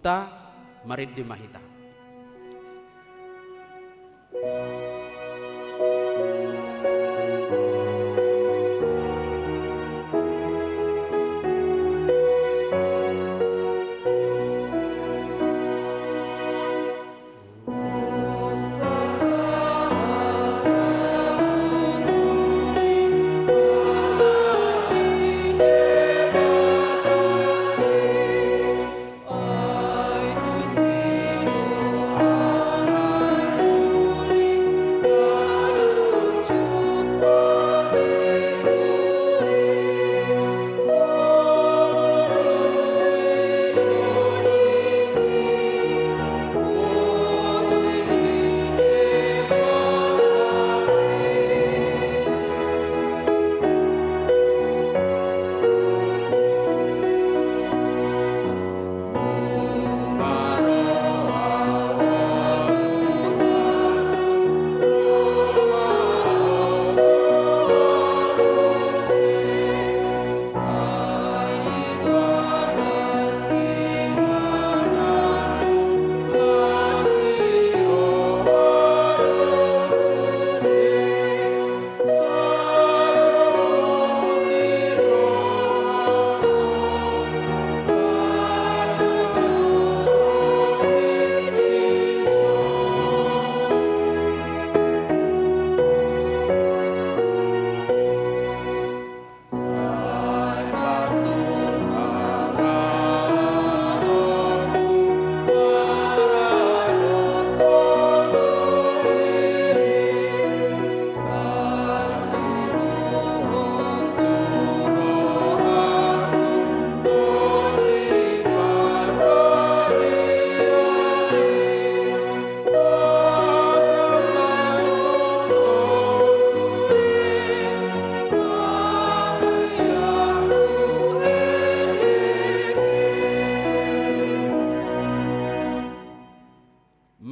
Buddha marid di mahita.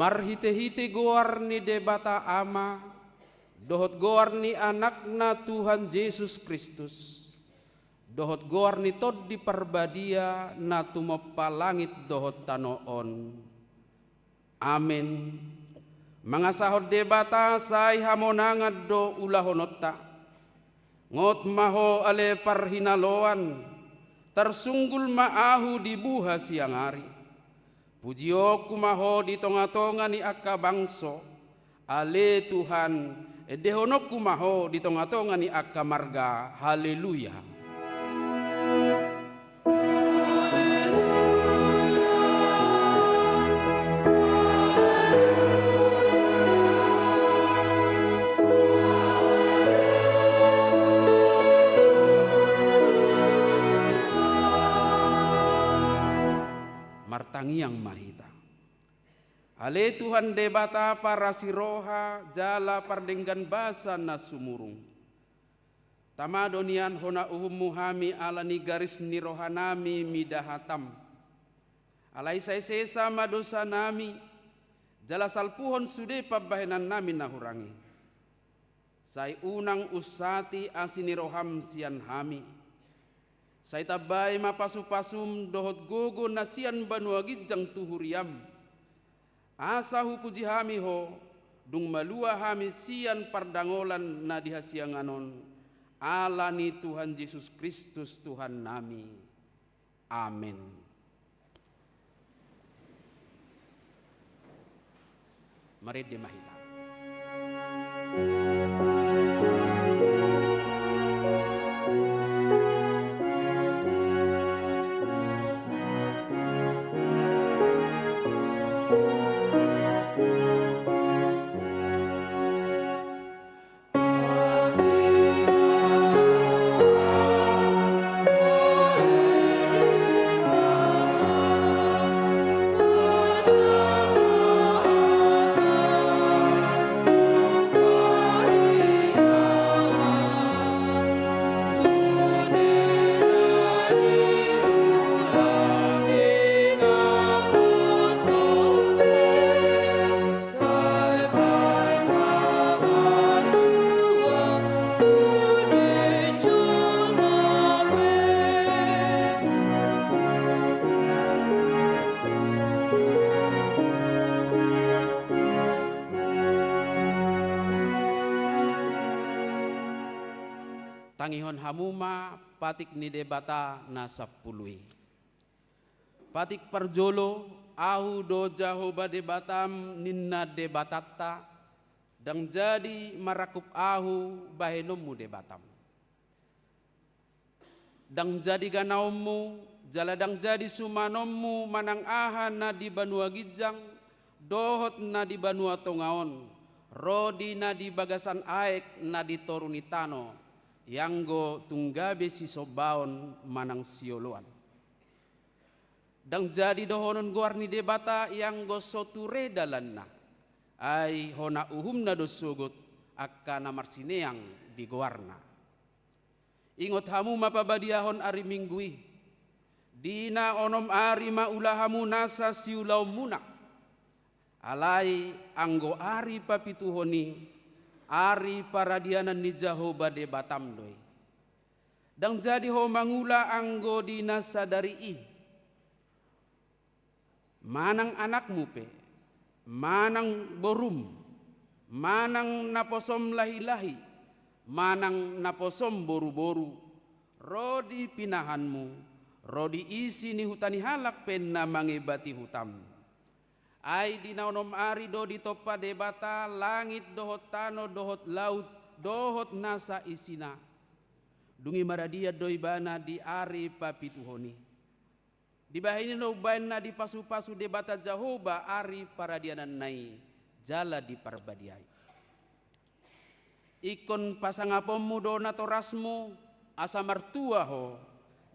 Marhite-hite goar ni debata ama, dohot goar ni anakna Tuhan Yesus Kristus, dohot goar ni tod di parbadia na tumopa langit dohot tanoon. Amin. Mangasahod debata say hamonangad do ulahonota, ngot maho ale parhinaloan, tersunggul maahu di buha siang hari. Pujio kumaho di tonga-tonga ni akka bangso, ale Tuhan, edehonok kumaho di tonga-tonga ni akka marga, haleluya. Martangiang mahita. Ale Tuhan debata para siroha jala pardenggan basa na sumurung. Tamadonian hona uhum muhami alani garis ni rohanami midahatam. Alai say sesa madosa nami jala salpuhon sude pabahenan nami nahurangi. Say unang usati asini roham sian hami. Say tabay mapasupasum dohot gogo nasian banuagid jang tuhuriam. Asa hupuji hami ho dung malua hami sian pardangolan na dihasianganon. Alani Tuhan Yesus Kristus Tuhan nami. Amin. Mari dimahita. tangihon hamuma patik ni debata na 10. Patik parjolo ahu do Jahoba debatam ninna debatatta dang jadi marakup ahu bahenommu debatam. Dang jadi ganaummu jaladang jadi sumanommu manang aha na di Banua Gijang dohot na di Banua Tongaon rodi na di Bagasan Aek na di Torunitano yanggo tunggabe si sobaon manang sioloan. Dang jadi dohonon guarni debata yanggo soture dalanna ai hona uhumna dosugut akkana marsineang di guarna. Ingot hamu mapabadiahon ari minggui dina onom ari maulahamu nasa siulau muna alai anggo ari papituhoni ari paradianan ni Jahoba debatam doi. Dang jadi ho mangula anggo dina sadari i manang anakmu pe manang borum manang naposom lahi-lahi manang naposom boru-boru rodi pinahanmu rodi isi ni hutani halak penna mangibati hutam ai dina onom ari do di topa debata langit dohot tano dohot laut dohot nasa isina dungi maradia doi bana di ari papituhoni di bahini no bana di pasu-pasu debata Jahoba ari paradianan nai jala di parbadiai ikon pasangapommu do natorasmu asa martua ho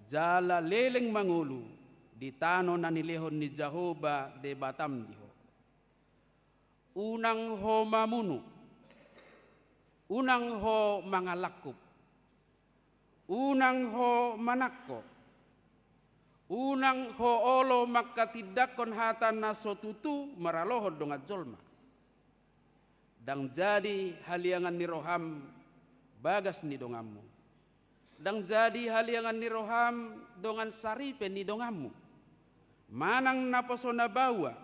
jala leleng mangulu di tano nanilehon ni Jahoba debatam diho unang ho mamunu unang ho mangalakup unang ho manakko unang ho olo makatidakon hatan nasotutu maralohon donga jolma dang jadi haliangan ni roham bagas ni dongammu dang jadi haliangan ni roham dongan saripe ni dongammu manang naposona bawa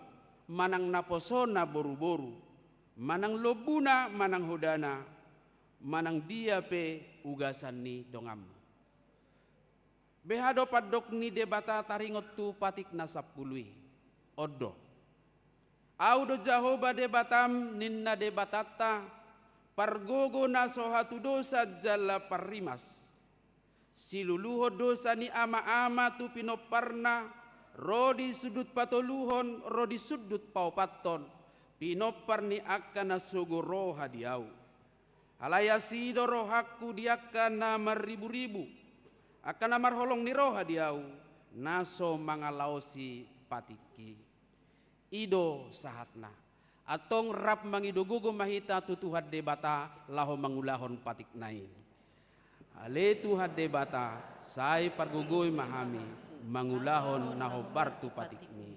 manang naposona boru-boru manang lobuna manang hodana manang dia pe ugasan ni dongammu behado padok ni debata taringot tu patik na 10 odo audo Jahoba debatam ninna debatatta pargogo na sohatu dosa jala parimas siluluho dosa ni ama-ama tu pinoparna rodi sudut patoluhon rodi sudut paupaton pinopar ni akana sogoro hadiau halayasido rohaku diakana maribu-ribu akana marholong ni roh hadiau naso mangalausi patiki ido sahatna atong rap mangidogogo mahita tutuhat debata laho mangulahon patik nai ale tuhat debata sai pargogoy mahami mangulahon naho bartu patik ni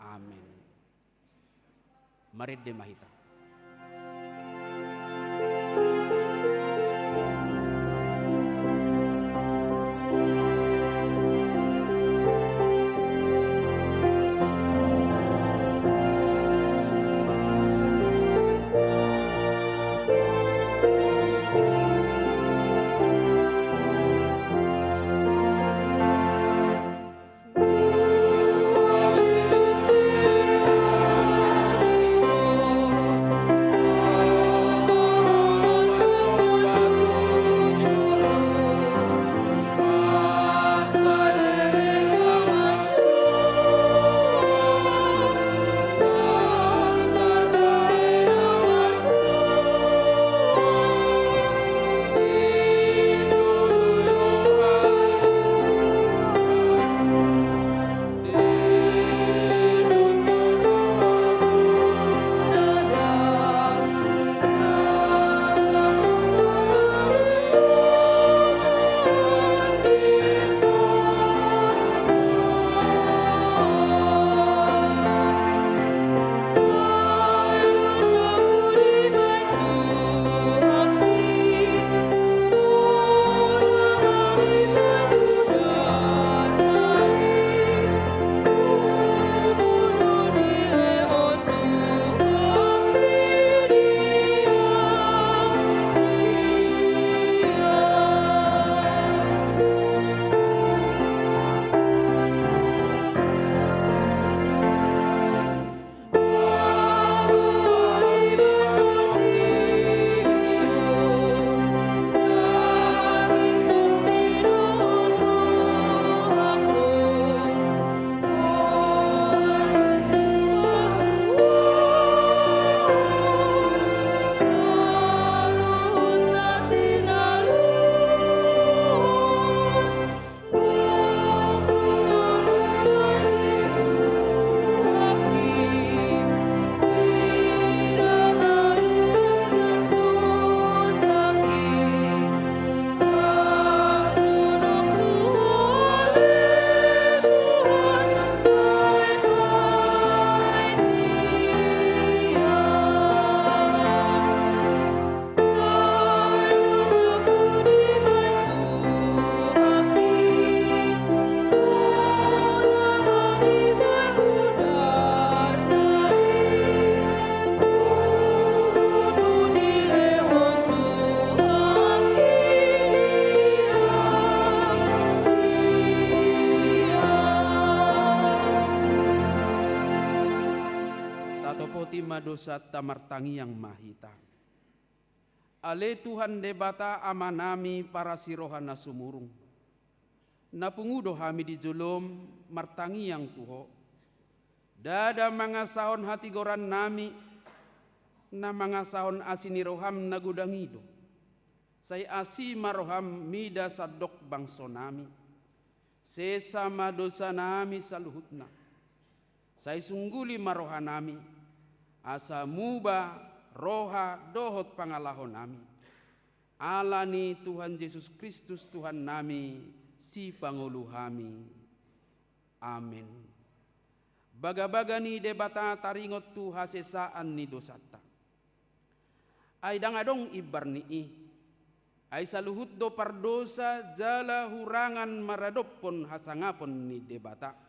amin maridde mahita. Tato poti madosa tamartangi yang mahita. Ale Tuhan debata amanami para sirohana sumurung. Napungudo hami di julum martangi yang tuho. Dada mangasahon hati goran nami. Na mangasahon asini roham nagudangido. Saya asi maroham mida sadok bangso nami. Sesama dosa nami saluhutna. Saya sungguli maroha nami, asa muba roha dohot pangalahon nami. Alani Tuhan Yesus Kristus Tuhan nami, si pangulu hami. Amin. Baga-baga ni debata taringot tu hasesaan ni dosata. Ay dangadong ibar ni ay saluhut do pardosa jala hurangan maradopon hasangapon ni debata.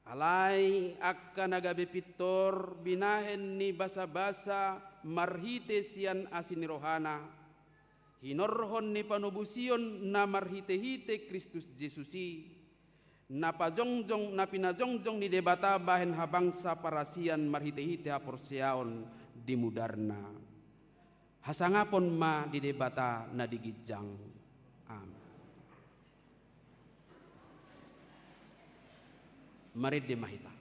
Alai akka nagabe pitor binahen ni basa-basa marhite sian asini rohana. Hinorhon ni panubusion na marhite-hite Kristus Jesusi. Na pajongjong na pinajongjong ni debata bahen habangsa parasian marhite-hite haporsiaon di mudarna. Hasangapon ma di debata na digijang. Amin. Mari di mahita.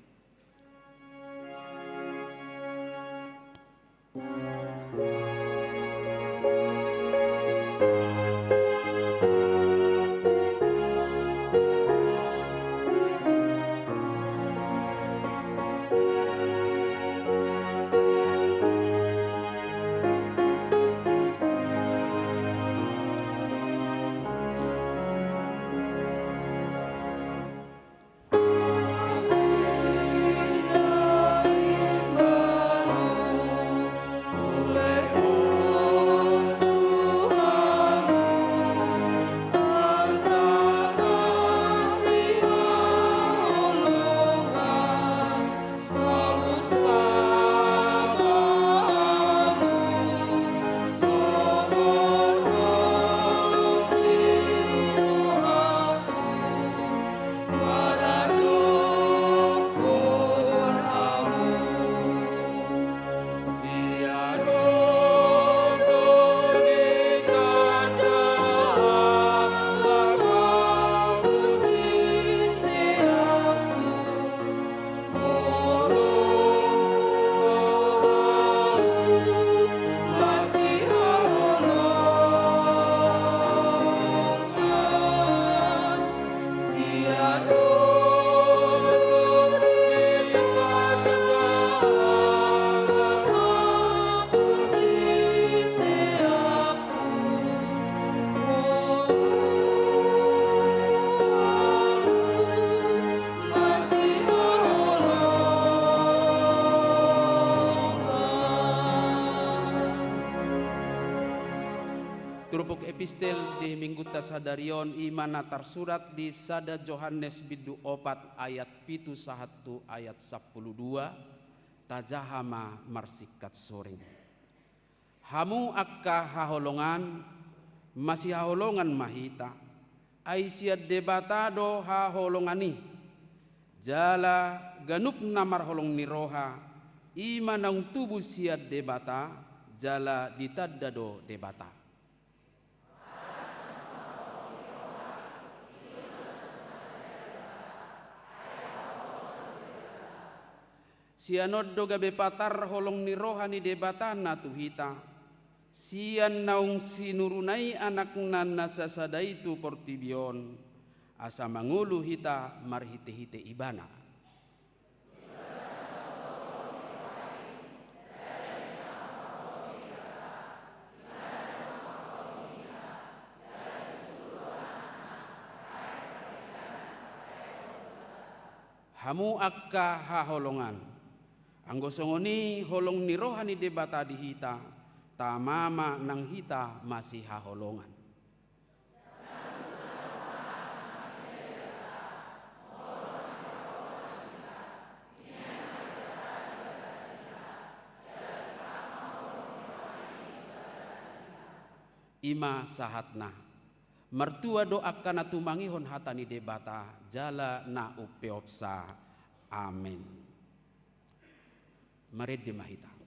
Turupuk epistel di Minggu Tasadarion imana tersurat di Sada Johannes bidu 4 ayat 7 ayat 12 tajahama marsikat soring. Hamu akka haholongan masih haholongan mahita ai siad debatado haholongani jala ganup namar holong niroha imanang tubuh siad debata jala ditadado debata. Sianod do gabe patar holong ni rohani debatan na tuhita. Sian naung sinurunai anak nan nasasada itu portibion. Asa mangulu hita marhite-hite ibana. Hamu akka haholongan. Anggo songoni holong ni rohani debata di hita, tamama nang hita masih haholongan. Ima sahatna, mertua doakan atumangihon hatani debata, jala na upeopsa. Amin. Mari Mahita.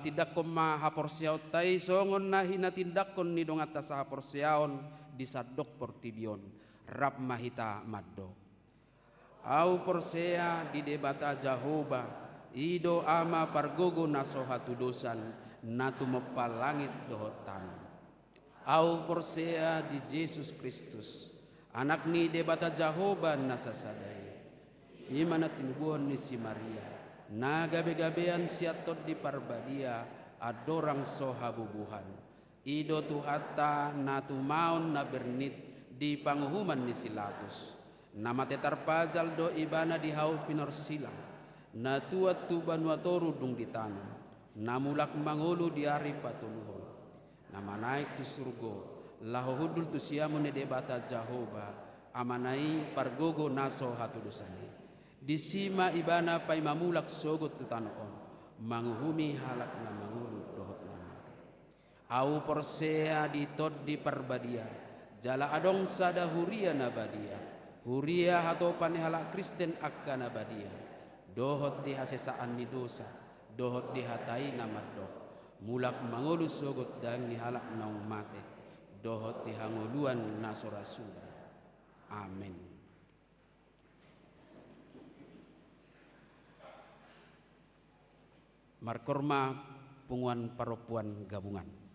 Tidak koma haporsiaw tay songon na hinatindakon ni dong atas haporsiaon di sadok portibion rap mahita maddo au porsea di debata Jahoba ido ama pargogo naso hatudosan natu mepal langit dohotan au porsea di Yesus Kristus anak ni debata Jahoba nasasadai imana tinubuhon ni si Maria na gabe-gabean siatot di parbadia adorang sohabubuhan ido tuhata na tumaon na bernit di panguhuman ni silatus nama tetar pajal do ibana di hau pinorsilang na tuat tuban watoru dung di tanah na mulak mangulu di hari patuluhon nama naik tu surgo lahohudul tu siamun de bata Jahoba amanai pargogo naso hatudusani disima ibana pai mamulak sogot tu tanon manguhumi halak na mangulu dohot na mate au porsea di tod di parbadia jala adong sada huria na badia huria atau halak Kristen akka na badia dohot di hasesaan ni dosa dohot di hatai na madok mulak mangulu sogot dang ni halak naung mate dohot di hanguluan na sorasuda amin. Markorma punguan paropuan gabungan.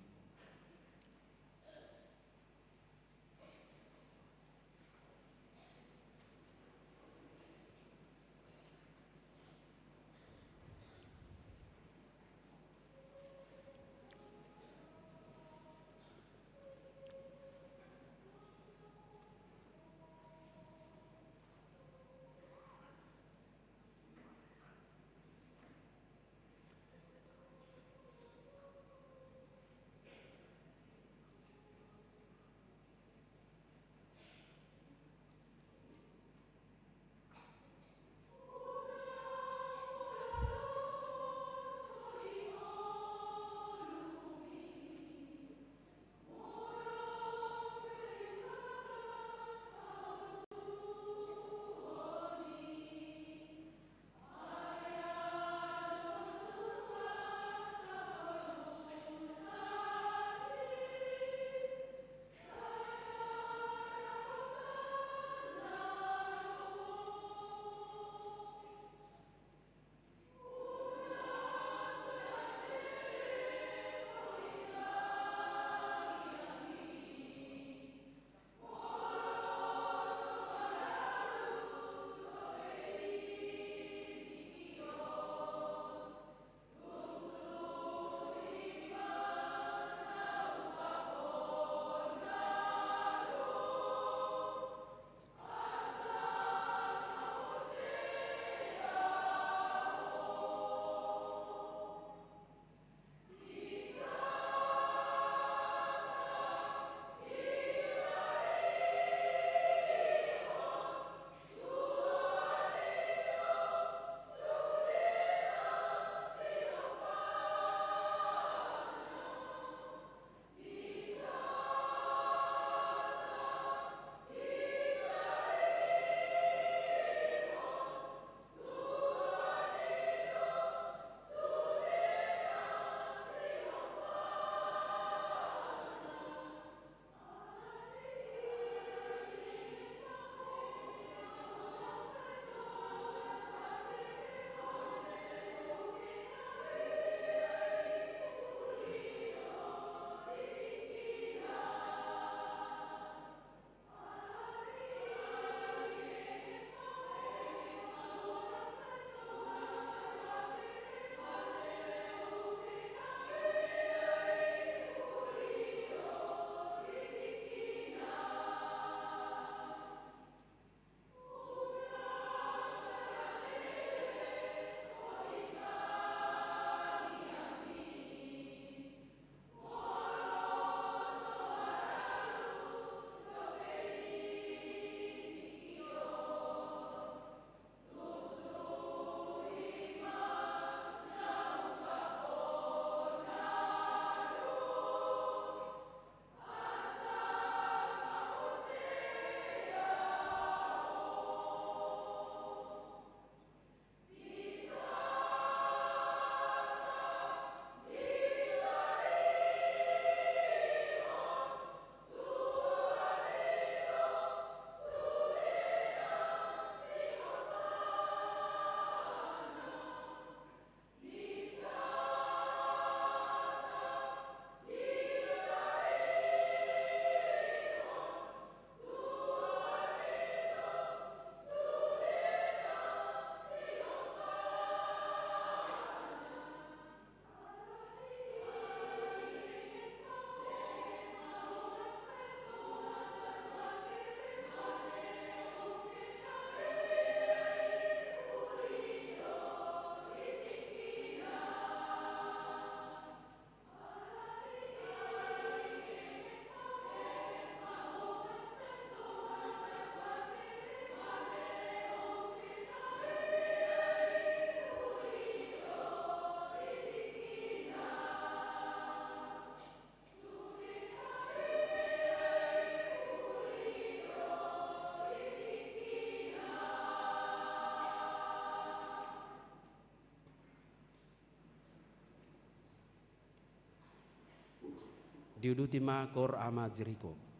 diudutima kor ama Jericho.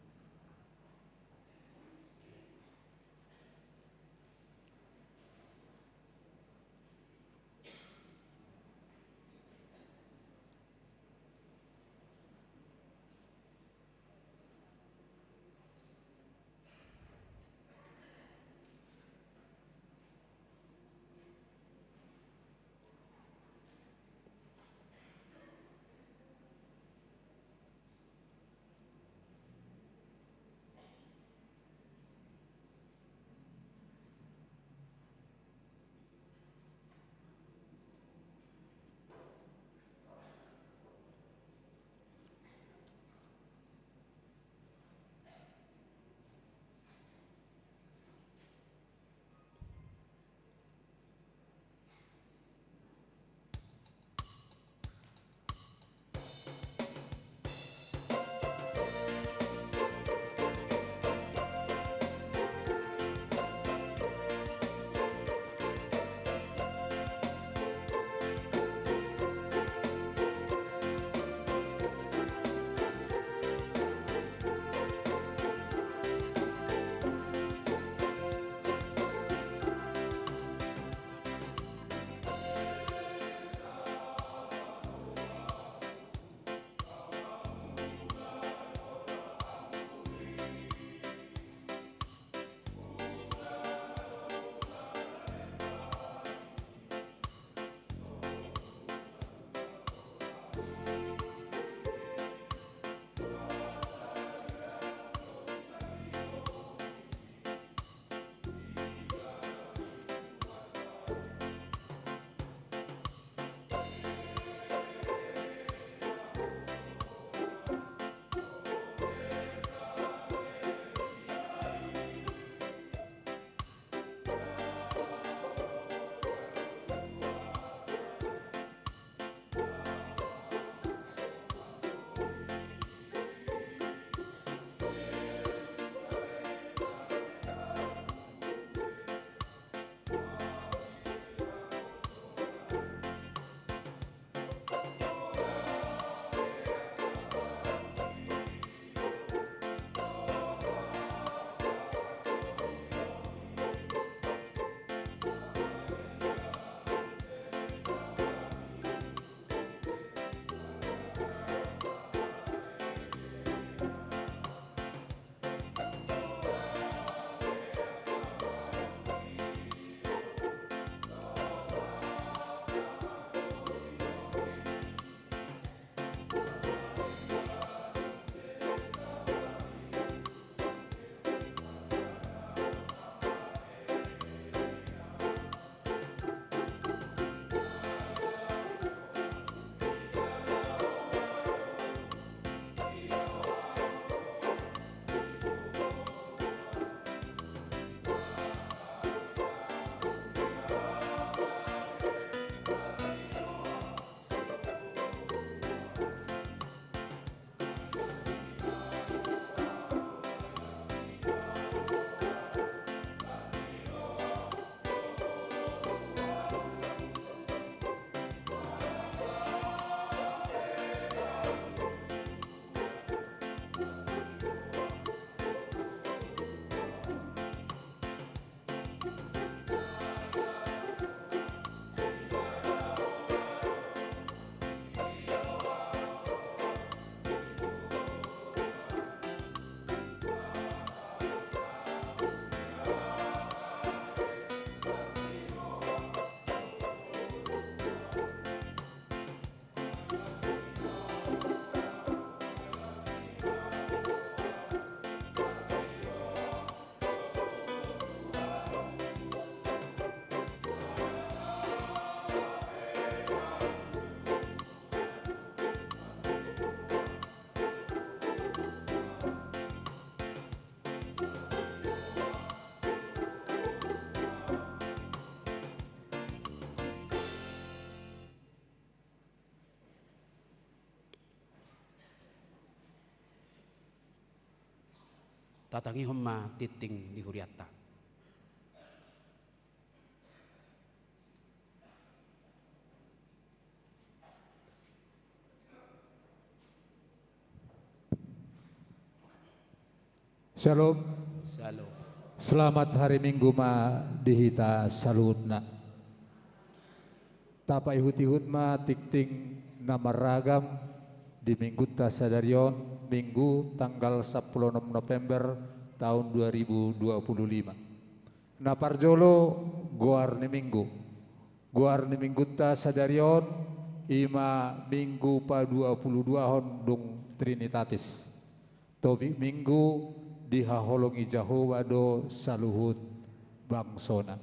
tatangi homma titing di huriata. Shalom. Shalom. Selamat hari Minggu ma dihita salutna. Tapa ihut-ihut ma tikting nama ragam di Minggu Tasadarion Minggu tanggal 16 November tahun 2025. Naparjolo goar ni Minggu. Goar ni Minggu Tasadarion ima Minggu pa 22 hondung Trinitatis. Tobi Minggu dihaholongi Jehovah do saluhut bangsona.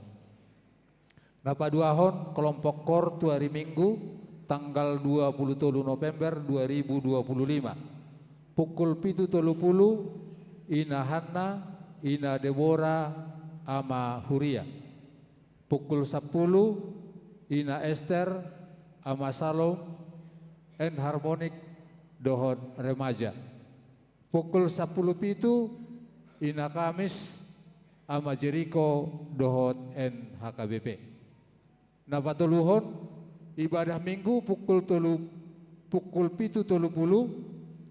Napa duahon kelompok kor tu hari Minggu tanggal 27 November 2025 pukul 7.30 ina Hanna, ina Deborah ama Huria. Pukul 10 ina Esther ama Salom and Harmonic dohon remaja. Pukul 10.07 ina Kamis ama Jericho dohot NHKBP. Napatuluhon ibadah Minggu pukul 7.30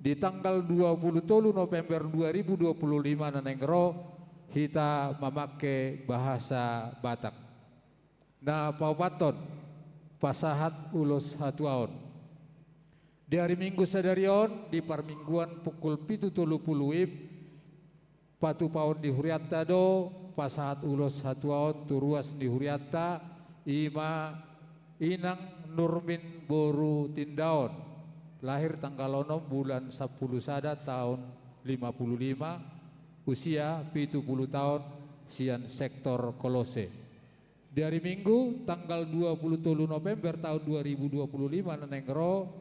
di tanggal 20 November 2025 nanengro kita memakai bahasa Batak. Na paupaton pasahat ulos hatuaon. Di hari Minggu sadarion di parmingguan pukul 7.30 patu paon di Huriatta do pasahat ulos hatuaon turuas di Huriatta ima inang Nurmin Boru Tindaon lahir tanggal 6 bulan 10 sada tahun 55 usia 70 tahun sian sektor Kolose. Di hari Minggu tanggal 20 November tahun 2025 nanengro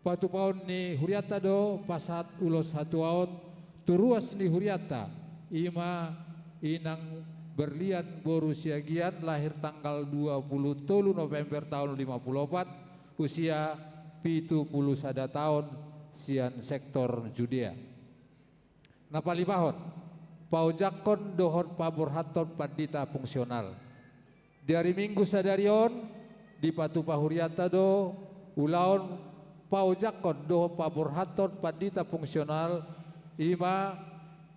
patu paon ni Huriatta do pasahat ulos hatuaon turuas ni Huriatta ima inang Berlian Boru Siagian lahir tanggal 20 November tahun 54 usia 71 tahun sian sektor Judea. Napalibahon paujakon dohon paborhaton pandita fungsional. Di hari Minggu sadarion di patu Huriatta do ulaon paujakon dohon paborhaton pandita fungsional ima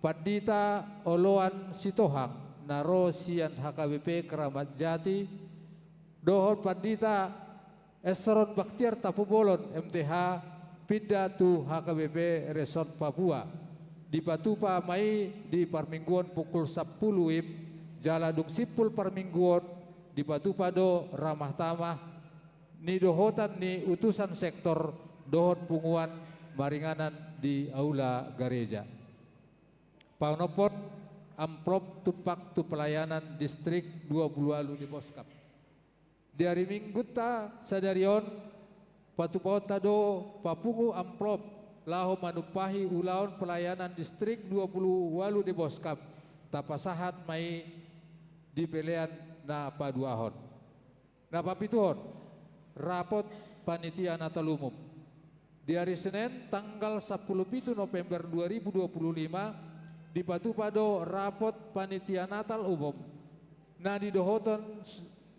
Pandita Oloan Sitohang naro sian HKBP Keramat Jati dohon Pandita Esron Baktiar Tapubolon MTH Pindatu HKBP Resort Papua di Patupa Mai di Parmingguan pukul 10 WIB Jaladung Sipul Parmingguan di Patupa do ramah tamah ni dohotan ni utusan sektor dohon punguan maringanan di aula gereja. Paunopot amplop tupak tu pelayanan distrik 20 alu di Boskap. Di hari Minggu ta sadarion patupota do papungu amplop laho manupahi ulaon pelayanan distrik 20 walu di Boskap. Tapasahat mai di pelean na paduahon. Na papituhon rapot panitia Natal umum. Di hari Senin tanggal 10 November 2025 di Patupado rapot panitia Natal umum. Nah di dohoton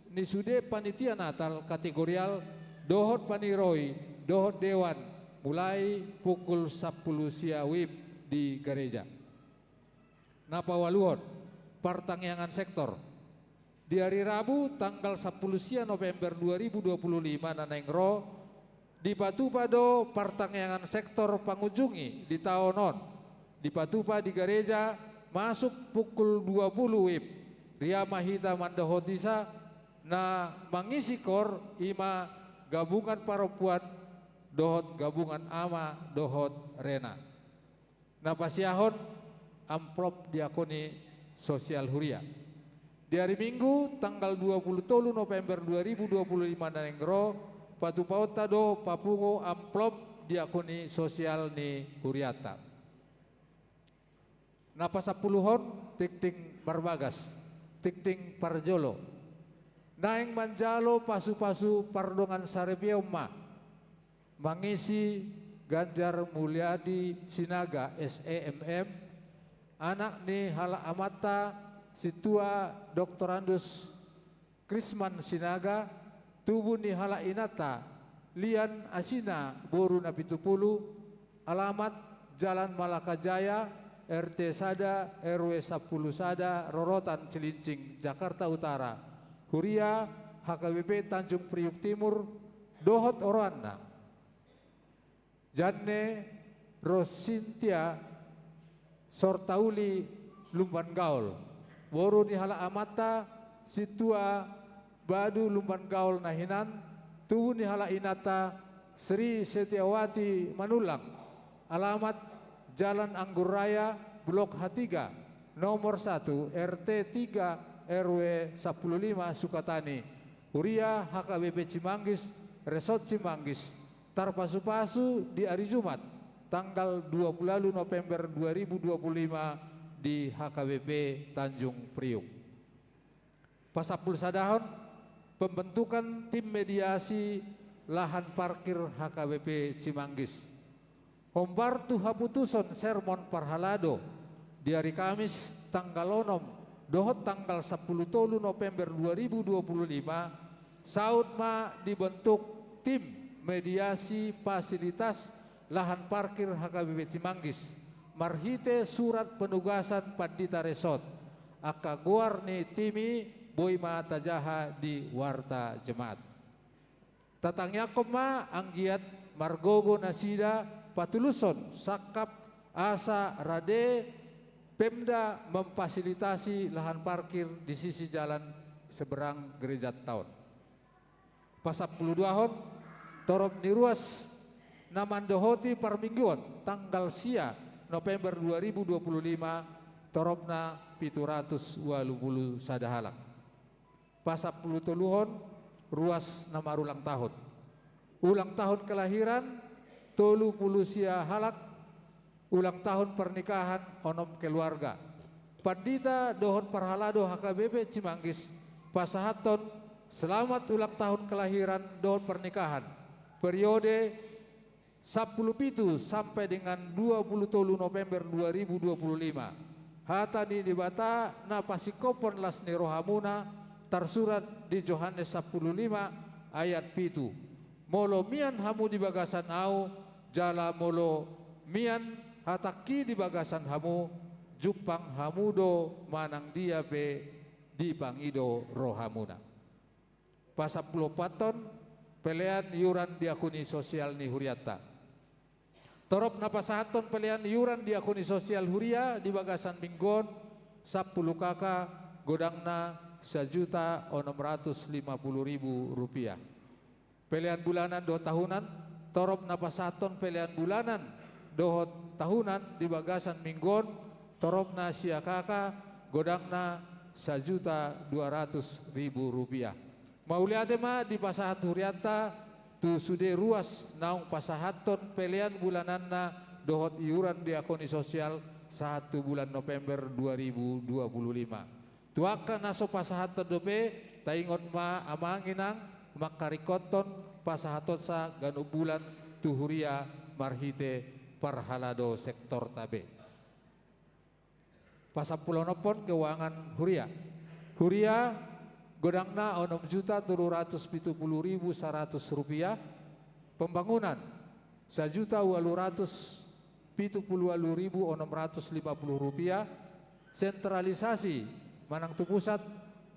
ni sude panitia Natal kategorial dohot paniroi dohot dewan mulai pukul 10 siawib di gereja. Napa waluhon partangyangan sektor. Di hari Rabu tanggal 10 November 2025 nanengro di Patupado partangyangan sektor pangunjungi di taonon di Patupa di gereja masuk pukul 20 WIB Ria Mahita Mandahotisa na mangisi kor ima gabungan perempuan dohot gabungan ama dohot rena na pasiahon amplop diakoni sosial huria. Di hari Minggu tanggal 20 November 2025 nanengro Patupaota do papungo amplop diakoni sosial ni Huriata. Napa sapuluhon tikting barbagas, tikting parjolo. Naing manjalo pasu-pasu pardongan sarebioma. Mangisi Ganjar Mulyadi Sinaga SEMM. Anak ni hala amata situa Dr. Andus Krisman Sinaga. Tubuh ni hala inata Lian Asina Boru Napitupulu. Alamat Jalan Malaka Jaya RT Sada, RW 10 Sada, Rorotan Cilincing, Jakarta Utara. Huria HKBP Tanjung Priuk Timur, Dohot Oroanna. Janne Rosintia Sortauli Lumban Gaul. Boru Nihala Amata Situa Badu Lumban Gaul Nahinan. Tuhu Nihala Inata Sri Setiawati Manulang. Alamat Jalan Anggur Raya, Blok H3, nomor 1, RT 3, RW 15 Sukatani. Huria HKBP Cimanggis, Resort Cimanggis. Tarpasu-pasu di hari Jumat, tanggal 20 November 2025 di HKBP Tanjung Priuk. Pasapul Sadahon, pembentukan tim mediasi lahan parkir HKBP Cimanggis. Hombartu haputuson sermon parhalado di hari Kamis tanggal 6 dohot tanggal 10 November 2025 saud ma dibentuk tim mediasi fasilitas lahan parkir HKBP Cimanggis marhite surat penugasan Pandita Resort aka guarni timi boima tajaha di warta jemaat tatangnya koma anggiat margogo nasida patuluson sakap asa rade Pemda memfasilitasi lahan parkir di sisi jalan seberang gereja tahun. Pasap 22 hon torob niruas namandohoti parmingguan tanggal sia November 2025 torobna 780 sadahalak. Pasap 10 hon ruas nama ulang tahun. Ulang tahun kelahiran 30 sia halak, ulang tahun pernikahan onom keluarga. Pandita Dohon Parhalado HKBP Cimanggis pasahaton selamat ulang tahun kelahiran Dohon pernikahan periode 17 sampai dengan 20 November 2025. Hatani dibata na pasikopon lasni rohamuna tersurat di Yohanes 15 ayat 7. Molo mian hamu di bagasan au jala molo mian hataki di bagasan hamu jupang hamudo manang dia pe di pangido rohamuna. Pasap pulau paton pelean yuran diakuni sosial ni huriata. Torop napasahaton pelean yuran diakuni sosial huria di bagasan minggon 10 kakak godangna 1.650.000 rupiah. Pelean bulanan 2 tahunan torop napasaton pelean bulanan dohot tahunan di bagasan minggon torop na siakaka godangna 1.200.000 rupiah. Mauliate ma di pasahat huriata tu sude ruas naung pasahaton pelean bulananna dohot iuran diakoni sosial 1 bulan November 2025. Tuaka naso pasahaton dope taingon ma amanginang makarikoton pasahaton sa ganu bulan tuhuria marhite parhalado sektor tabe. Pasapulonopon keuangan huria. Huria godangna 6.770.100 rupiah. Pembangunan 1.878.650 rupiah. Sentralisasi Manang tu pusat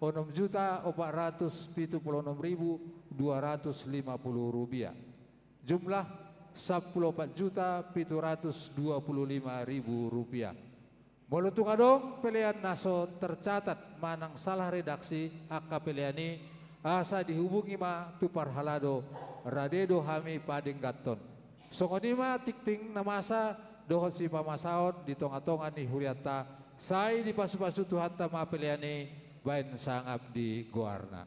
6.476.250 rupiah. Jumlah 14.725.000 rupiah. Molutung adong pelean naso tercatat manang salah redaksi akka peleani asa dihubungi ma tu parhalado radedo hami pading gaton. Songonima tikting namasa dohot si pamasaon di tonga-tonga ni huriata sai di pasu-pasu Tuhan ma peleani bain sangap di goarna.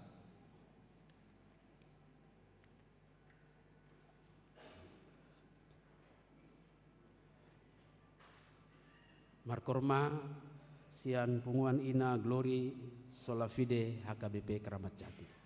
Markorma sian punguan ina Glory Solafide HKBP Keramat Jati.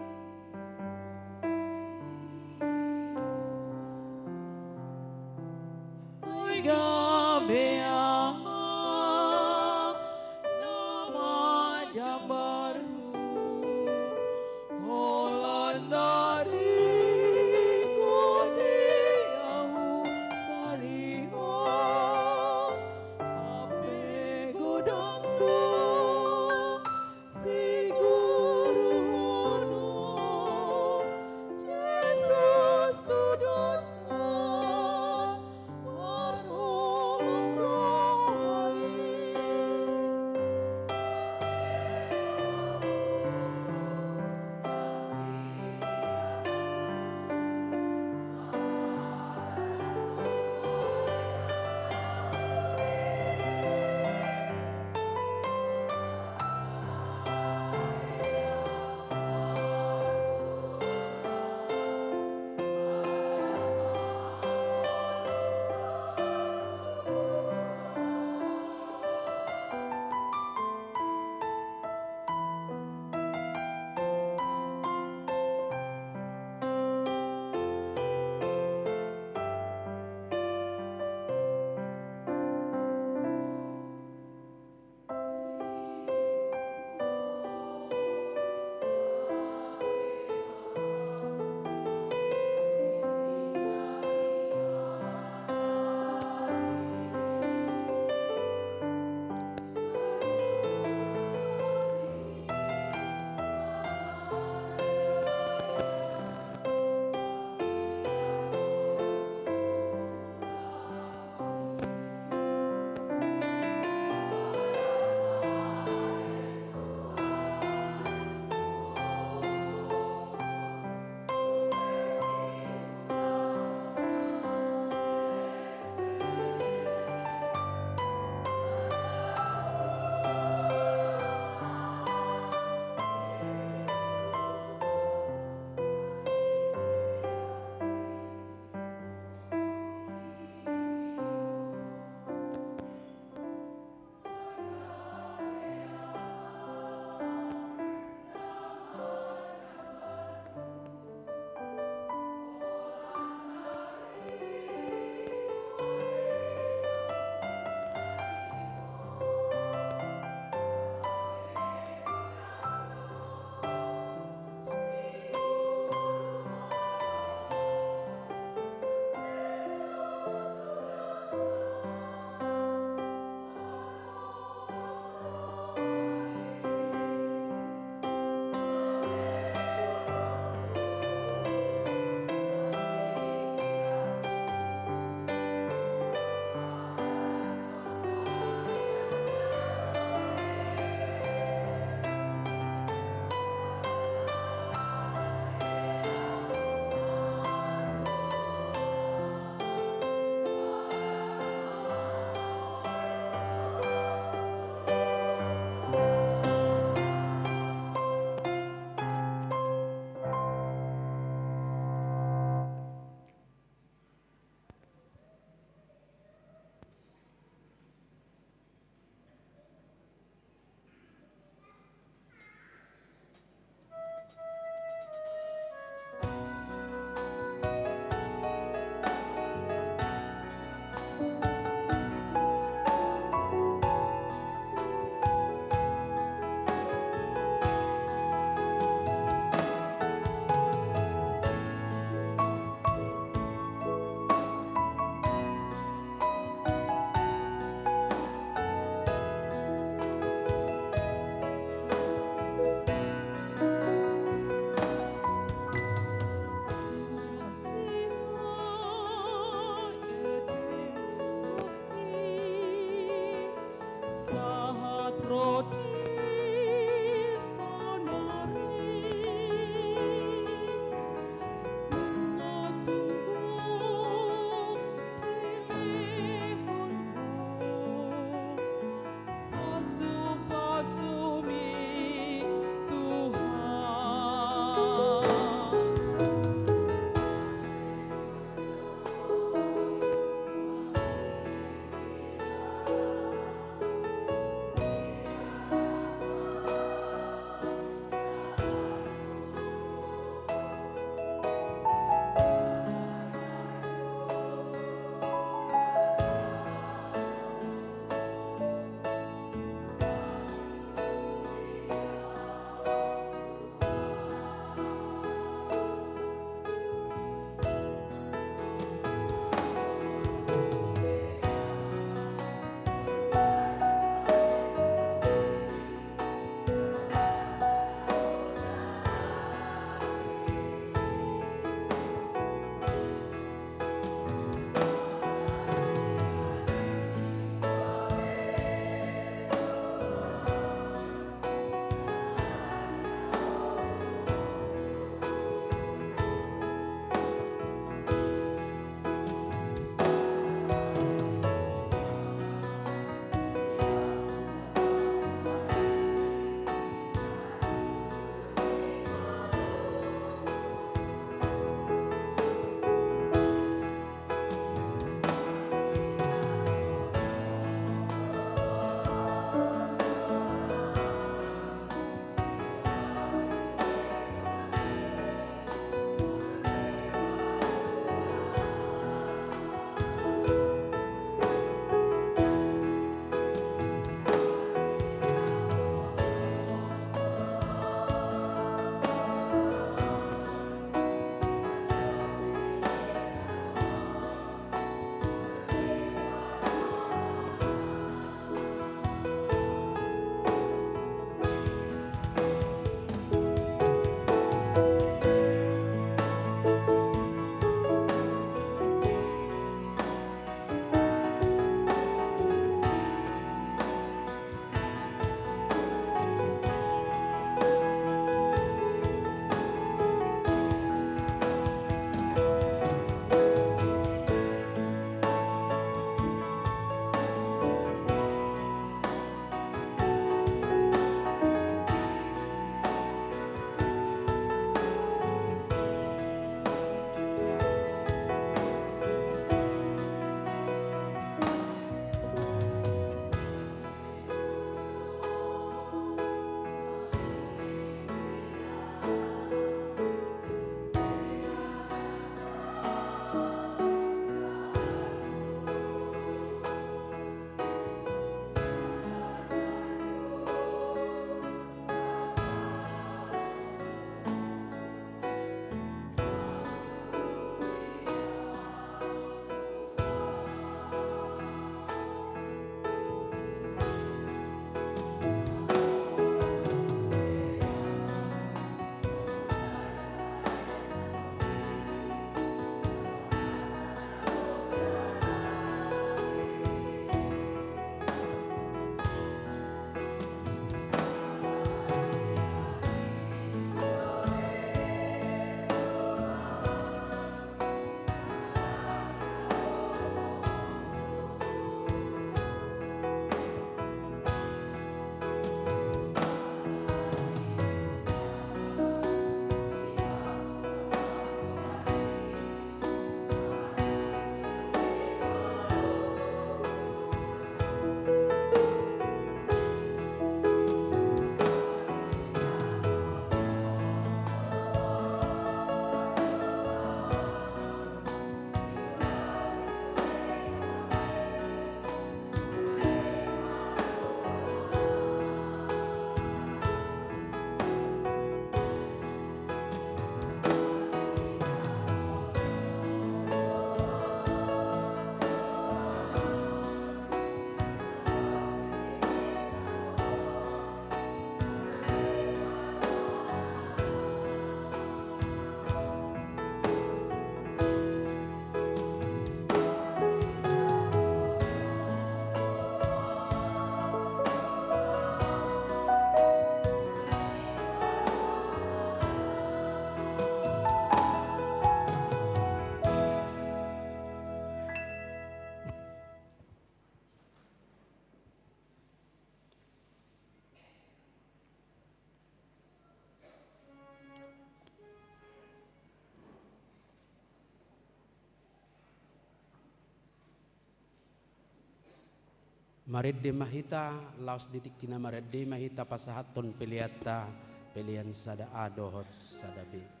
Maredde mahita laos ditikina maredde mahita pasahaton peliata pelian sada adohot sada be.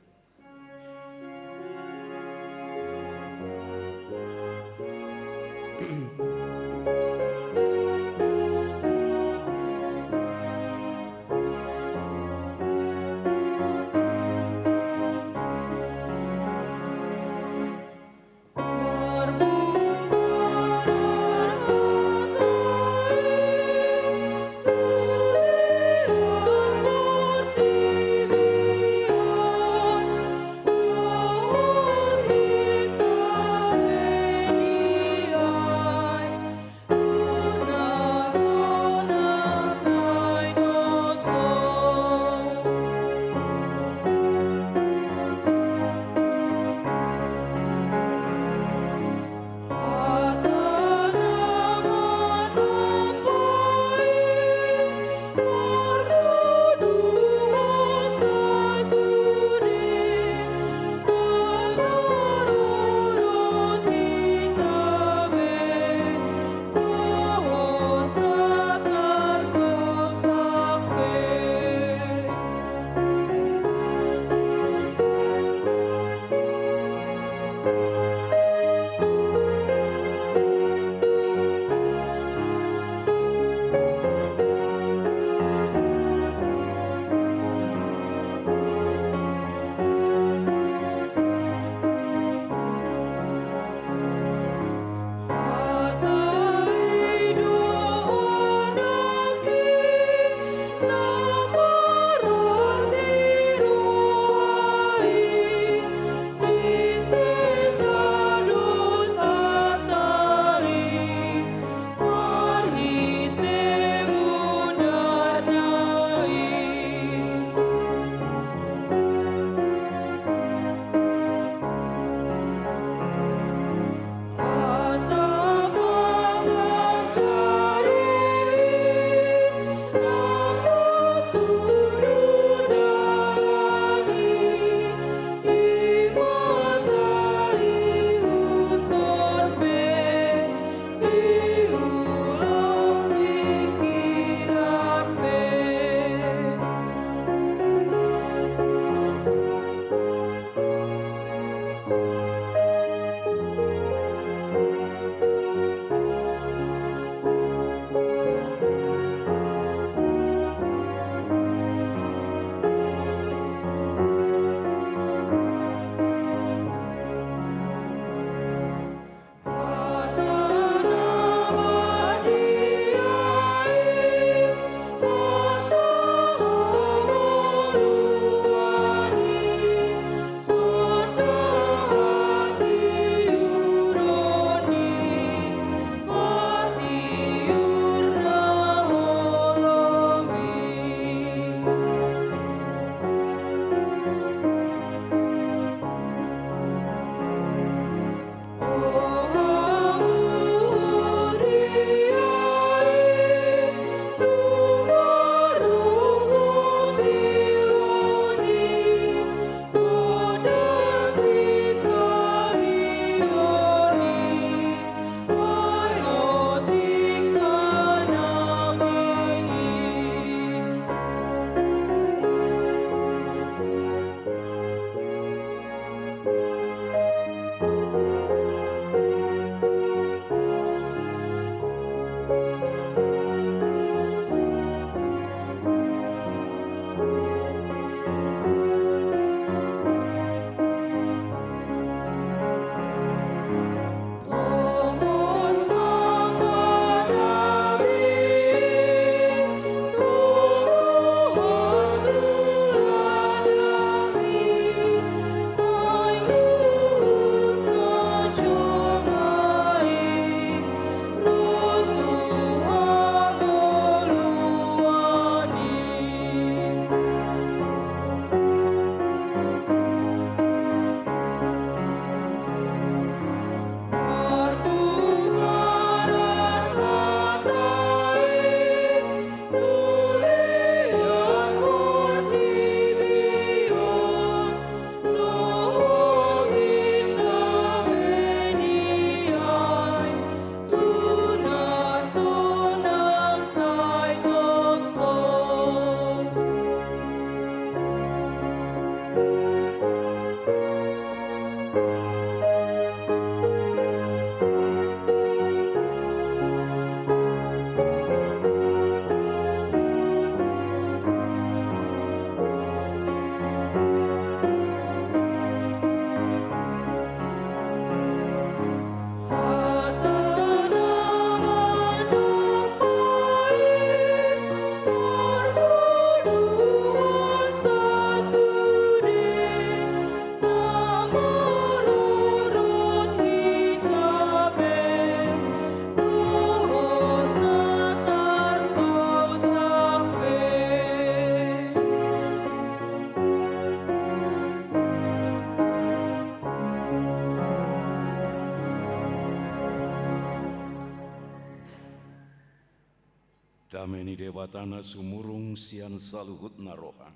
Dameni debatana sumurung sian saluhut naroha.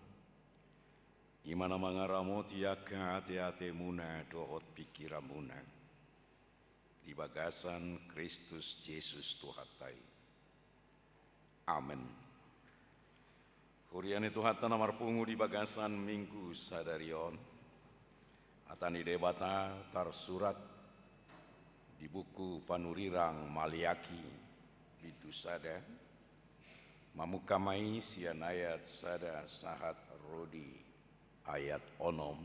Imana mangaramoti yaka ate-ate muna dohot pikiramuna. Di bagasan Kristus Yesus Tuhatai. Amen. Huriane Tuhata namarpungu di bagasan minggu sadarion. Atani debata tarsurat di buku panurirang Maliaki bidusada. Mamukamai sian ayat sada sahat rodi ayat onom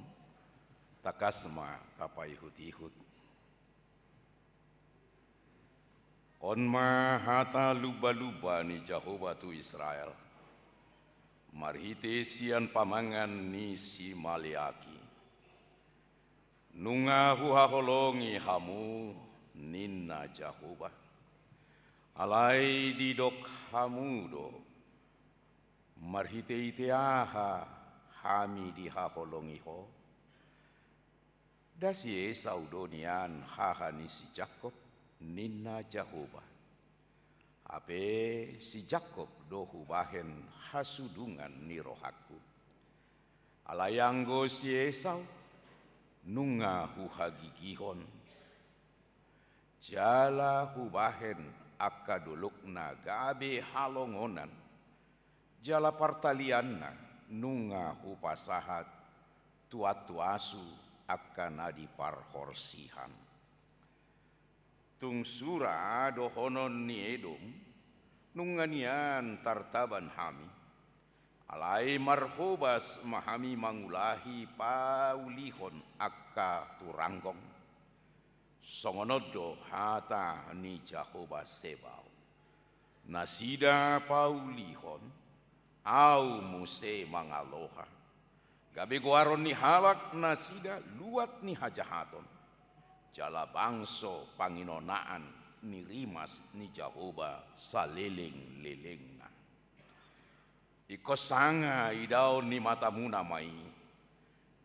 takasma tapai ihut-ihut. Onma hata luba-luba ni Jehovah tu Israel. Marhite sian pamangan ni si Maliaki. Nunga huhaholongi hamu ninna Jehovah. Alai didok hamudo, marhite iteaha hami dihaholongiho. Dasi saudonian hahani si Jakob ninna Jehovah. Ape si Jakob dohu bahen hasudungan ni rohaku. Alayanggo si Esau nunga huhagigihon. Jala hubahen akadulukna gabe halongonan jala partalianna nunga hupasahat tuatu-asu akan adi parhorsihan tungsura dohonon ni Edom nunganian tartaban hami alai marhobas mahami mangulahi paulihon akka turanggong songonodo hata ni Jehovah Sebao. Nasida paulihon, au muse mangaloha. Gabe goaron ni halak nasida luat ni hajahaton. Jala bangso panginonaan ni rimas ni Jehovah saleleng-lelengna. Iko sanga idao ni matamuna mai.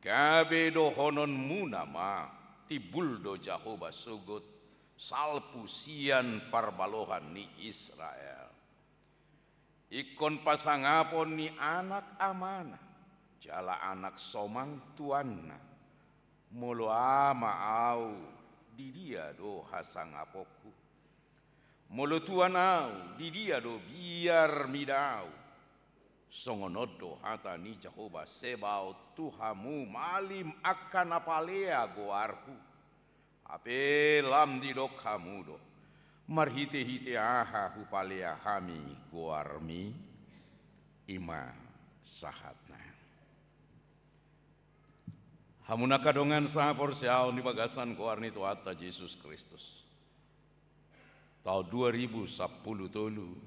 Gabe dohonon muna ma. Tibuldo Jehovah sugut salpusian parbalohan ni Israel. Ikon pasangapon ni anak amanah. Jala anak somang tuanna. Molo ama au di dia do hasangapoku. Molo tuan au di dia do biar midau. Songonodo hata ni Jehovah Sebao Tuhamu malim akan apalea goarku. Ape lam didok hamudo. Marhite-hite aha hupalea hami goarmi. Ima sahatna. Hamuna kadongan sapor siau ni bagasan goarni Tuata Yesus Kristus. Tahun 2010 tolu.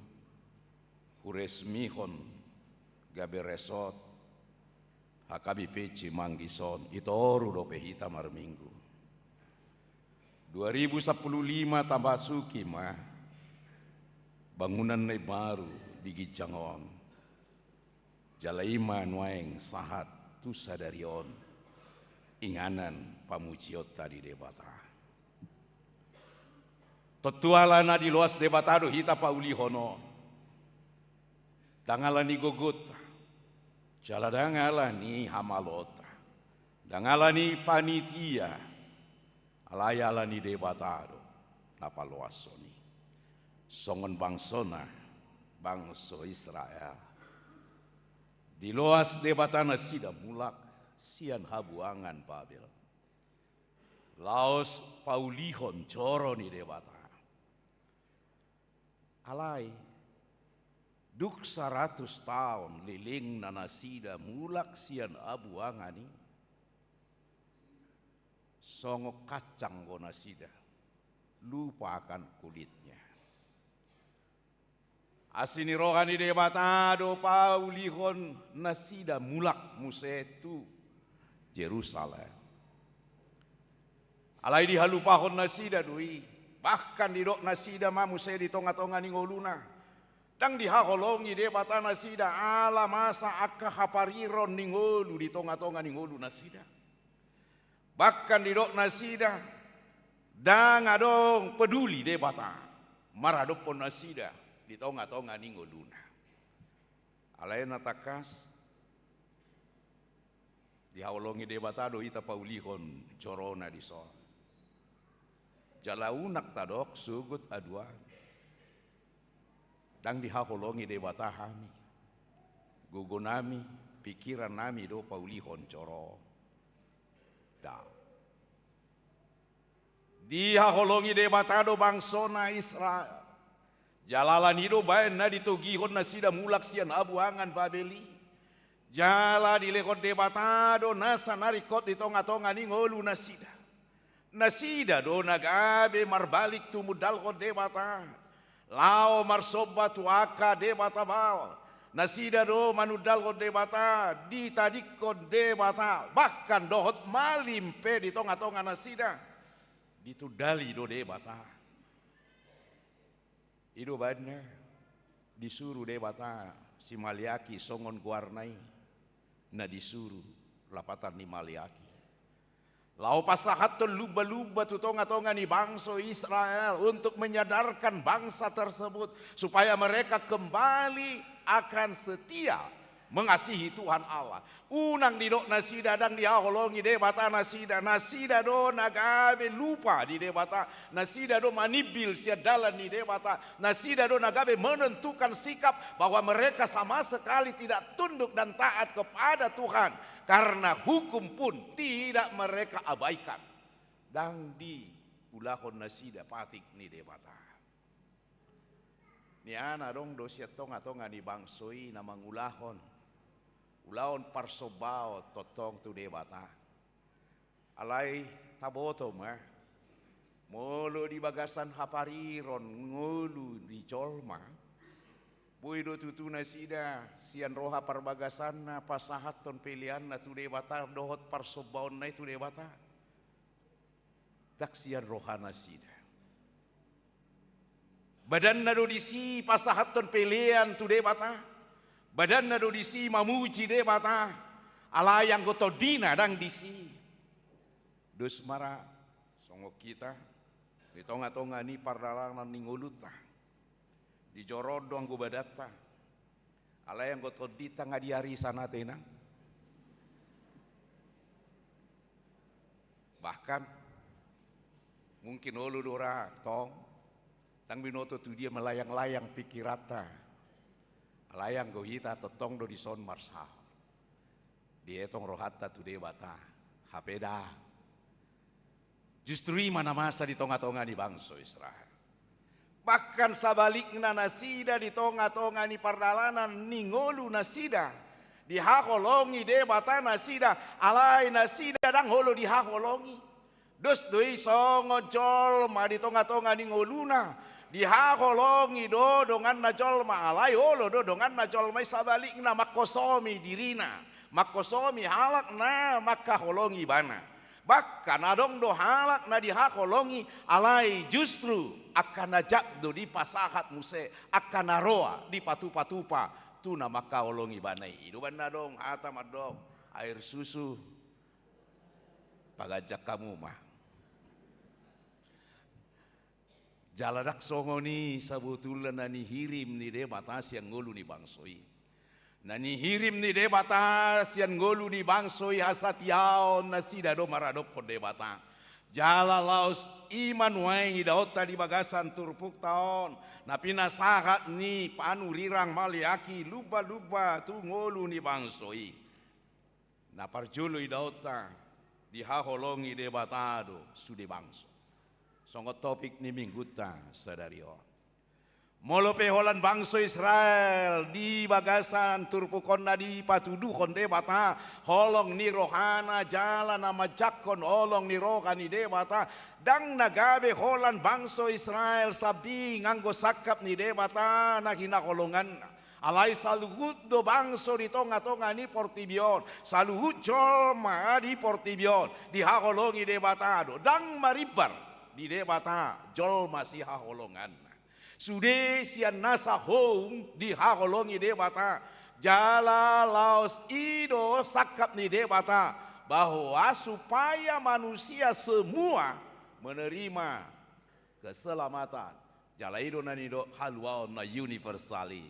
Huresmihon gabe resot hakabi peci manggison itoru dope hita marminggu 2015 tambasuki mah bangunan nai baru di Gijangon jalaima nuaeng sahat tu sadarion inganan pamujiot tadi debata totualana di luas debatado hita paulihono dangalani gogota jala dangalani hamalota dangalani panitia alayalani debatado napaloasoni songon bangsona bangso Israel di luas debatana sida mulak sian habuangan Babel. Laos paulihon coro ni debata. Alai duk 100 tahun liling nanasida mulak sian abuangani. Songo kacang go nasida. Lupakan kulitnya. Asini rohani debata do paulihon nasida mulak musetu Jerusalem. Alai di halupahon nasida dui, bahkan di dok nasida mamu saya di tonga-tonga ni ngoluna. Dang di haholongi debata nasida ala masa akka hapariron ni ngolu di tonga-tonga ni ngolu nasida. Bahkan di dok nasida dang adong peduli debata maradopon nasida di tonga-tonga ni ngoluna. Alai natakas di haholongi debata do ita paulihon corona di so. Jalaunak tadok sugut aduan. Dang dihaholongi debata hami. Gugo nami, pikiran nami do paulihon coro. Da. Dihaholongi debata do bangsona Israel. Jalalan hido bayan na ditugihon na sida mulak sian abuangan Babeli. Jala dilekot debata do nasa narikot di tonga-tonga ni ngolu na sida. Nasida do nagabe marbalik tumudal ko debata. Lao marsoba tuaka debata bal. Nasida do manudal ko debata. Ditadik ko debata. Bahkan dohot malimpe di tonga-tonga nasida. Ditudali do debata. Ido badna disuruh debata si Maliaki songon guarnai. Na disuruh lapatan ni Maliaki. Lau pasahaton luba-luba tu tonga-tonga ni bangsa Israel untuk menyadarkan bangsa tersebut supaya mereka kembali akan setia mengasihi Tuhan Allah. Unang di dok nasida dan diaholongi debata nasida. Nasida do nagabe lupa di debata. Nasida do manibil siadalan di debata. Nasida do nagabe menentukan sikap bahwa mereka sama sekali tidak tunduk dan taat kepada Tuhan. Karena hukum pun tidak mereka abaikan. Dan di ulahon nasida patik ni debata. Ni ana dong dosia tonga-tonga ni bangsoi na mangulahon. Ulahon parsobao totong tu debata. Alai taboto mah. Molo di bagasan hapariron ngulu di colma. Buido tutu nasida sian roha parbagasan na pasahaton pilihan na tu debata dohot parsobaon na tu debata. Tak sian roha nasida. Badan na do disi pasahaton pilihan tu debata. Badan na do disi mamuji debata. Alayang goto dina dang disi. Dus mara songo kita di tonga-tonga ni pardalangan ni nguluta. Di jorodong gu badata. Ala yang goto dita ngadiari sana tenang. Bahkan mungkin olu dora tong tang binoto tu dia melayang-layang pikirata. Alayang go hita totong do di son marsal. Dia tong rohata tu debata. Hapeda. Justru mana masa di tonga-tonga di bangsa Israel. Bahkan sabalikna nasida di tonga-tonga ni pardalanan ni ngolu nasida. Di hakolongi debata nasida. Alai nasida dang holo di hakolongi. Dos doi songo jolma di tonga-tonga ni ngoluna. Di hakolongi do dongan na jolma. Alai holo do dongan na jolma sabalikna makosomi dirina. Makosomi halak na makaholongi bana. Bahkan adong do halak na dihakolongi alai justru akan najak do di pasahat muse akan naroa di patu-patupa tu nama kaolongi banai. Idu banda dong atam adong air susu pagajak kamu mah. Jaladak songo ni sabutulan nani hirim ni de batas yang ngulu ni bangsoi. Nani hirim ni debata sian ngolu ni bangsoi hasatiaon nasida do maradopon debata. Jala laos iman wai daota di bagasan turpuk taon. Napi nasahat ni panu rirang Maliaki luba-luba tu ngolu ni bangsoi. Na parjulu idauta dihaholongi debatado sude bangso. Songo topik ni mingguta sadario. Molo peholan bangso Israel di bagasan turpukon di patudu konde bata holong ni rohana jalan nama jakon holong ni rohani de bata dang nagabe holan bangso Israel sabi nganggo sakap ni de bata na hinakolongan alai saluhut do bangso di tonga-tonga ni portibion saluhut jolma di portibion di hakolongi de bata do dang maribar di de bata jolma si hakolongan sude sian nasa hong di hakolongi de bata jala laos ido sakap ni de bata bahwa supaya manusia semua menerima keselamatan jala ido nanido haluaon na universali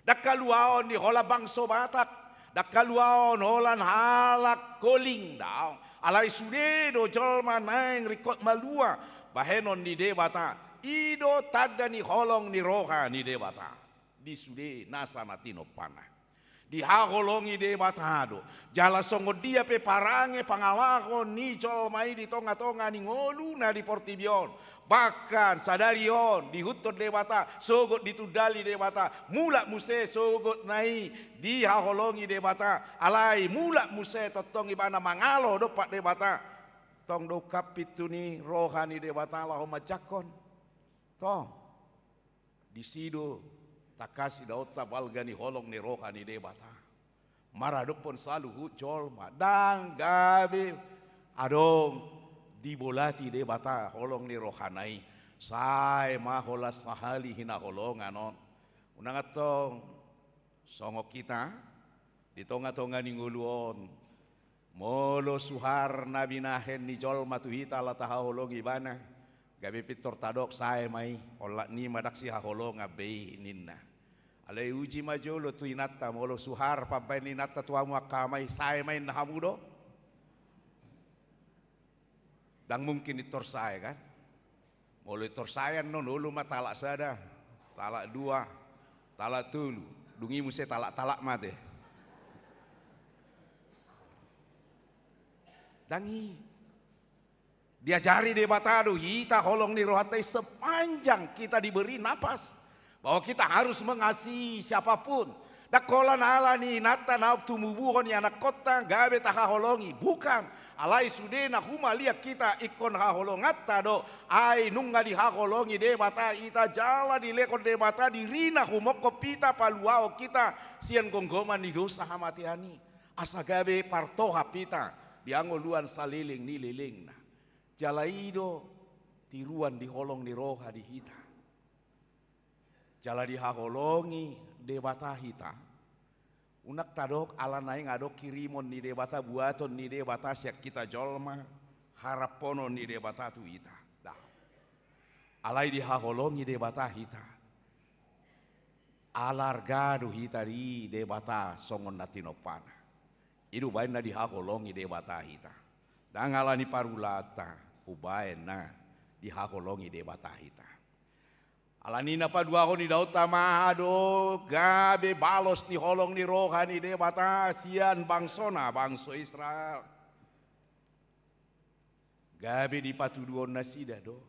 dak kaluaon di hola bangso batak dak kaluaon holan halak koling daw alai sude do jolma naeng rikot malua bahenon ni de bata ido tada ni holong ni roha ni debata di sude nasa natino panah di haholongi debata do jala songo dia pe parange pangalaho ni jolmai di tonga-tonga ni ngolu na di portibion bahkan sadarion di hutot debata sogot ditudali debata mulak muse sogot nai di haholongi debata alai mulak muse totong ibana mangalo dopak debata tong do kapitu ni rohani debata laho majakon toh di sido takasi dauta balgani holong ni rohani debata maradopon saluhu jolma dang gabe adong dibolati debata holong ni rohanai sai mahola sahali hina holongan on unang atong songo kita di tonga-tonga ni nguluon molo suhar nabinahen ni jolma tuhita lataha holongi bana gabi pitor tadok saya mai olat ni madak si haholong abe ninna alai uji majolo tu inata molo suhar papai ninata tuamu akamai saya mai nahamudo dan mungkin itor saya kan molo itor saya non ulu mah talak sada talak dua talak tulu dungi muse talak mate dangi diajari debatado kita holong ni rohatai sepanjang kita diberi napas bahwa kita harus mengasihi siapapun dak kolan ala ni nata nauk tumubuhon ni anak kota gabe taha holongi bukan alai sude na huma liak kita ikon ha holongata do ai nunga di ha holongi debata ita jala di lekon debata dirina humok kopita paluao kita sian gonggoman di dosa hamatiani asa gabe partoha pita diangoluan saliling ni liling na jalaido tiruan di holong di roha di hita jala di haholongi debata hita unak tadok ala naing adok kirimon ni debata buaton ni debata siak kita jolma harapono ni debata tu hita dah alai di haholongi debata hita alargado hita di debata songon natinopana idu baina di haholongi debata hita dangalani parulata ubaena di hakolongi debata hita alanina pa dua ko ni dauta mahado gabe balos ni holong ni rohani debata sian bangsona bangso Israel gabe di patuduon nasida do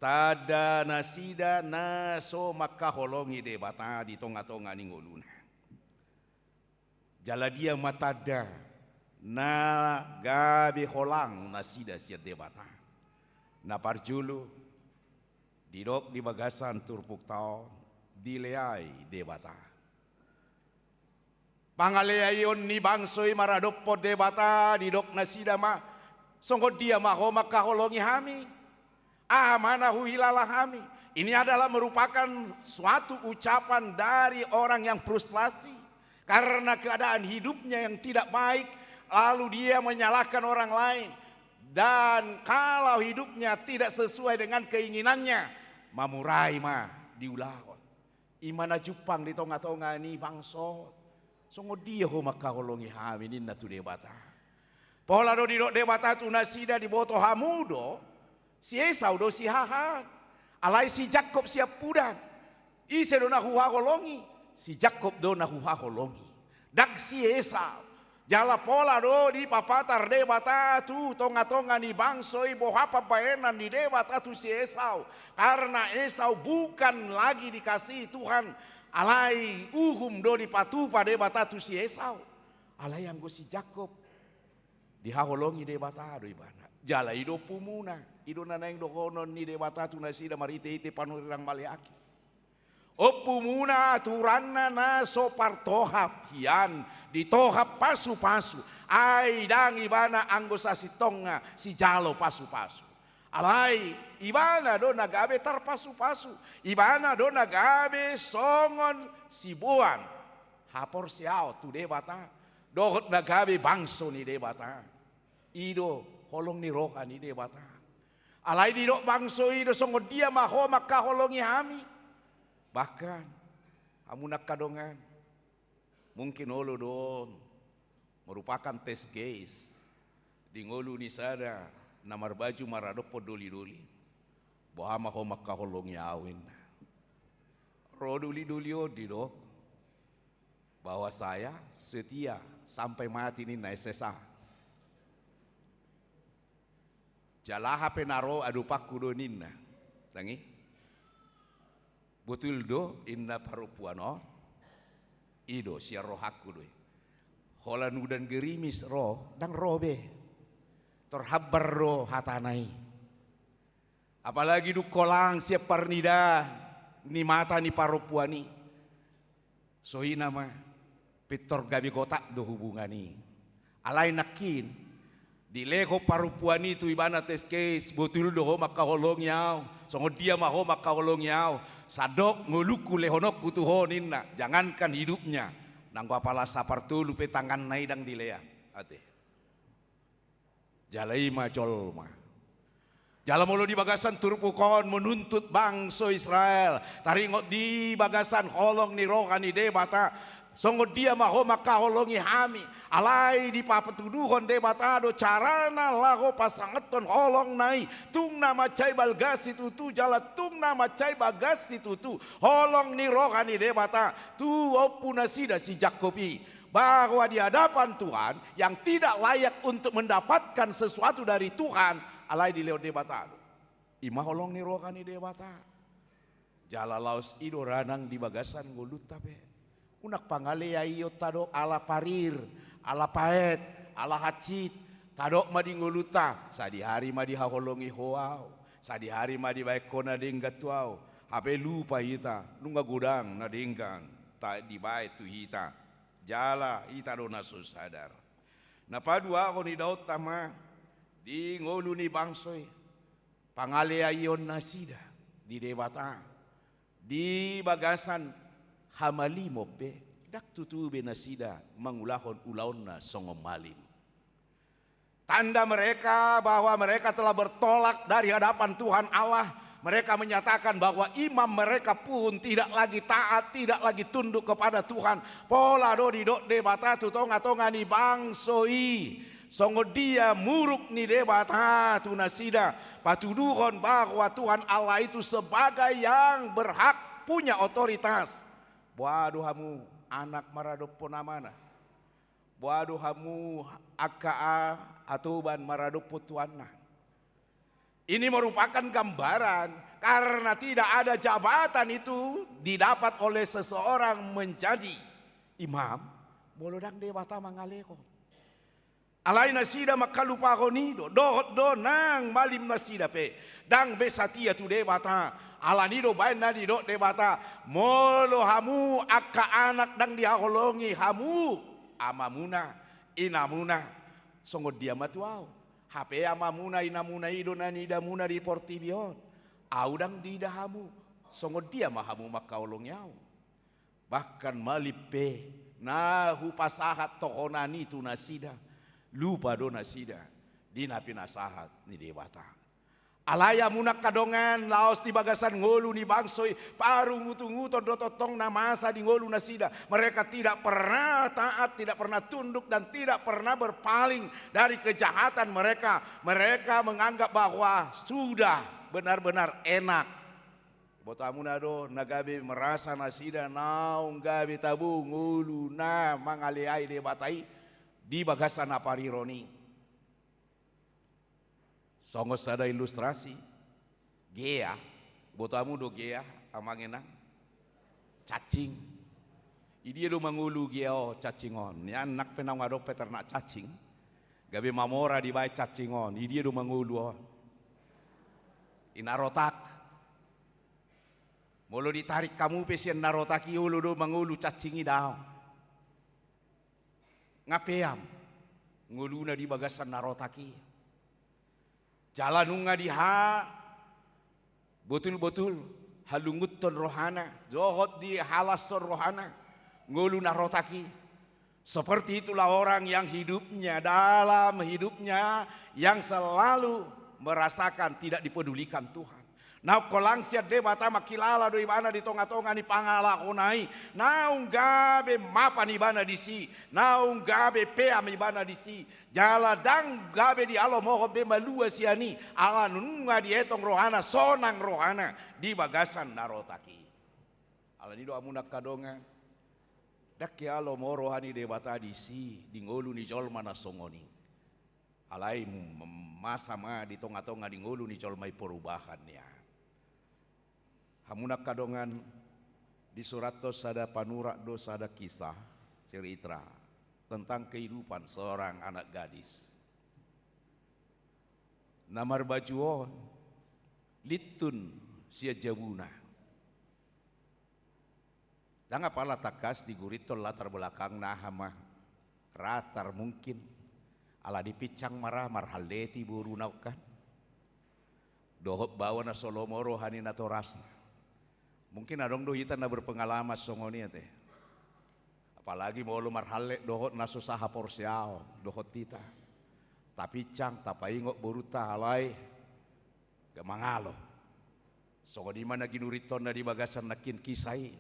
tada nasida naso makaholongi debata di tonga-tonga ni ngoluna jala dia matada na gabe holang nasida siat debata na parjulu didok di bagasan turpuk tao dileai debata pangaleayon ni bangsoi maradopo debata didok nasida ma songgo dia maho makaholongi hami mana huilalah hami ini adalah merupakan suatu ucapan dari orang yang frustrasi karena keadaan hidupnya yang tidak baik lalu dia menyalahkan orang lain dan kalau hidupnya tidak sesuai dengan keinginannya mamurai mah diulahon imana jupang di tonga-tonga ni bangso songo dia ho makaholongi haminin na tu debata pola do di debata tu nasida di boto hamudo si Esau do si hahat alai si Jakob siap pudan ise do na huhaholongi si Jakob do na huhaholongi dak si Esau Jala pola do di papatar de bata tu tonga-tonga ni bangsoi bohapa baenan di de bata tu si Esau. Karena Esau bukan lagi dikasih Tuhan. Alai uhum do di patu pada bata tu si Esau. Alai yang go si Jakob. Dihaholongi de bata do ibana. Jala ido pumuna. Ido naneng do konon ni de bata tu nasida marite ite panurirang maliaki. Opu muna turana na sopartohap hian ditohap pasu-pasu ai dang ibana anggosasi tonga si jalo pasu-pasu alai ibana do nagabe tar pasu-pasu ibana do nagabe songon si buan hapor siao tu debata dohot nagabe bangso ni debata ido holong ni roka ni debata alai di do bangso ido songon dia maho maka holongi hami. Bahkan amunak kadongan mungkin olo don merupakan tes case di ngolu ni sada namar baju maradopo doli-doli bahwa ho makaholong yawin roduli-duli odi dok bahwa saya setia sampai mati ni na SSA jalaha penaro adupaku do ninna tangi betul do inna parupuano ido sia rohaku doi holan udan gerimis roh dang robe terhabar roh hatanai apalagi du kolang siap parnida ni mata ni parupuani sohina mah pitor gabi kotak do hubungani alai nakin di lego parupuani tu ibana tes case betul do maka holong yau songo dia maho maka holong yau sadok nguluku lehonok kutuhonin na jangankan hidupnya nangko apala sapar tu lupe tangan naidang dilea ate jalai macol ma jala mulu di bagasan turpukon menuntut bangsa Israel taringot di bagasan holong ni rohani debata songo dia maho maka holongi hami alai di papatuduhon debata do carana laho pasangeton holong nai tung nama cai balgas itu tu jala tung nama cai bagas itu tu holong ni rohani debata tu opunasida si Jakobi bahwa di hadapan Tuhan yang tidak layak untuk mendapatkan sesuatu dari Tuhan alai di leo debata ima holong ni rohani debata jala laos ido ranang di bagasan golutape unak pangalea iyo tado ala parir, ala paet, ala hacit, tado madingoluta, sadi hari madi haholongi hoau, sadi hari madi baikona dengatuau, habe lupa hita, nungga gudang na denggang, tak dibaik tu hita, jala hita do naso sadar. Na padua ako ni daot tama, di ngolu ni bangsoy, pangalea iyon nasida, di debata, di bagasan, hamali mope dak tutube nasida mangulahon ulaon na songom malim. Tanda mereka bahwa mereka telah bertolak dari hadapan Tuhan Allah. Mereka menyatakan bahwa imam mereka pun tidak lagi taat, tidak lagi tunduk kepada Tuhan. Pola do di do debata tu tonga-tonga ni bangsoi. Songo dia muruk ni debata tu nasida. Patuduhon bahwa Tuhan Allah itu sebagai yang berhak punya otoritas. Waduh hamu anak maradopo namana. Waduh hamu akaa atuban maradopo tuanna. Ini merupakan gambaran karena tidak ada jabatan itu didapat oleh seseorang menjadi imam. Bolodang dewata mangaleko. Alai nasida makalupa ko nido dohot do nang malim nasida pe dang besatia tu dewata. Alanido bain nadi do debata molo hamu akka anak dang dihaholongi hamu amamuna inamuna songo dia matuau hape amamuna inamuna ido nani damuna di portibion audang dida hamu songo dia mahamu makaolong yau bahkan malipe nahu pasahat tokonani tu nasida lupa do nasida dinapi nasahat ni debata alaya munak kadongan laos di bagasan ngolu ni bangsoy paru ngutu-ngutu dototong na masa di ngolu nasida mereka tidak pernah taat tidak pernah tunduk dan tidak pernah berpaling dari kejahatan mereka menganggap bahwa sudah benar-benar enak botamunado nagabe merasa nasida naung gabe tabu ngulu na mangaleai de batai di bagasan aparironi. Songos ada ilustrasi. Gea, botamu do gea amangenang. Cacing. Idi do mangulu gea cacingon. Ya anak penang ngadok peternak cacing. Gabe mamora di bae cacingon. Idi do mangulu. Inarotak. Molo ditarik kamu pesian narotaki ulu do mangulu cacingi daw. Ngapeam. Nguluna di bagasan narotaki. Jalanunga diha betul-betul halunguton rohana, zohot di halaston rohana, ngulu narotaki. Seperti itulah orang yang hidupnya dalam hidupnya yang selalu merasakan tidak dipedulikan Tuhan. Nah kolangsia debata makilala do ibana di tonga-tonga ni pangala konai. Naung gabe mapa ni bana disi. Naung gabe pea mi bana disi. Jala dang gabe di alo moho be malua siani. Ala nunga di etong rohana sonang rohana di bagasan narotaki. Ala ni do amunak kadonga. Dak ya alo mo rohani debata disi di ngolu ni jol mana songoni. Alai masa ma di tonga-tonga di ngolu ni jol mai perubahan ya. Hamunak kadongan di surat tos ada panurak dos ada kisah cerita tentang kehidupan seorang anak gadis. Namar bajuon litun sia jabuna. Dan apalah takas di guritol latar belakang nahama ratar mungkin ala dipicang marah marhaleti buru naukan. Dohop bawa na solomoro hanina torasna. Mungkin adong do hita na berpengalaman songoni teh. Apalagi mau lu marhalek dohot na susah porsiao dohot tita. Tapi cang tapaingok boruta alai gamangalo. Songoni mana ginuriton na di bagasan nakin kisai.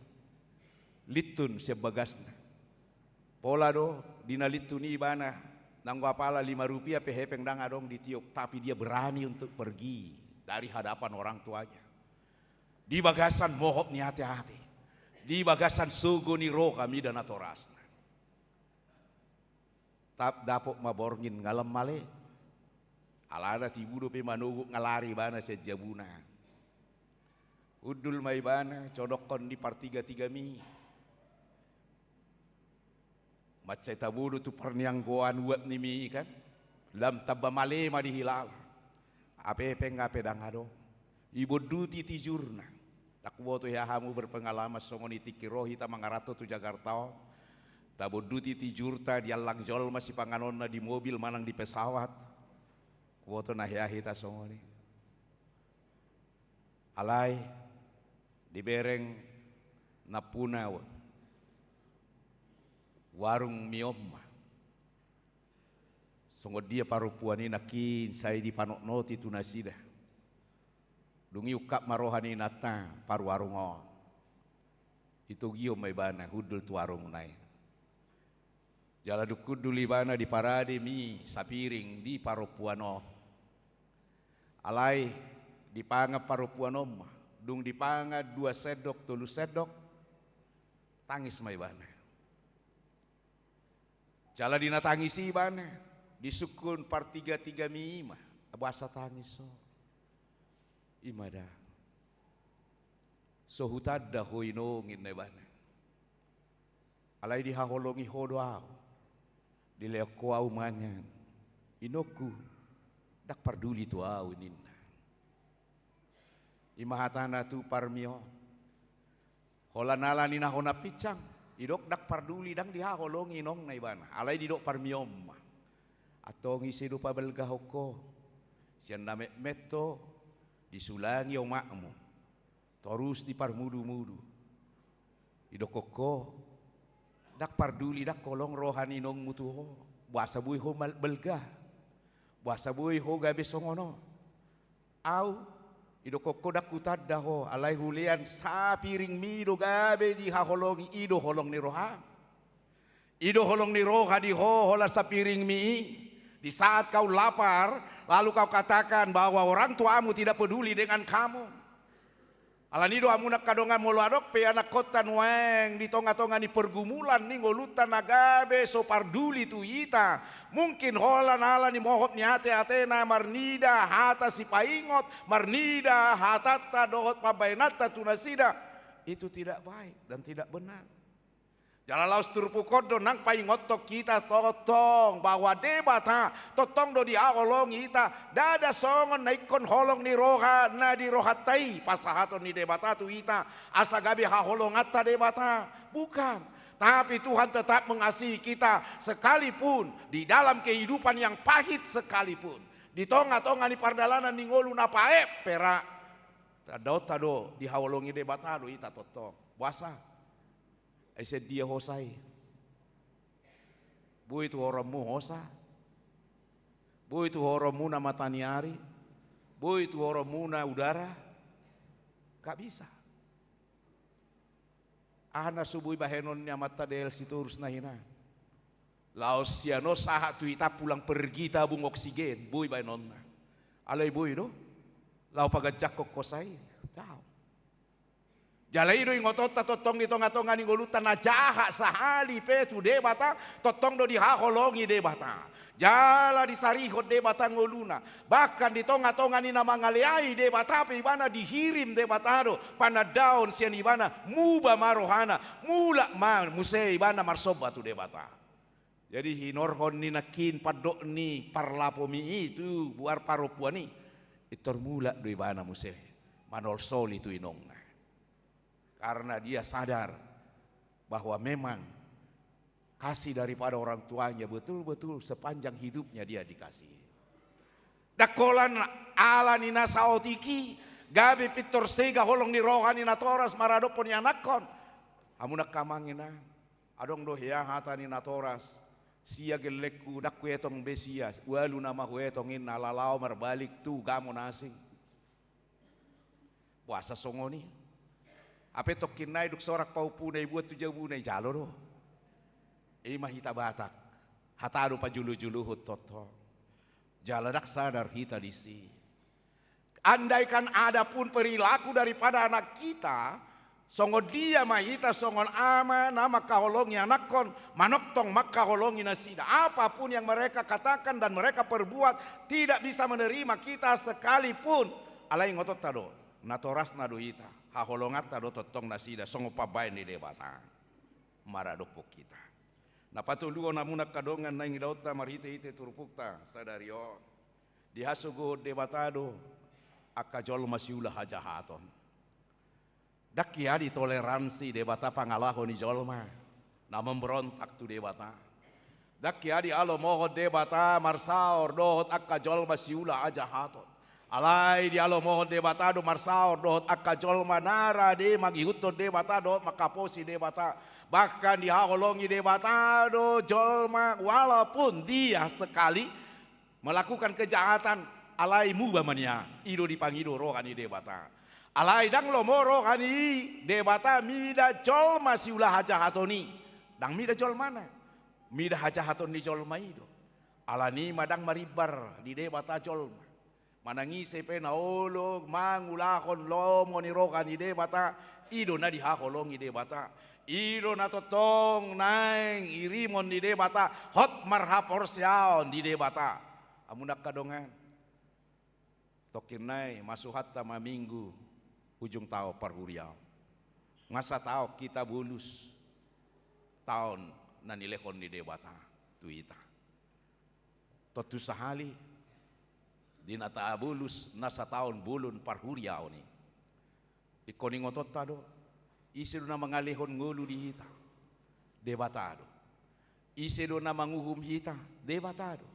Litun siap bagasna. Pola do dina litun ibana nanggo apala 5 rupiah pehepeng dang adong ditiup tapi dia berani untuk pergi dari hadapan orang tuanya. Di bagasan mohop ni hati-hati. Di bagasan sugo ni roh kami dan atorasna. Tap dapok maborngin ngalam male. Alada tibudo pe manugu ngalari bana sejabuna. Udul mai bana codokon di partiga-tiga mi. Macai tabudo tu perniang goan uat ni mi kan. Lam tabba male ma dihilal. Ape pengape dang ado. Ibu duti tijurna. Tak boto ya hamu berpengalaman songoni tikirohi ta mangarato tu Jakarta. Tak boduti tijurta di alang jol masih panganonna di mobil manang di pesawat. Boto nahyahi ta songoni. Alai di bereng napuna warung mioma. Songo dia parupuani nakin saya di panok noti tunasida. Dungi ukap marohani nata paru warungo. Itu gio mai bana hudul tu warung nai. Jala dukudul ibana di parade mi sapiring di parupuano. Alai di panga parupuano dung di panga 2 sedok 3 sedok tangis mai bana. Jala dina tangisi bana disukun partiga-tiga mi imah abasa tangis so. Imada sohutada hoinongin na bana alay di haholongi hodoaw di leoko au mangan inoku dak parduli tu au ninna imahatana tu parmio holanala nina hona picang idok dak parduli dang di haholongi nong na bana alay di dok parmiom atong isidu pabelgahoko sian name meto disulangi omakmu terus di parmudu-mudu idokoko dak parduli dak kolong rohani nong mutuho buasa bui ho belga buasa bui ho gabe songono au idokoko dak kutadda ho alai hulian sapiring mi do gabe di haholongi ido holong ni roha ido holong ni roha di ho hola sapiring mi. Di saat kau lapar, lalu kau katakan bahwa orang tuamu tidak peduli dengan kamu. Alanido amuna kadongan molo adok pe anak kota nueng di tonga-tonga ni pergumulan ni ngolutan nagabe so parduli tu ita. Mungkin holan ala ni mohop ni ate na marnida hata si paingot, marnida hatata dohot pabainata tunasida. Itu tidak baik dan tidak benar. Jalalau sturpu kodo nang paingot to kita totong bahwa debata totong do di aolong ita dada songon naikon holong ni roha na di rohatai pasahaton ni debata tu ita asa gabi ha holong atta debata bukan, tapi Tuhan tetap mengasihi kita sekalipun di dalam kehidupan yang pahit sekalipun di tonga-tonga ni pardalanan ni ngolu napae perak tado di haolongi debata do ita totong puasa. I said dia hosai. Bu itu oramu hosa. Bu itu oramu na mataniari. Bu itu oramu na udara. Gak bisa. Ana subui bahenonnya mata del siturus na hina. Laos siano saha tu ita pulang pergi tabung oksigen. Bui bahenonna. Alay bui no. Lau pagajak kok kosai. Tau. Jalai do ngotot totong di tonga-tonga ni ngolutan na jaha sahali pe tu debata totong do di haholongi debata. Jala di sarihot debata ngoluna. Bahkan di tonga-tonga ni nama ngaleai debata pe ibana dihirim debata do pana daun sian ibana muba marohana mula ma muse ibana marsoba tu debata. Jadi hinorhon ni nakin padok ni parlapomi itu buar paropuani itor mula do ibana muse manol soli tu inongna. Karena dia sadar bahwa memang kasih daripada orang tuanya betul-betul sepanjang hidupnya dia dikasih. Dakolan ala nina saotiki gabi pitor sega holong ni rohani na toras marado pon yanakon. Amuna kamangina adong do hiang hata ni na toras sia gelekku dakku etong besias walu nama etong in nalalao marbalik tu gamo nasing. Puasa songoni. Apa tokin nai duk sorak pau punai buat tu jauh nai jalo do. Ima hita batak. Hatadu pa julu-julu toto. Jaladak sadar hita disi. Andaikan ada pun perilaku daripada anak kita, songo dia mahita songon ama nama kaholongi anakon manoktong makaholongi nasida. Apapun yang mereka katakan dan mereka perbuat tidak bisa menerima kita sekalipun. Alai ngotot tado. Natoras nado hita. Haholongat tado totong nasida songo pabai ni debata maradopok kita. Napatuluo namuna kadongan na ingidauta marhite-hite turpukta sadario dihasugo debatado akajol masiula hajahaton. Dakiadi toleransi debata pangalaho ni jolma na memberontak tu debata. Dakiadi alo moho debata marsaor dohot akajol masiula hajahaton. Alai di alo mohon debata do marsaor dohot akajol manara de magihutto debata dohot makaposi debata bahkan di haolongi debata do jolma walaupun dia sekali melakukan kejahatan alai mubamania ido dipangido rohani debata alai dang lomo rohani debata mida jolma siulah hajahatoni dang mida jolmana mida hajahatoni jolma ido alani madang maribar di debata jolma manangise pe naolo mangulakon lomo ni rokan ide bata ido na dihakolong ide bata ido na totong naing irimon ide bata hot marhapor siaon ide bata amunak kadongan tokin nai masuhat tama minggu ujung tao parhuriau ngasa tao kita bulus tahun nanilekon ide bata tuita totu sahali dinata abulus nasa taon bulun parhuriau ni ikoni ngotot tado isido na mangalehon ngulu di hita debatado isido na manguhum hita debatado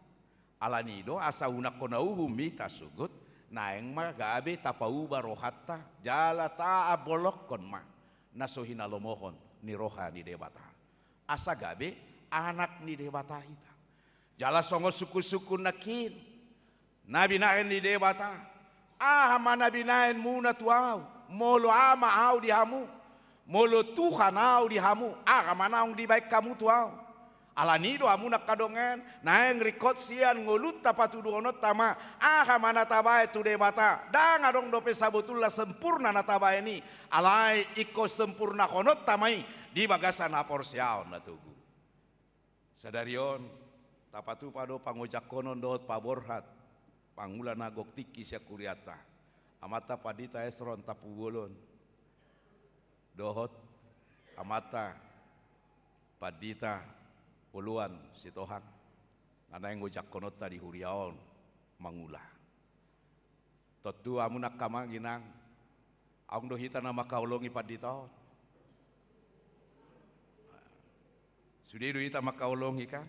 alanido asa unak ko na uhum hita sugut naeng magabe tapauba rohatta jala ta abolok kon ma naso hinalomohon ni roha ni debata asa gabe anak ni debata hita jala songo suku-suku nakin Nabi naen di debata, ama nabi naen muna tuau, molo ama au di hamu, molo Tuhan au di hamu, ama naung di baik kamu tuau. Alanido amuna kadongan naeng rikot sian ngulut tapatuduonot tama aha mana tabae tu debata dang adong dope sabutullah sempurna na tabae ni alai iko sempurna konot tamai di bagasan apor siaon na tugu sadarion tapatu pado pangojak konon dot paborhat pangula nagok tiki sia kuriata amata padita esron tapu bolon dohot amata padita puluhan si Tohang nana yang ngojak konot tadi huriaon mangulah totu amun nak kamanginang aung dohita nama kaulongi padita sudah dohita makaulongi kan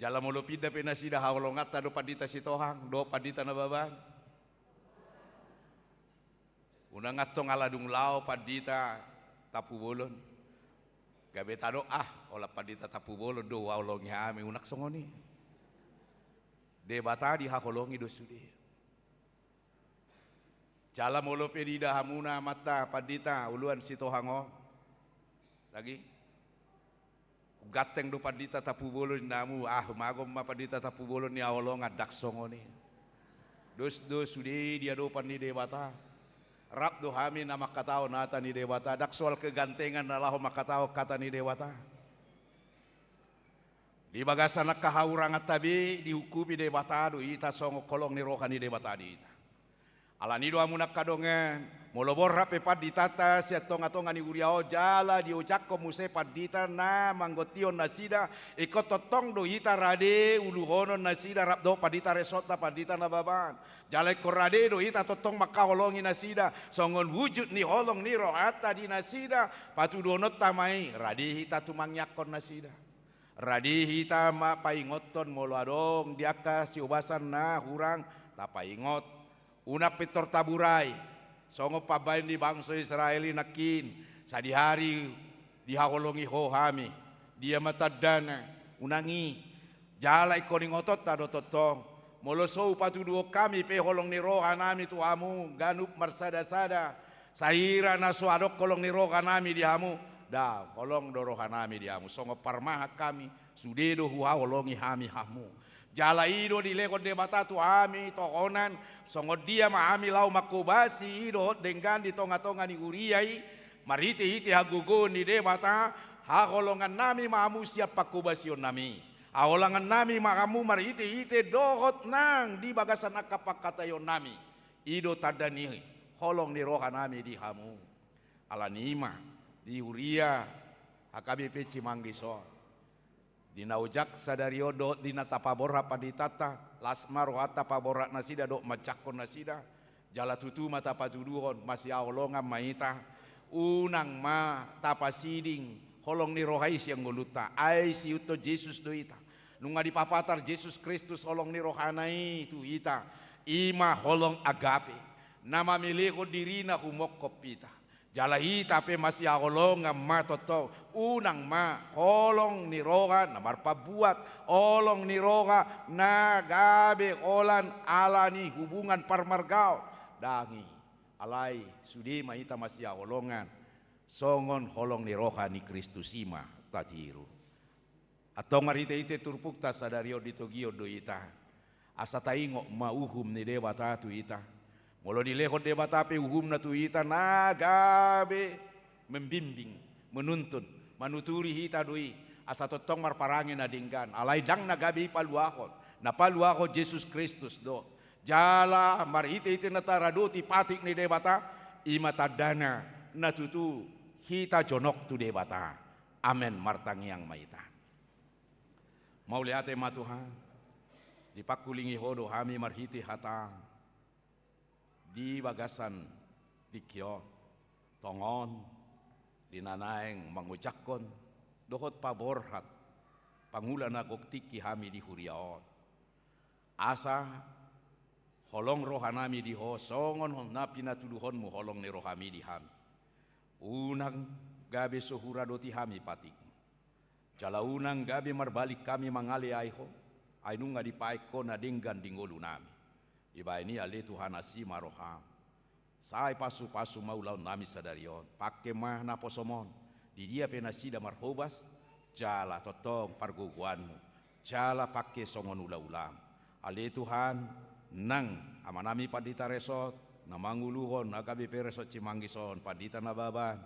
jala molo pindah penasida haulongat do padita si Tohang do padita na babang unang atong aladung lao padita tapu bolon gabe tado olah padita tapu bolon do waulongi hami unak songoni debata di hakolongi do sudi jala molo pedida hamuna mata padita uluan si Tohango lagi gateng do padita tapu bolon namu magom ma padita tapu bolon ni awolong adak songoni dos sudi dia do pani debata rap do hami nama katao nata ni dewata dak soal kegantengan nalahu makatao kata ni dewata di bagasan kahawurang at tabi dihukumi dewata do ita songo kolong ni rohani dewata di ita alanido amunak kadongen molobor rape paditata sia tonga-tonga ni uriao jala diucak komuse padita na manggotion nasida ikot totong do ita rade uluhonon nasida rap do padita resota padita na baban jala korade do ita totong makaholongi nasida songon wujud ni holong ni rohata di nasida patu donot tamai rade hita tumangyakon nasida rade hita ma paingoton molo adong diaka si ubasan na hurang tapaingot unak pitor taburai songo pabain di bangsa Israeli nakin sadihari dihakolongi hohami dia matadana unangi jala ikoning otot tado totong moloso patuduo kami pe holong ni roha nami tu amu ganup marsada-sada sahira naso adok kolong ni roha nami diamu da holong do roha nami diamu songo parmaha kami sudedo huha holongi hami hamu jala ido di lekot de batatu ami tokonan songo dia ma ami lau makubasi ido dengan di tonga-tonga ni uriai marite ite hagugo ni de bata hakolongan nami maamu siap pakubasion nami aolangan nami maamu marite ite dohot nang di bagasan akapakatayon nami ido tadani holong ni roha nami di hamu alanima di uria HKBP Cimanggiso dinaujak sadario do dina tapabora paditata lasma rohata pabora nasida do macakon nasida jala tutu mata patuduhon masih awolongan maita unang ma tapasiding holong ni rohais yang nguluta ai si uto Jesus do ita nunga di papatar Jesus Kristus holong ni rohanai tu ita ima holong agape nama mileko dirina humokop ita jala hita pe masih holong ma toto unang ma holong ni roga na marpabuat holong ni roga na gabe olan alani hubungan parmargao dangi alai sudi ma hita masih holongan songon holong ni roga ni Kristus ima tatiru atau marite ite turpuk ta sadario ditogio do ita asa taingo mauhum ni dewa tatu ita molo dilehot dewa tapi uhum na tu ita nagabe membimbing menuntun manuturi hita doi asa totong marparangin na dinggan alai dang nagabe paluahon na paluahon Jesus Kristus do jala marite ite na tarado ti patik ni debata imatadana na tutu hita jonok tu debata amen martangiang maita mau lihat ma Tuhan dipakulingi hodo hami marhiti hatang di bagasan dikyo tongon dinanaeng mangucakon dohot paborhat pangulan agok tiki hami di huriaon asa holong rohanami di ho songon napi natuduhon mu holong ni rohami di hami unang gabe sohura doti hami patik jala unang gabe marbalik kami mangali aiho ainunga di paiko na dinggan dingolu nami iba ini ale Tuhan asi maroham sai pasu-pasu maulaun nami sadarion pakai mah naposomon di dia penasida marhobas jala totong parguguanmu, jala pakai songon ula-ulam. Ali Tuhan, nang amanami padita resot, namanguluhon nagabi resot Cimanggison, padita nababan,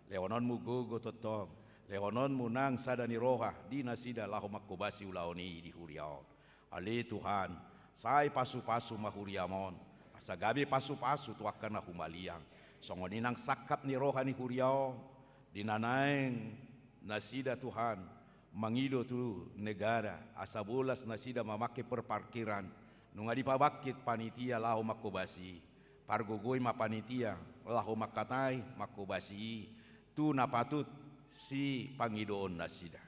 leonon mu gugo totong, leonon mu nang sadani roha, di nasida laho makubasi ulaoni di huriaon. Ali Tuhan, sai pasu-pasu mahuriamon, asa gabi pasu-pasu tuakan na humaliang, songon inang sakap ni roha ni huriaon, dinanaeng nasida Tuhan, mangido tu negara, asa bolas nasida mamake perparkiran, nunga dipabakit panitia lahu makubasi, pargogoy mapanitia lahu makatai makubasi, tu napatut si pangidoon nasida.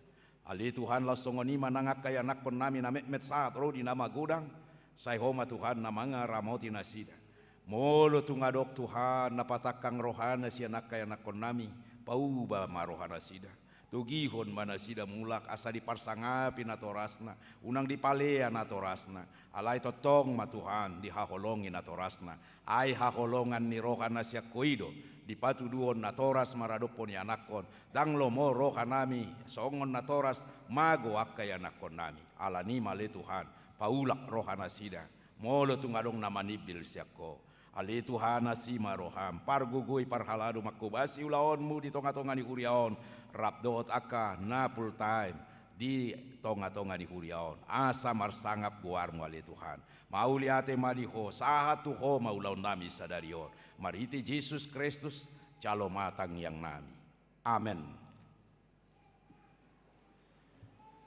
Ali Tuhan lah songoni manangak kaya anak penami na met saat ro di nama gudang, say homa Tuhan namanga ramoti nasida. Molo tungadok Tuhan napatakang rohana si anak kaya anak penami, pauba marohana sida. Tugihon mana sida mulak asa diparsangapi natorasna, unang dipalea natorasna, alay totong matuhan dihaholongin natorasna, ay haholongan ni rohana siya koido, dipatuduon natoras maradopon ni anakon, danglo mo rohanami, songon natoras mago akay anakon nami, alani male Tuhan, paulak rohana sida, molo tungadong namanibil siya ko. Ali Tuhan si maroham pargugoy parhalado makubasi ulaonmu di tonga-tonga ni huriaon rapdot aka na full time di tonga-tonga ni huriaon asa marsangap guarmu ali Tuhan mauli ate maliho sahat tuho maulaon nami sadarion mariti Yesus Kristus calo matang yang nami amen.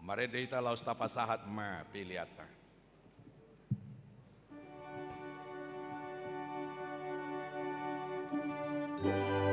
Maredeita laus tapasahat ma piliata. Doa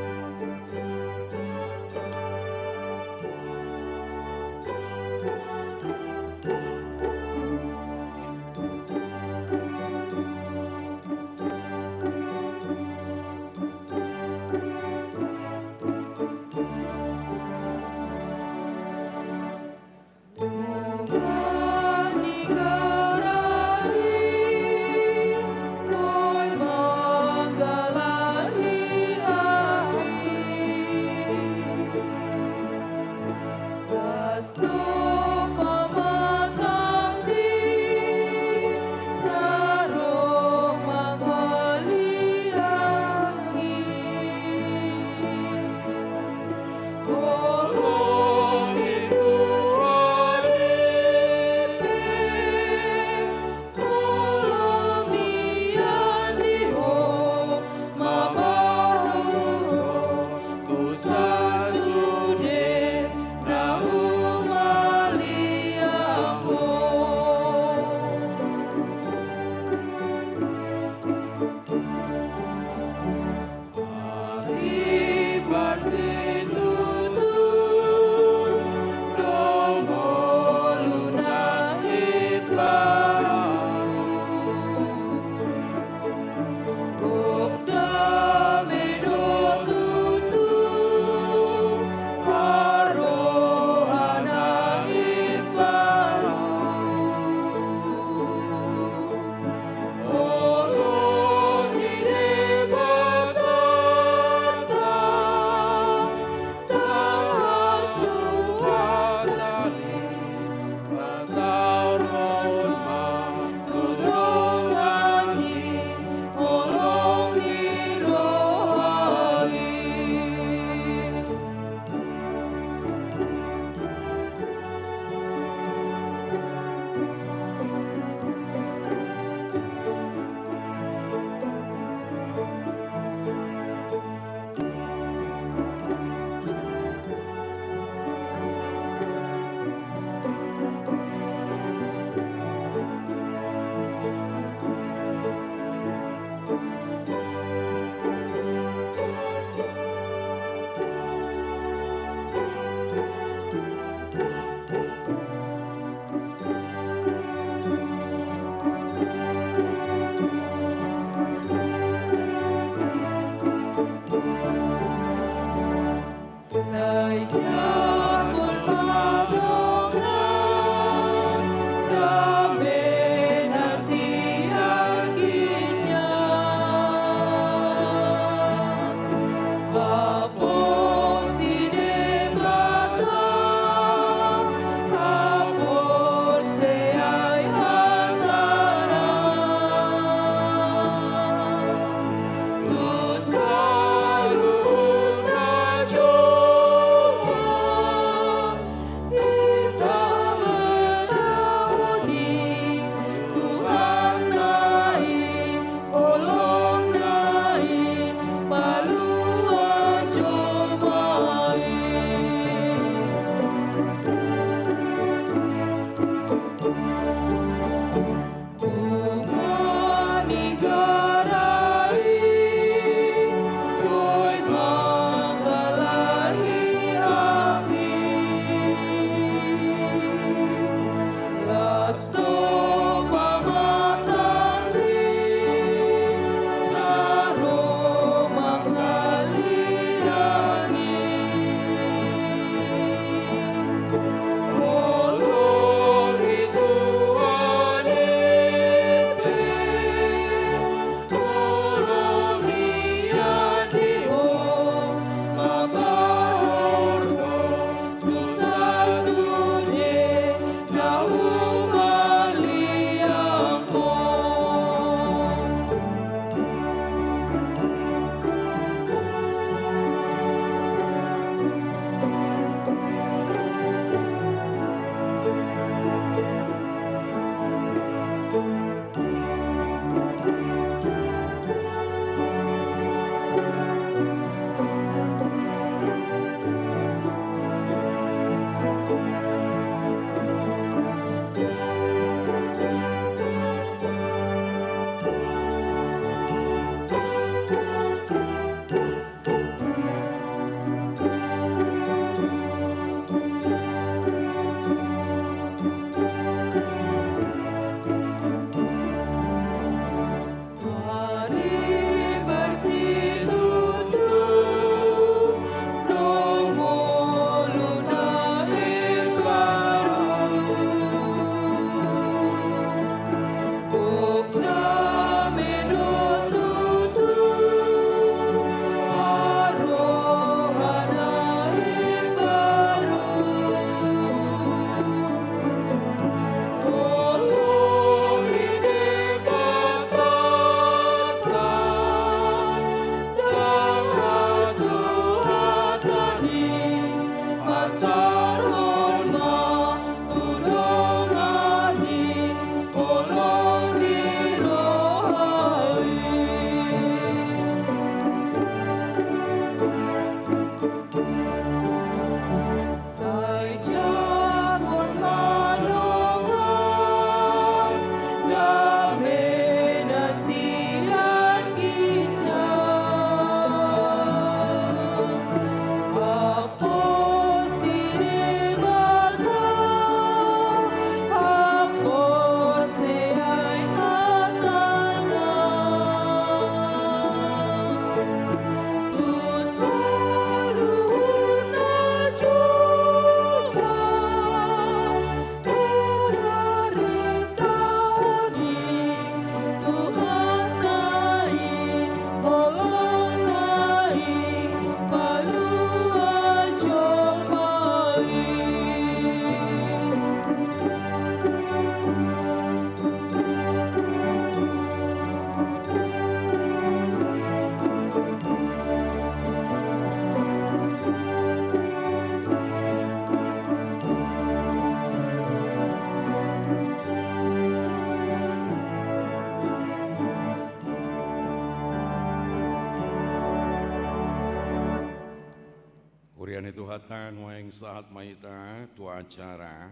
Urian itu hatan waeng saat maita tua acara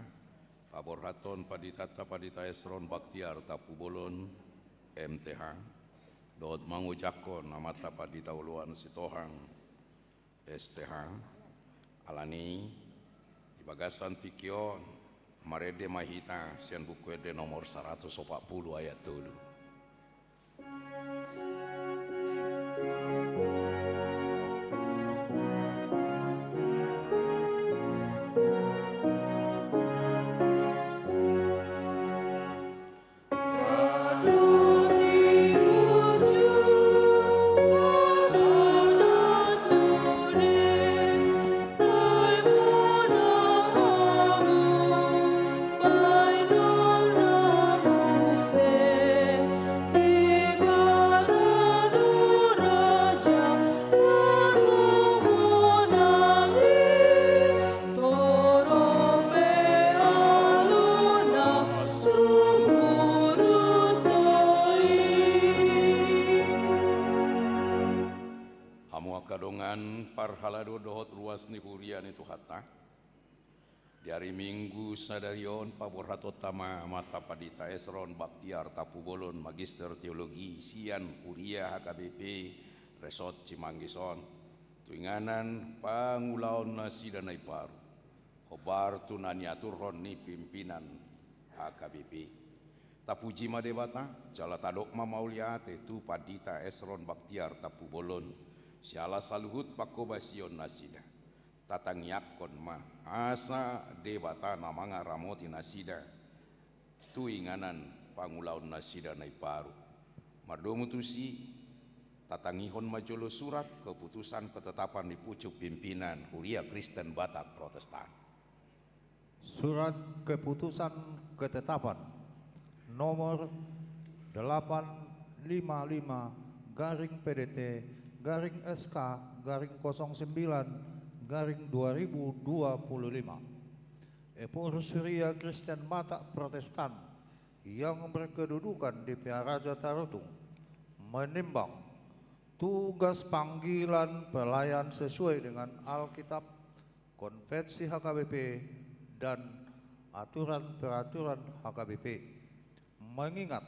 pabor haton paditata padita esron baktiar tapu bolon MTH dot mangujakon amata padita uluan sitohang STH alani ibagasan tikion marede mahita sian buku ede nomor 140 ayat 3. Kadongan parhalado dohot ruas ni hurian itu hatta Di hari Minggu sadarion paborhato tama mata padita Esron Baktiar Tapu Bolon Magister Teologi Sian Kuria HKBP Resort Cimanggison tuinganan pangulaon na sidanay paru hobar tunaniaturron ni pimpinan HKBP tapuji madebata jala tadok mamauliate tu padita Esron Baktiar Tapu Bolon siala saluhut pakobasion nasida tatangyakkon ma asa debata namanga ramoti nasida tuinganan pangulaon nasida nai paru mardomu tusi tatangihon majolo surat keputusan ketetapan di pucuk pimpinan Kuria Kristen Batak Protestan. Surat keputusan ketetapan nomor 855 garing PDT garing SK garing 09 garing 2025 Epurus Kuria Kristen Batak Protestan yang berkedudukan di Raja Tarutung menimbang tugas panggilan pelayan sesuai dengan Alkitab, Konvensi HKBP dan aturan-peraturan HKBP, mengingat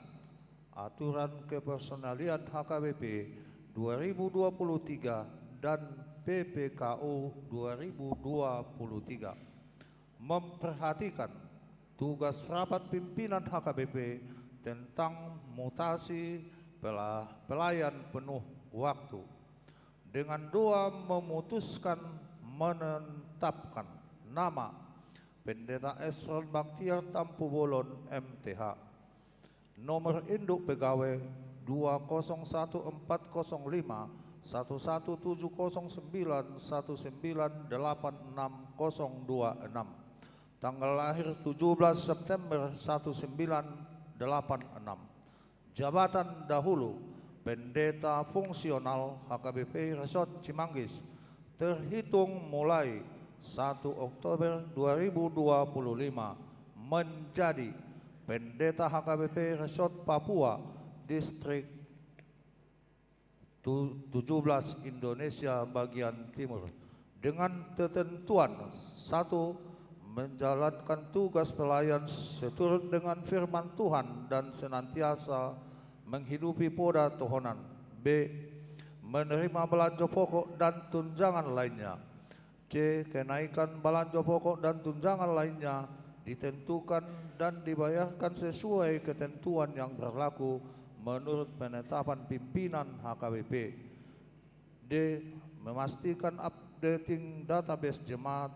aturan kepersonalian HKBP 2023 dan PPKU 2023 memperhatikan tugas rapat pimpinan HKBP tentang mutasi pelayan penuh waktu dengan doa memutuskan menetapkan nama Pendeta Esron Baktiar Tapu Bolon MTH nomor induk pegawai 201405 117091986026 tanggal lahir 17 September 1986 jabatan dahulu pendeta fungsional HKBP Resort Cimanggis terhitung mulai 1 Oktober 2025 menjadi pendeta HKBP Resort Papua Distrik 17 Indonesia bagian timur dengan ketentuan 1. Menjalankan tugas pelayan seturut dengan firman Tuhan dan senantiasa menghidupi poda tohonan. B. Menerima belanja pokok dan tunjangan lainnya. C. Kenaikan belanja pokok dan tunjangan lainnya ditentukan dan dibayarkan sesuai ketentuan yang berlaku menurut penetapan pimpinan HKBP. D. Memastikan updating database jemaat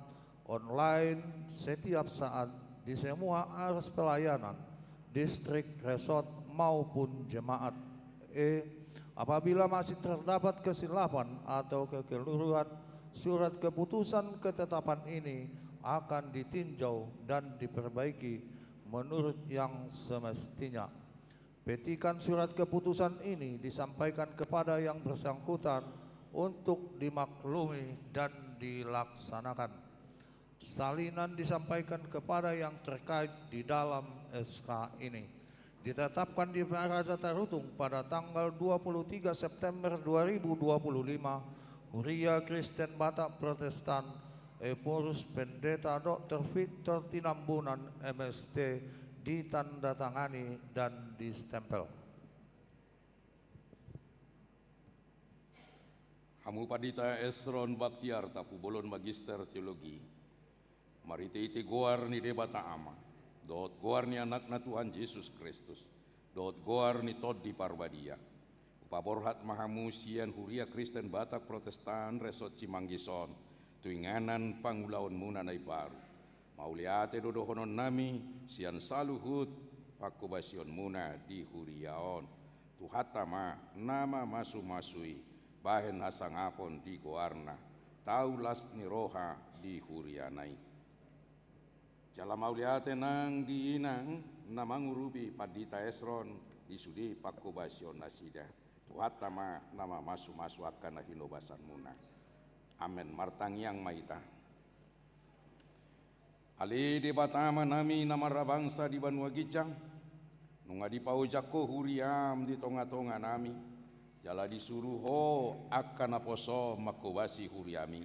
online setiap saat di semua area pelayanan, distrik, resort maupun jemaat. E. Apabila masih terdapat kesilapan atau kekeliruan, surat keputusan ketetapan ini akan ditinjau dan diperbaiki menurut yang semestinya. Petikan surat keputusan ini disampaikan kepada yang bersangkutan untuk dimaklumi dan dilaksanakan. Salinan disampaikan kepada yang terkait di dalam SK ini. Ditetapkan di Raja Tarutung pada tanggal 23 September 2025, Kuria Kristen Batak Protestan, Epurus Pendeta Dr. Victor Tinambunan MST, ditandatangani dan distempel. Hamu Padita Esron Baktiar Tapu Bolon Magister Teologi Marite ite goar ni debata ama dot goar ni anakna Tuhan Yesus Kristus dot goar ni tod di parbadia upaborhat mahamu sian Kuria Kristen Batak Protestan Resort Cimanggison tuinganan pangulaon muna na iparu mauliate dodohonon nami sian saluhut pakobasion muna di huriaon tuhatama nama masu-masui bahen hasangapon di goarna taulas ni roha di hurianai jala mauliate nang diinang namangurubi Padita Esron isudi pakobasion nasida tuhatama nama masu-masu akan hinobasan muna amen martangyang maita. Ali di batama nami namara bangsa di Banua Gicang nunga di paujako huriam di tonga-tonga nami jala disuruh ho akan aposo makobasi huriami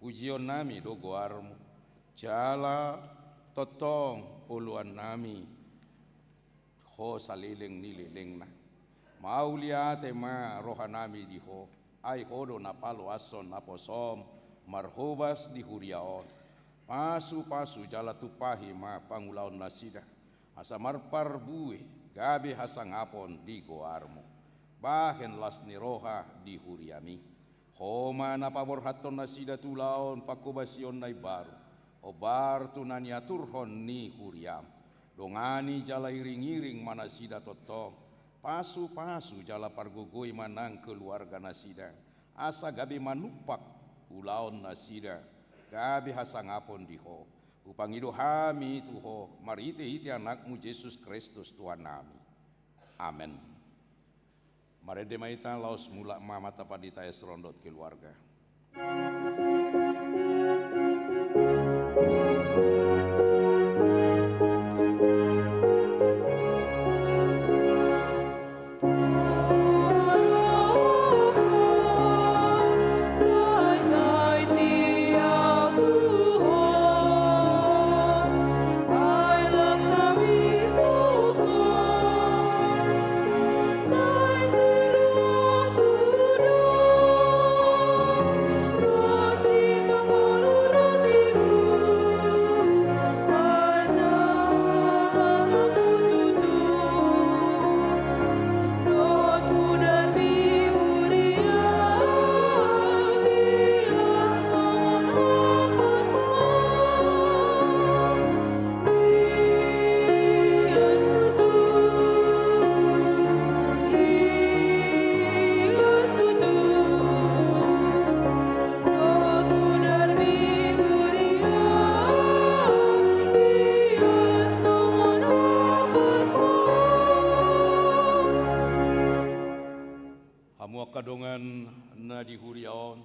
pujion nami do goarmu Jala totong puluhan nami ho saliling nililing na. Maulia tema rohanami di ho. Ay hodo na palo ason na posom marhobas di huriaon. Pasu-pasu jala tupahi ma pangulaon nasida. Asa marpar bue gabi hasangapon di goarmo. Bahen las niroha di huriami. Homa na paborhaton nasida tulaon pakubasion na baru. Obar tunania turhon ni huriam. Dongani jala iring-iring mana sida totong. Pasu-pasu jala pargugoi manang keluarga nasida. Asa gabi manupak ulaon nasida. Gabi hasangapon diho. Upangido hami tuho. Marite iti anakmu Yesus Kristus Tuhan nami. Amen. Marede maita laos mula mama tapadita esrondot keluarga. Kadongan na di huriaon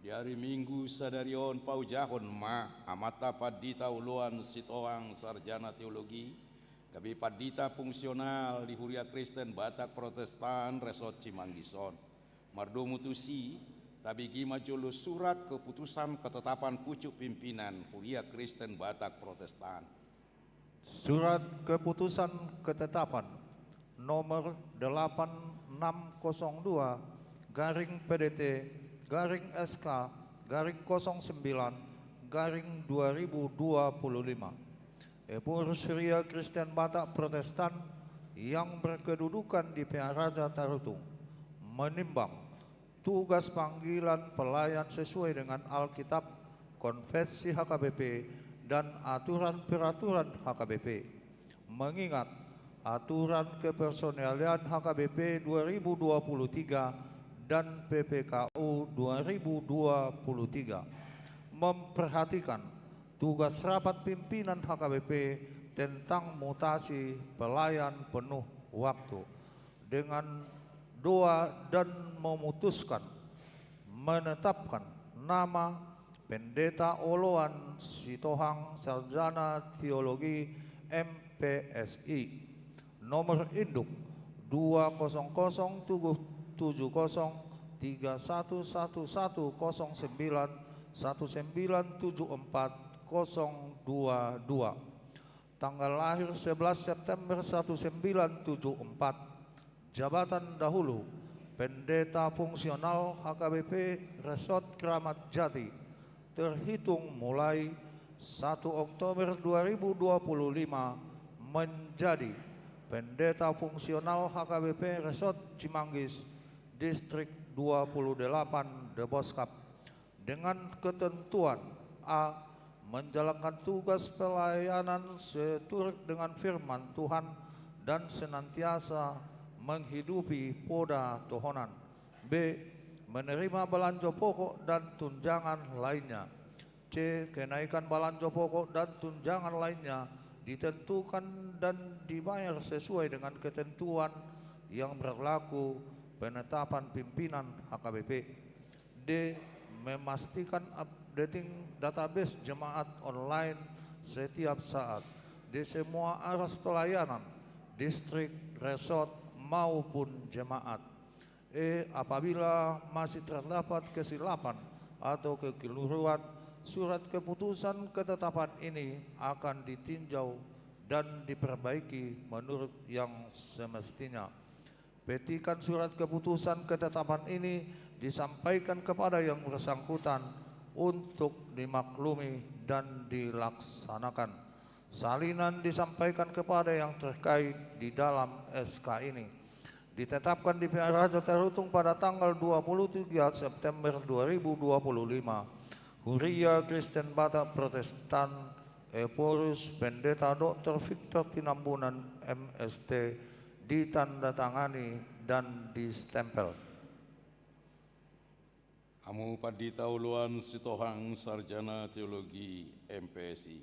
di hari Minggu sadarion paujahon ma amata padita uluan sitoang sarjana teologi kabi padita fungsional di Huria Kristen Batak Protestan Resort Cimanggison mardo mutusi tabi gima jolo surat keputusan ketetapan pucuk pimpinan Huria Kristen Batak Protestan. Surat keputusan ketetapan nomor 8602 garing PDT garing SK garing 09 garing 2025 Epur Huria Kristen Batak Protestan yang berkedudukan di Pearaja Tarutung menimbang tugas panggilan pelayan sesuai dengan Alkitab, Konvensi HKBP dan aturan peraturan HKBP, mengingat aturan kepersonalian HKBP 2023 dan PPKU 2023 memperhatikan tugas rapat pimpinan HKBP tentang mutasi pelayan penuh waktu dengan doa dan memutuskan menetapkan nama Pendeta Oloan Sitohang Sarjana Teologi MPSI nomor induk 2007171974022 tanggal lahir 11 September 1974 jabatan dahulu Pendeta Fungsional HKBP Resort Kramat Jati terhitung mulai 1 Oktober 2025 menjadi Pendeta Fungsional HKBP Resort Cimanggis Distrik 28 Deboskap dengan ketentuan A. Menjalankan tugas pelayanan seturut dengan firman Tuhan dan senantiasa menghidupi poda tohonan. B. Menerima belanja pokok dan tunjangan lainnya. C. Kenaikan belanja pokok dan tunjangan lainnya ditentukan dan dibayar sesuai dengan ketentuan yang berlaku penetapan pimpinan HKBP. D. Memastikan updating database jemaat online setiap saat di semua aras pelayanan, distrik, resort, maupun jemaat. E. Apabila masih terdapat kesilapan atau kekeliruan surat keputusan ketetapan ini akan ditinjau dan diperbaiki menurut yang semestinya. Petikan surat keputusan ketetapan ini disampaikan kepada yang bersangkutan untuk dimaklumi dan dilaksanakan. Salinan disampaikan kepada yang terkait di dalam SK ini. Ditetapkan di pihak Raja terhitung pada tanggal 23 September 2025. Huria Kristen Batak Protestan Eporus Pendeta Dr. Victor Tinambunan MST ditandatangani dan distempel. Amu Pandita Uluan Sitohang Sarjana Teologi MPSI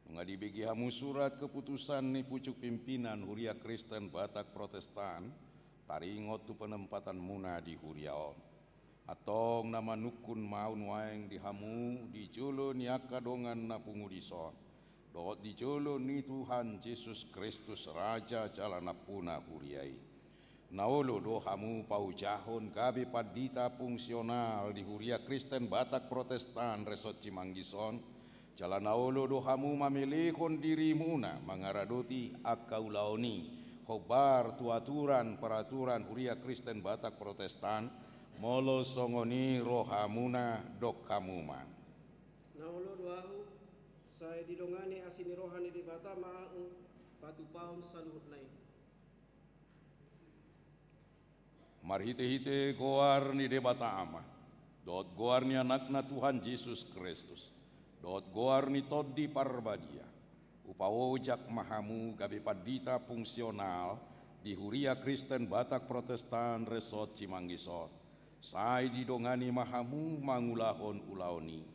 mengadibigi hamu surat keputusan ni pucuk pimpinan Huria Kristen Batak Protestan taringot tu penempatan muna di Huriaon atong nama nukun maun waeng di hamu di jolo ni akadongan na pungudison dohot di jolo ni Tuhan Yesus Kristus Raja jalan apuna Huriai naolo do hamu paujahon gabe padita fungsional di Huria Kristen Batak Protestan Resort Cimanggison jalan naolo do hamu mamilihon dirimuna mangaradoti akaulaoni khobar tu aturan peraturan Huria Kristen Batak Protestan molo songoni rohamuna dok kamuma naolo doahu saya didongani asini rohani di bata maang batu paun saluhut nai marhite-hite goar ni debata ama dot goar ni anakna Tuhan Yesus Kristus dot goar ni todi parbadia upawojak mahamu gabe padita fungsional di Huria Kristen Batak Protestan Resort Cimanggison sai didongani mahamu mangulahon ulaoni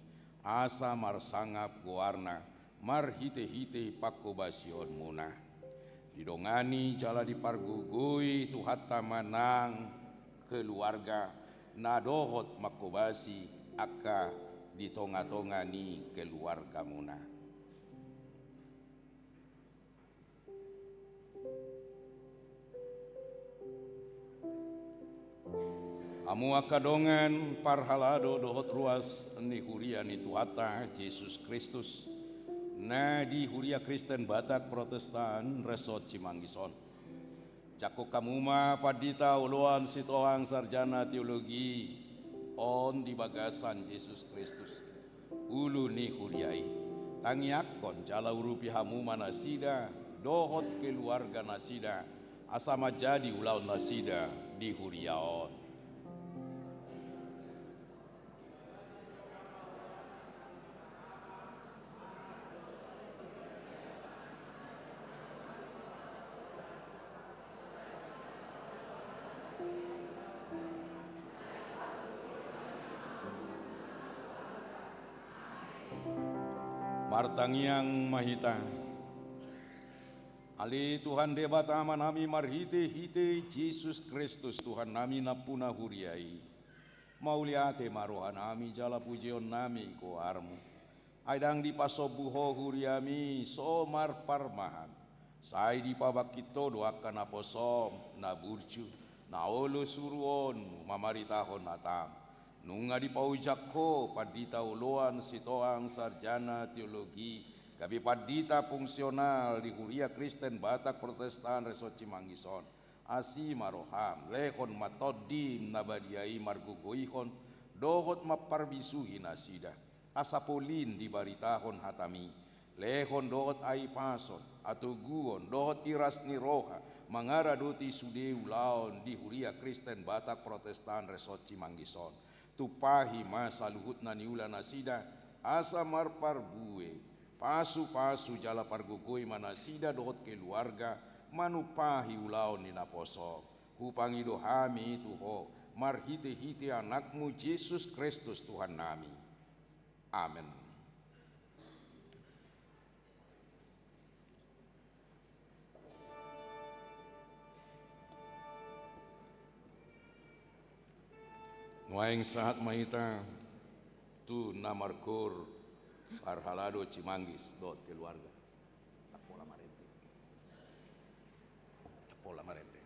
asa marsangap goarna marhite-hite pakobasion muna didongani jala dipargugui tuhatta manang keluarga nadohot makobasi aka ditonga-tongani keluarga muna. Amu akadongan parhalado dohot ruas ni Huria ni Tuata Yesus Kristus na di Huria Kristen Batak Protestan Resort Cimanggison cako kamuma padita uluan sitohang sarjana teologi on di bagasan Yesus Kristus ulu ni Huriai tangiakon jala urupi hamu nasida dohot keluarga nasida asama jadi ulau nasida di Huriaon Martangiang mahita Ali Tuhan debata nami marhite-hite Yesus Kristus Tuhan nami napuna Huriai mauliate marohan nami jala pujion nami ko armu aidang di pasobuho Huriami somar parmahan sai di pabakito doakan aposom na burcu na olo suruon mamaritahon natam nunga di paujakko padita uloan sitoang sarjana teologi gabi padita fungsional di Huria Kristen Batak Protestan Resort Cimanggison asi maroham lehon matodim nabadiai margugoihon dohot maparbisuhi nasida asapolin di baritahon hatami lehon dohot ai pason atau guon dohot iras ni roha mangaradoti sudeu laon di Huria Kristen Batak Protestan Resort Cimanggison tupahi masa luhut na niula nasida asa marpar bue pasu-pasu jala pargugoi manasida dohot keluarga manupahi ulaon ni naposo hupangido hami itu ho marhite-hite anakmu Yesus Kristus Tuhan nami amin. Nuaing saat mahita tu namarkur parhalado Cimanggis dot keluarga tapola marente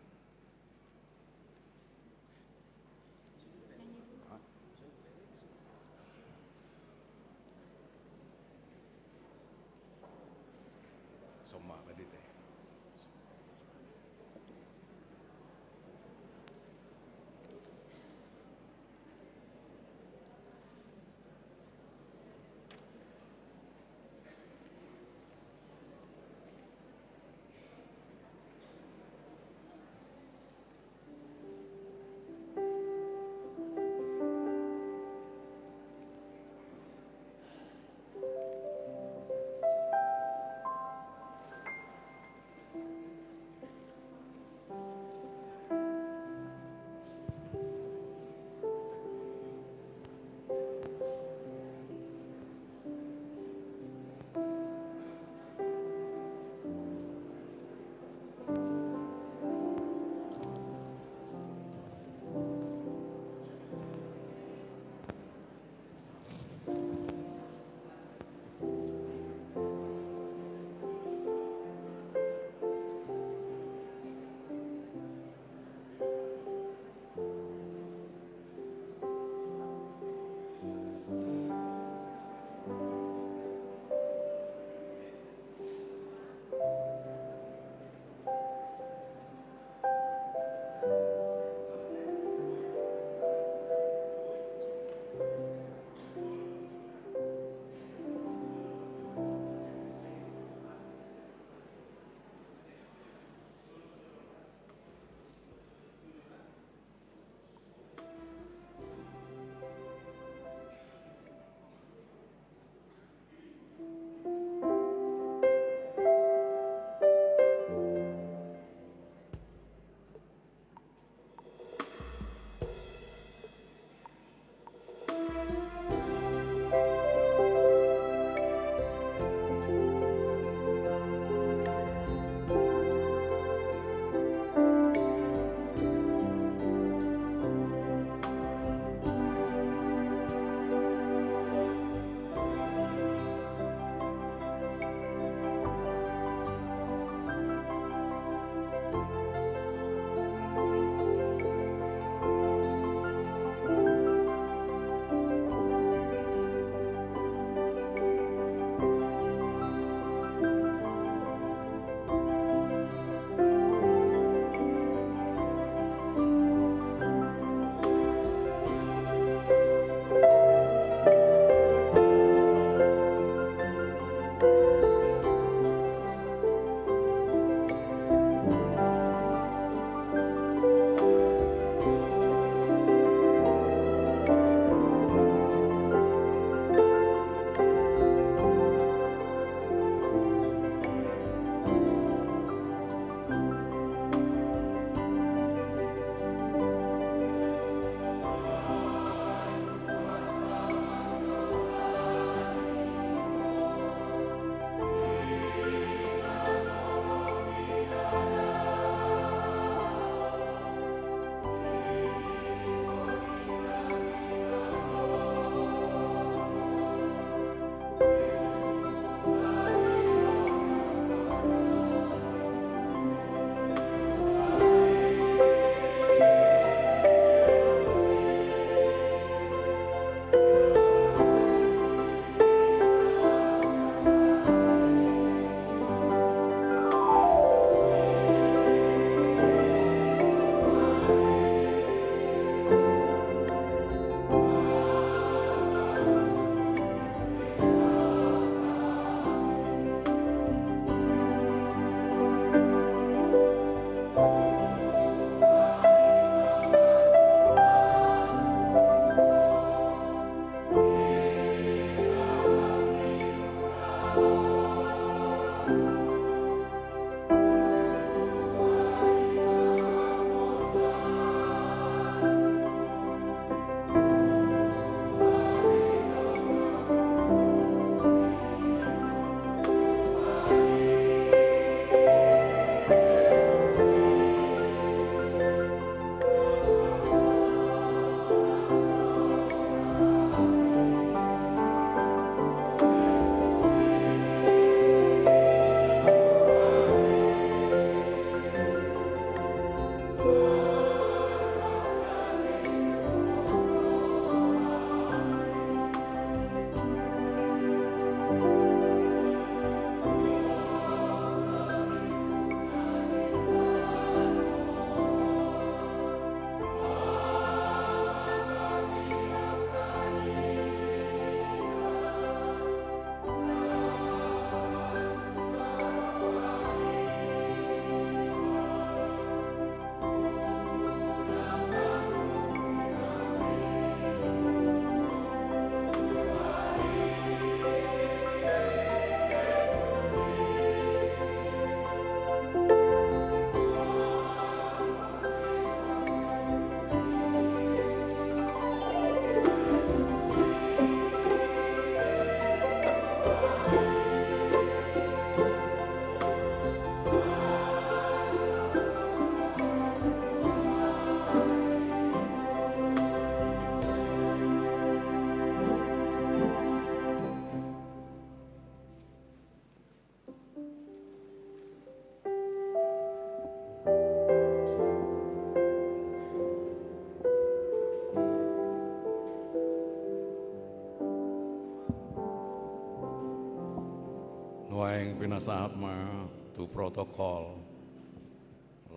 Pinasahat ma tu protokol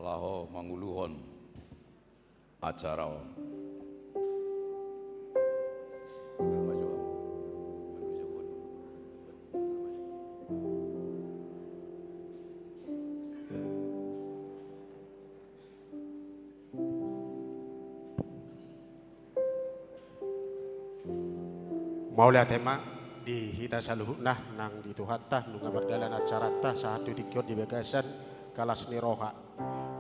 laho manguluhon acara. Maulia tema di hita saluhunah nang dituhatta nunga berdalan acara tah sahatu dikiot di bagasan kalas niroha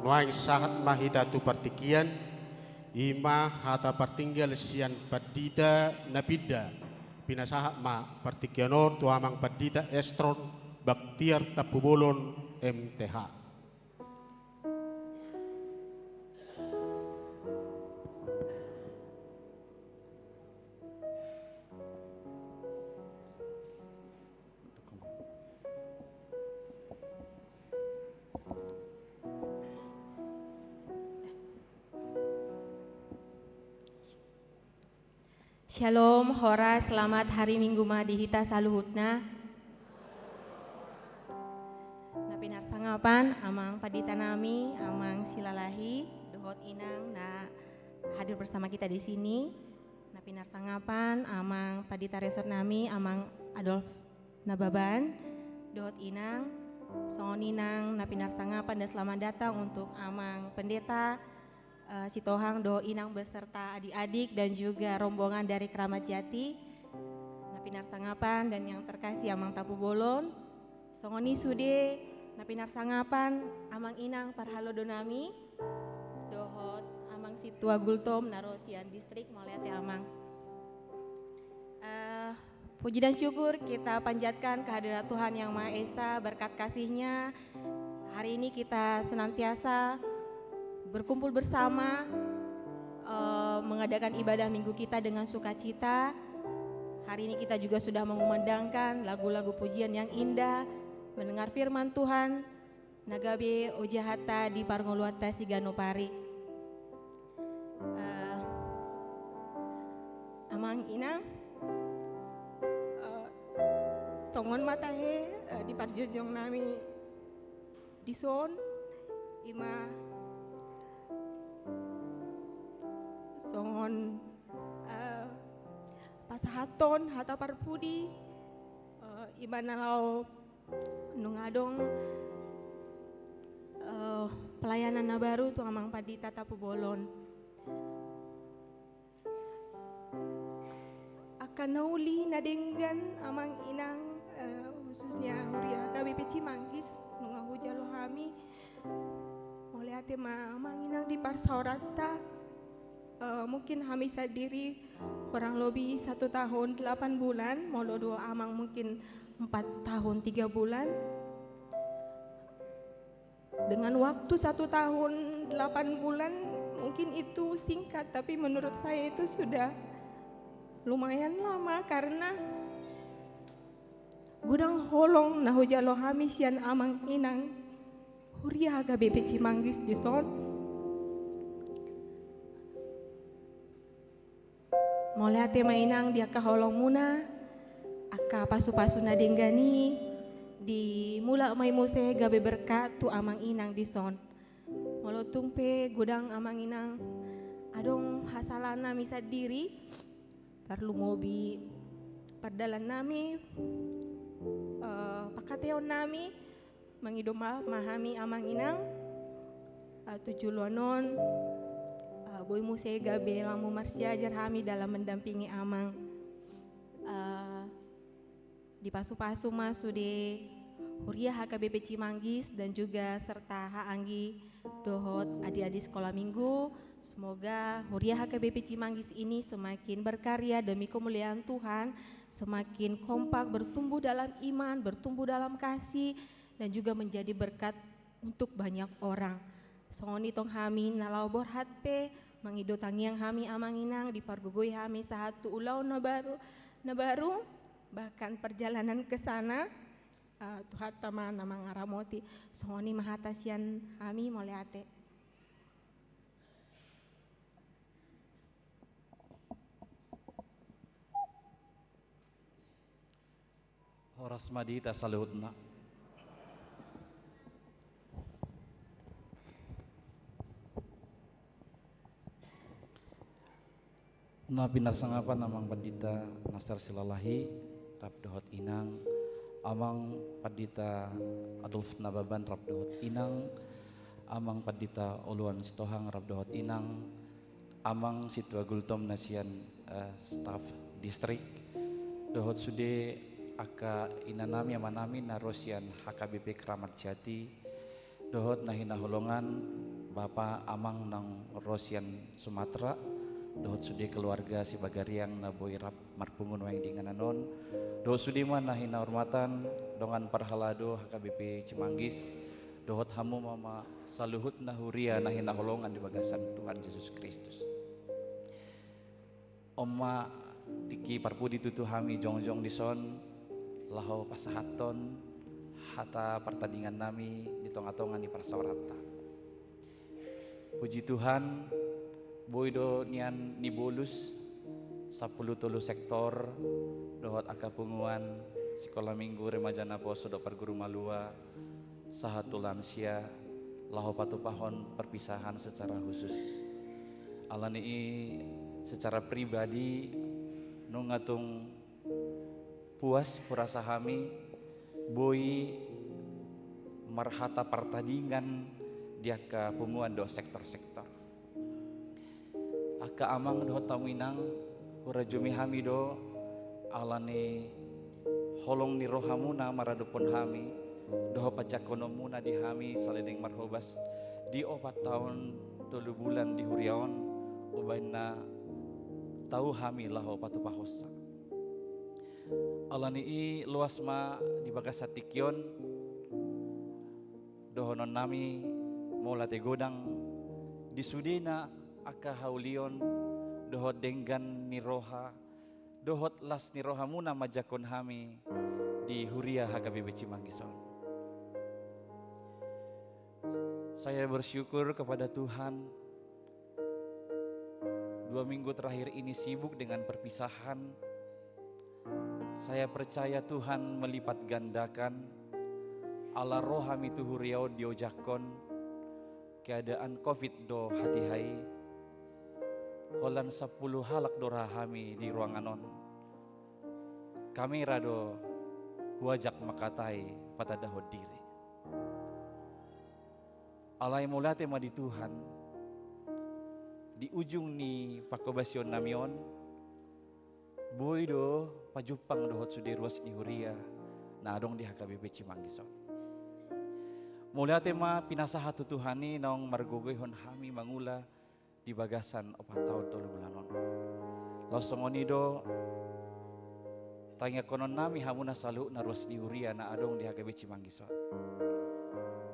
nuaing sahat mahita tu partikian ima hata partinggal sian padita napida pinasahat ma partikiano tu amang padita estron baktiar tapubolon MTH. Shalom, hora, selamat hari Minggu Madihita saluhutna. Napinar sangapan, amang padita nami, amang silalahi, dohot inang, hadir bersama kita di sini. Napinar sangapan, amang padita resort nami, amang Adolf Nababan, dohot inang, songon inang, napinar sangapan dan selamat datang untuk amang pendeta Sitohang Do Inang beserta adik-adik dan juga rombongan dari Keramat Jati, Napinar Sangapan dan yang terkasih Amang Tapu Bolon, Songoni Sude, Napinar Sangapan, Amang Inang Parhalo Donami, Dohot Amang Situa Gultom Narosian Distrik Maliate Amang. Puji dan syukur kita panjatkan kehadirat Tuhan Yang Maha Esa, berkat kasih-Nya. Hari ini kita senantiasa berkumpul bersama, mengadakan ibadah minggu kita dengan sukacita. Hari ini kita juga sudah mengumandangkan lagu-lagu pujian yang indah, mendengar firman Tuhan, nagabe ojahata di parngoluata siganopari. Amang inang, tongon matahe di parjunjong nami di son, ima songon pasahaton hata parpudi ibana lau nungadong pelayanan na baru tu amang padita Tapu Bolon akan nauli nadenggan amang inang khususnya huria KBP Cimanggis nunga hujalo hami oleh ate amang inang di parsaurata. Mungkin kami sadiri kurang lebih 1 tahun 8 bulan, molo dua amang mungkin 4 tahun 3 bulan. Dengan waktu 1 tahun 8 bulan mungkin itu singkat, tapi menurut saya itu sudah lumayan lama karena gudang holong nahujalo hami sian amang inang huria KBP Cimanggis di son. Mulai ate mainang dia kaholong muna, aka pasu-pasu nadenggani di mula mai muse gabe berkat tu amang inang di son. Molo tungpe gudang amang inang adong hasalana misa diri, tarlu mobi perdalan nami, pakateon nami mangidom mahami amang inang, tujulonon. Boy Muse gabe lamu marsiajar kami dalam mendampingi amang di pasu-pasu masu di Huria HKBP Cimanggis dan juga serta Haanggi Dohot adik-adik sekolah minggu. Semoga Huria HKBP Cimanggis ini semakin berkarya demi kemuliaan Tuhan, semakin kompak, bertumbuh dalam iman, bertumbuh dalam kasih dan juga menjadi berkat untuk banyak orang. Songoni tong hami nalau borhat pe mangido tangiang hami amang inang di pargugoi hami sahatu ulau na baru bahkan perjalanan ke sana Tuhan taman namang aramoti songoni mahatasian hami moleate. Horas madita saluhutna Na pinarsangapan amang Pandita Nastar Silalahi, Rap Dohot Inang, amang Pandita Adolf Nababan, Rap Dohot Inang, amang Pandita Oluan Sitohang, Rap Dohot Inang, amang Situa Gultom Nasian Staff Distrik, Dohot Sude aka inanami amanami na Rosian HKBP Keramat Jati, Dohot nahina holongan Bapak amang nang Rosian Sumatera, Dohot sudi keluarga si Bagariang na boy rap marpungun waing dingananon, dohot sudi man nahina hormatan dongan parhalado HKBP Cimanggis, dohot hamu mama saluhut na huria nahina holongan di bagasan Tuhan Yesus Kristus. Oma tiki parpudi tutu hami jongjong dison laho pasahaton hata pertandingan nami di tonga-tongan di Parsawarata. Puji Tuhan, boydo nian nibolus 10 sektor dohot aka punguan sekolah minggu remaja naposo do perguru malua sahatu lansia laho patupahon perpisahan secara khusus. Alani secara pribadi nungatung puas purasa hami boy marhata pertandingan diaka punguan do sektor-sektor. Aka amang dohot tamuinang kurajumi hamido alane holong ni rohamuna maradupun hami doho pacakonomuna di hami saledeng marhobas di 4 tahun 3 bulan di huriaon ubaina tahu hami laho patupahosa alane luas ma di bagasatikyon dohonon nami molate godang di sudena aka haulion dohot denggan niroha dohot las niroha muna majakon hami di huria HKBP Cimanggison. Saya bersyukur kepada Tuhan 2 minggu terakhir ini sibuk dengan perpisahan. Saya percaya Tuhan melipat gandakan ala rohami tu huriau diojakon keadaan COVID do hati hai holan 10 halak dorahami di ruanganon kami rado huajak makatai pada dahod diri alai mulate ma di Tuhan di ujung ni pakobasion namion boy do pajupang dohot sudi ruas di huria na adong di HKBP Cimanggison. Mulate ma pinasaha tutuhani nong margogoyhon hami mangula di bagasan 4 tahun 3 bulanon. Losongonido tanya konon nami hamuna salu na ruas di huria na adong di HKBP Cimanggison.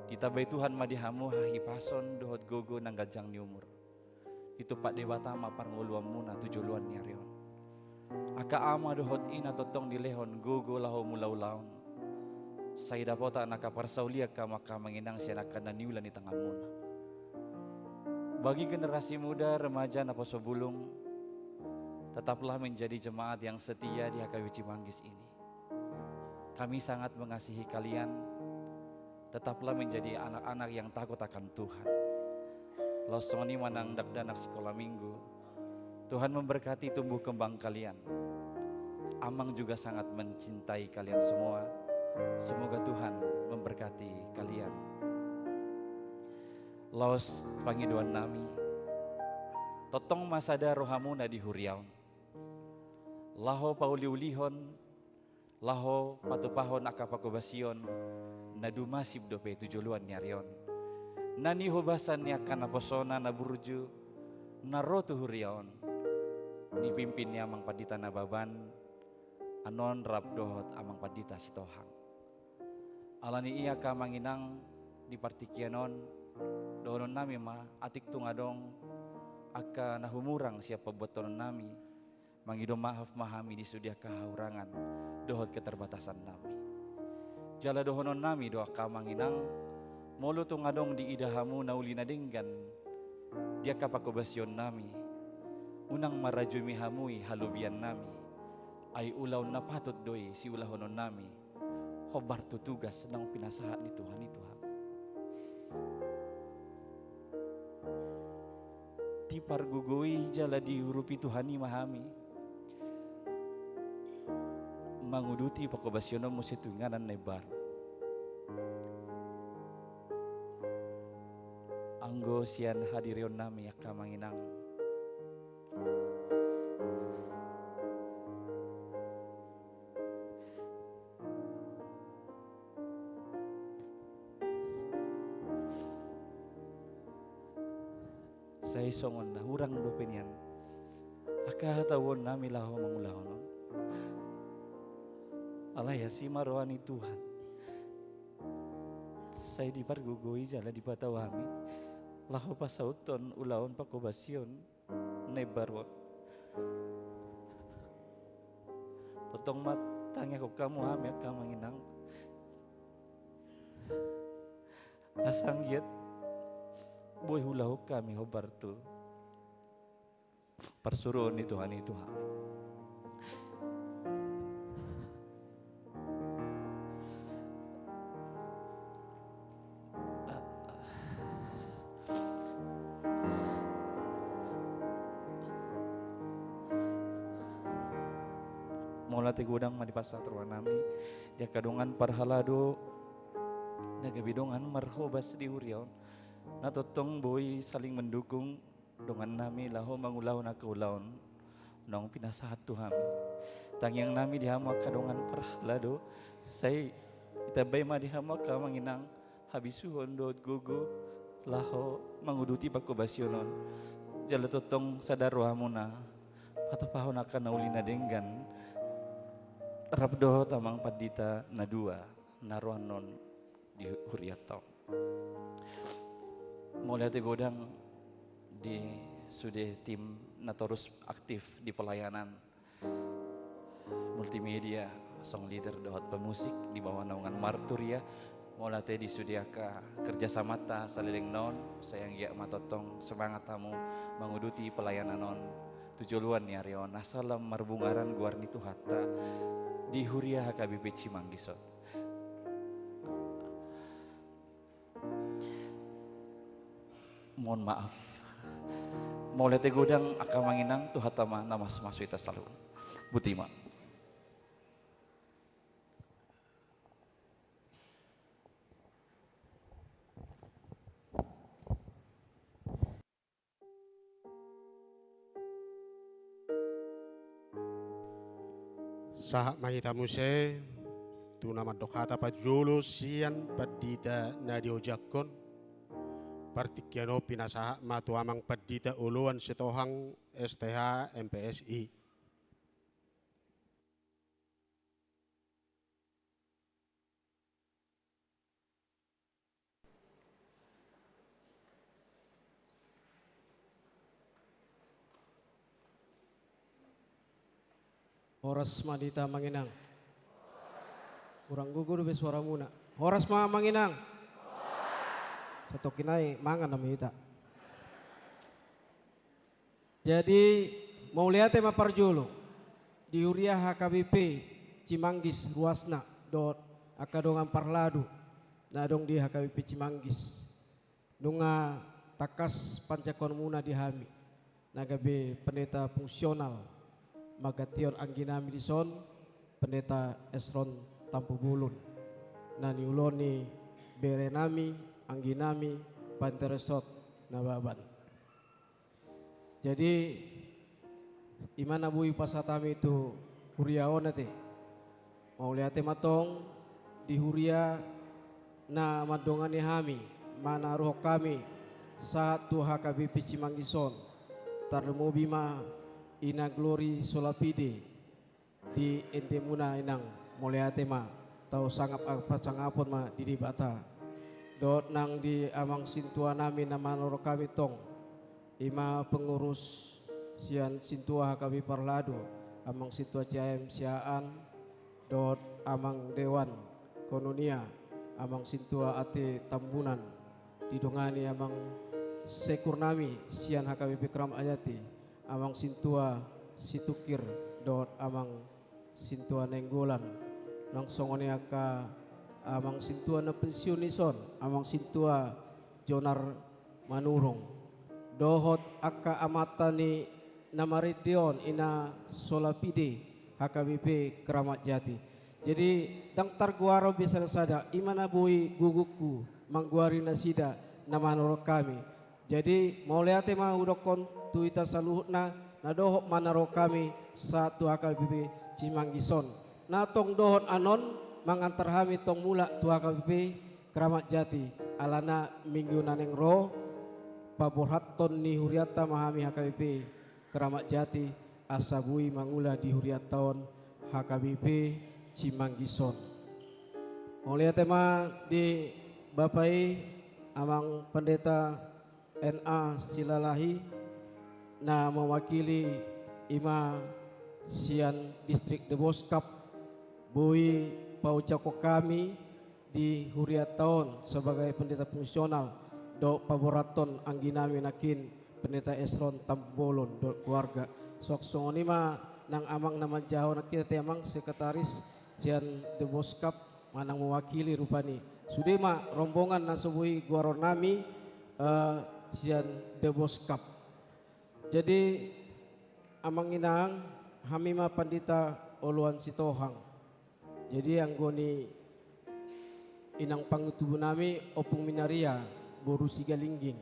Ditabay Tuhan madihamu hahipason dohot gogo nang gajang ni umur. Itu pak dewata ma parnguluam muna tujuluan ni arion. Aka ama dohot ina totong dilehon gogo laho mulaulaon. Saya dapota nakaparsaulia ka maka menginang siya nakana niulan di tengah muna. Bagi generasi muda remaja naposo bulung, tetaplah menjadi jemaat yang setia di HKBP Cimanggis ini. Kami sangat mengasihi kalian, tetaplah menjadi anak-anak yang takut akan Tuhan. Losoni manang dakdanak sekolah minggu, Tuhan memberkati tumbuh kembang kalian. Amang juga sangat mencintai kalian semua. Semoga Tuhan memberkati kalian. Laos pangiduan nami, totong masada rohamuna di huriaon. Laho pauliulihon, laho patupahon akapakobasion, nadumasib dope tujuluan nyarion. Nani hobasan ni akan naposona naburju, narotu huriaon. Ni pimpin ni amang padita nababan, anon rap dohot amang padita sitohang. Alani iya ka manginang di partikianon dohonon nami ma atik tungadong aka nahumurang siapa botonon nami mangido maaf mahami di sudia kahaurangan dohot keterbatasan nami jala dohonon nami doa ka manginang molo tungadong di idahamu naulina denggan dia kapakobasion nami unang marajumi hamui halubian nami ay ulaw na patut doi si ulahonon nami hobar tugas sedang pinasahat ni Tuhan itu. Ti di pargugoi jala di hurupi Tuhani mahami manguduti pakobasiono mo situnganan nebar anggo sian hadirion nami akka manginang saya songon na hurang dopenian aka tawon nami laho mangulahon alaya si marwani Tuhan saya di pargugoi jala di batawami laho pasauton ulaon pakobasion nebarwon potong matangnya ko kamu hami aka manginang asanggiat boy hulahu kami hobartu persuruan ni Tuhan itu mula tigudang manipasa nami dia kadungan parhalado nagabidongan marhobas di huriaon natotong boy saling mendukung dengan nami laho mangulaw na kaulaon nang pinasahat Tuhan tangyang nami dihamak kadongan parhalado say itabay ma dihamak ka manginang habisuhon dot gugu laho manguduti pakobasyonon jala totong sadarwa mo na patapahon akan nauli na denggan rabdo tamang padita na dua naruanon di huriataw mulai godang di sudah tim na terus aktif di pelayanan multimedia song leader dohot pemusik di bawah naungan Marturia mulai di sudia ka kerjasama ta saliling non sayang ya matotong semangat tamu menguduti pelayanan non tujuan ni Arion asalam marbungaran guarni Tuhata di Huria HKBP Cimanggisot. Mohon maaf mau lihat godang akan manginang tuh hatama nama semasuk ita selalu butima Sahak mahita muse tu nama dokata pajulu sian padita nadio jakon partikiano pinasaha matu amang padita uluan setohang STH MPSI. Horas madita manginang. Kurang gugur be suara muna. Horas ma manginang. Satu kinai mangan nama kita. Jadi mau lihat tema parjolo di Huria HKBP Cimanggis ruasna dot akadongan parladu nadong di HKBP Cimanggis dunga takas pancakon muna di hami nagabe pendeta fungsional magation angginami di son pendeta Esron Tampu Bulun nani uloni berenami angginami panteresot nababan. Jadi imana bui pasatami itu Huria onate mau lihat matong di Huria na madongani hami mana roh kami satu HKBP Cimanggison tarlemo bima ina glori solapide di endemuna inang mau lihat ma tau sangap apa sangapon ma di bata dot nang di amang sintua nami nama noro kami tong ima pengurus sian sintua HKB Parlado amang sintua CM siaan dot amang dewan konunia amang sintua ate tambunan didongani amang sekurnami sian HKBP Kram Ayati amang sintua situkir dot amang sintua nenggolan langsung oni aka amang sintua na pensiunison amang sintua Jonar Manurong dohot aka amatani namaridion ina solapide HKBP Keramat Jati. Jadi dang targuaro bisa sada imana bui guguku mangguari nasida nama noro kami. Jadi mau lihat tema udokon tuita saluhna na dohok manaro kami satu HKBP Cimanggison. Na tong dohon anon mangantar kami tong mula tu HKBP Keramat Jati alana minggu naneng ro paborhaton ni huriata mahami HKBP Keramat Jati asabui mangula di huriaton HKBP Cimanggison. Mau lihat tema di Bapai amang pendeta NA Silalahi na mewakili ima sian distrik de Boskap bui paucako kami di huriaton sebagai pendeta fungsional do paboraton angginami nakin pendeta Esron Tambolon do keluarga sok songoni ma nang amang nama jauh nak kita amang sekretaris sian de Boskap manang mewakili rupani sudah ma rombongan nasubui guaronami sian de Boskap. Jadi amang inang hamima pandita oluan sitohang. Jadi anggoni inang pangutubu nami opung minaria boru sigalingging.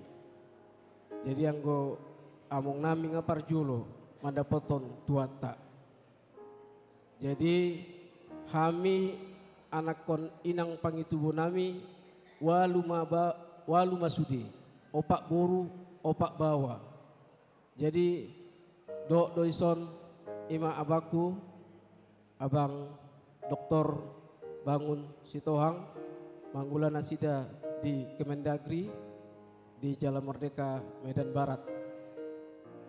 Jadi anggo among nami ngaparjulo mandapoton tuata. Jadi kami anakon inang pangitubu nami walu masudi opak boru opak bawa. Jadi doison ima abaku abang Doktor Bangun Sitohang manggula nasida di Kemendagri di Jalan Merdeka Medan Barat.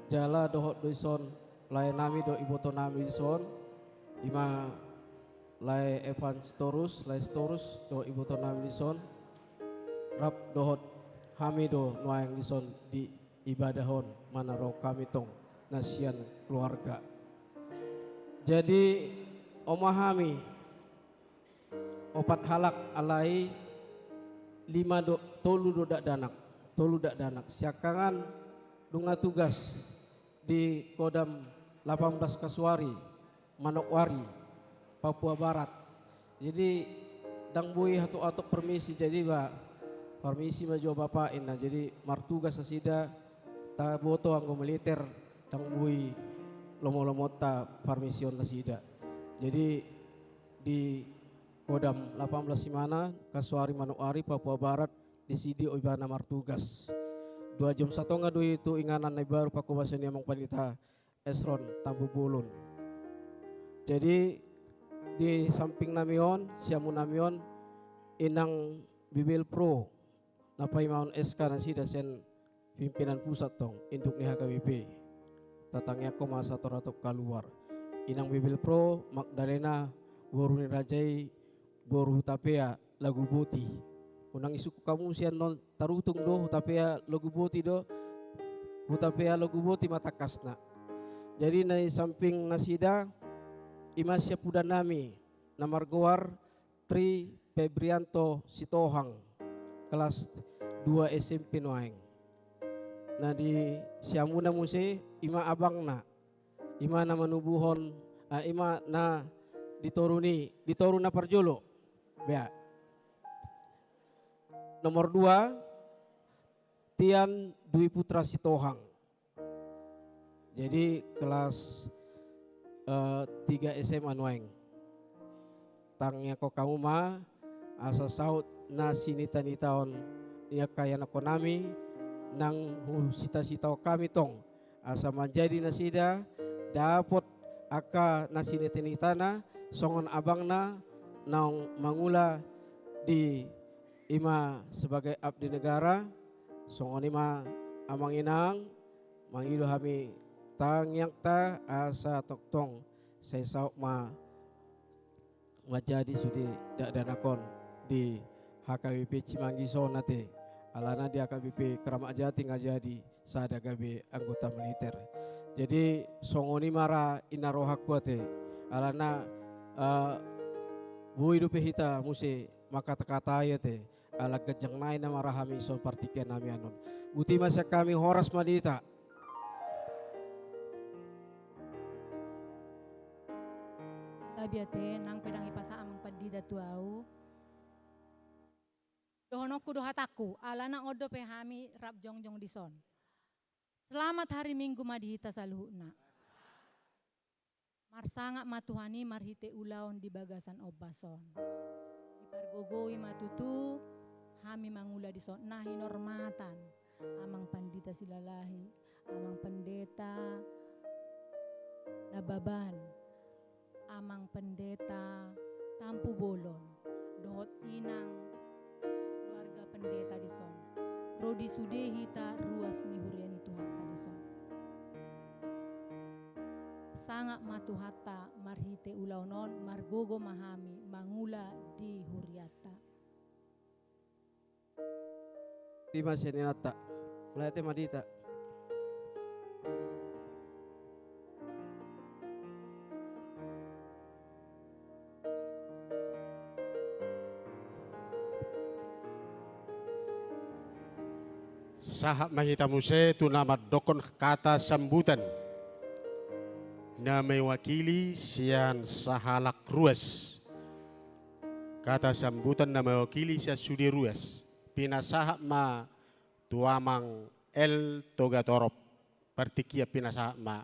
Jala dohot doison lae nami do iboto nami dison ima lae Evan Storus do iboto nami dison rap dohot hamido nuayang dison di ibadahon manaro kami tong nasian keluarga. Jadi omahami opat halak alai tolu dak danak siakangan dunga tugas di Kodam 18 Kasuari Manokwari Papua Barat. Jadi dang bui hatu-hatu permisi jadi ba permisi majo bapak ina jadi martugas asida ta boto anggo militer dang bui lomo-lomo ta permision asida. Jadi di Kodam 18 Simana Kasuari Manokwari Papua Barat di sidi oibana martugas 2 jam satonga do itu inganan na baru pakubasan yang panita Esron Tambu Bulun. Jadi di samping namion siamu namion inang Bibil Pro napai maun SK nasi dasen pimpinan pusat tong induk ni HKBP tatangnya ko masa toratop keluar inang Bibil Pro Magdalena Goruni Rajai Boru Hutapea lagu boti unang isuku kamu sian non tarutung do Hutapea lagu boti do Hutapea lagu boti mata kasna. Jadi na samping nasida imasya pudanami namargoar Tri Febrianto Sitohang kelas 2 SMP Noaeng. Nah di siamuna muse ima abang na ima na manubuhon ima na ditorun na parjolo bea. Nomor 2 Tian Dwi Putra Sitohang. Jadi kelas 3 SMA Noaeng. Tangnya ko kamu ma asa saut na sinita-nitaon niya kaya na konami nang sita-sita kami tong asa menjadi nasida dapat aka nasinita-nitana songon abang na nang mangula di ima sebagai abdi negara songon ima amang inang mangido kami tangyang ta asa toktong saya sauk ma ngajadi sudi dak danakon di HKBP Cimanggison nate alana di HKBP Keramat Jati ngajadi sada gabe anggota militer. Jadi songoni mara inaroha kuate alana bui dupe hita musi maka takata ayate Ala kejang nai nama rahami ison partikian nami anon. Buti masa kami horas madita. Tabiate nang pedang ipasa amang padida tuau. Dohonoku dohataku, ala nang odo pehami rap jongjong dison. Selamat hari Minggu madihita saluhuna. Marsangak matuhani marhite ulaon di bagasan obason. Di pargogoi matutu, hami mangula dison nahi normatan. Amang pandita silalahi, amang pendeta nababan. Amang pendeta tampu bolon, dohot inang keluarga pendeta di son. Rodi sudehita ruas ni huriani Tuhan tadi son. Sangat matuhata marhite ulaunon margogo mahami mangula di huriata. Tima senenata. Lete madita. Sahat mahita muse tu nama dokon kata sambutan na mewakili sian sahalak ruas. Kata sambutan na mewakili sia sudi ruas. Pinasahat ma tuamang el toga torop. Partikia pinasahat ma.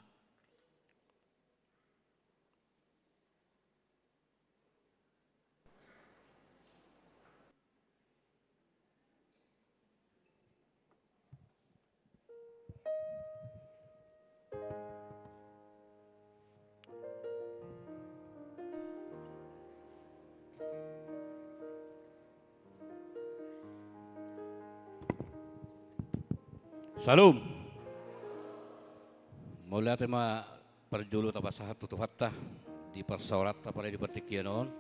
Salam. Mula tema perjulu tapasahat tutuhatta di persaurata pada di pertikianon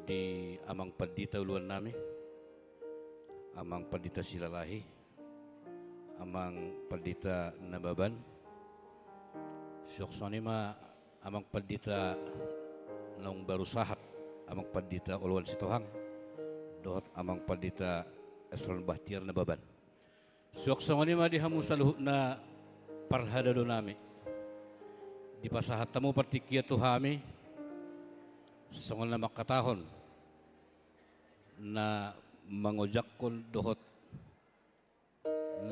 di amang padita uluan nami, amang padita silalahi, amang padita nababan. Syuksoni ma amang padita nong baru sahat, amang padita uluan situhang, dohot amang padita esron bahtiar nababan. Syuksoni ma dihamu saluhut na parhadado nami. Di pasahat tamu partikia tuhami, songon na makatahon na mangojakkon dohot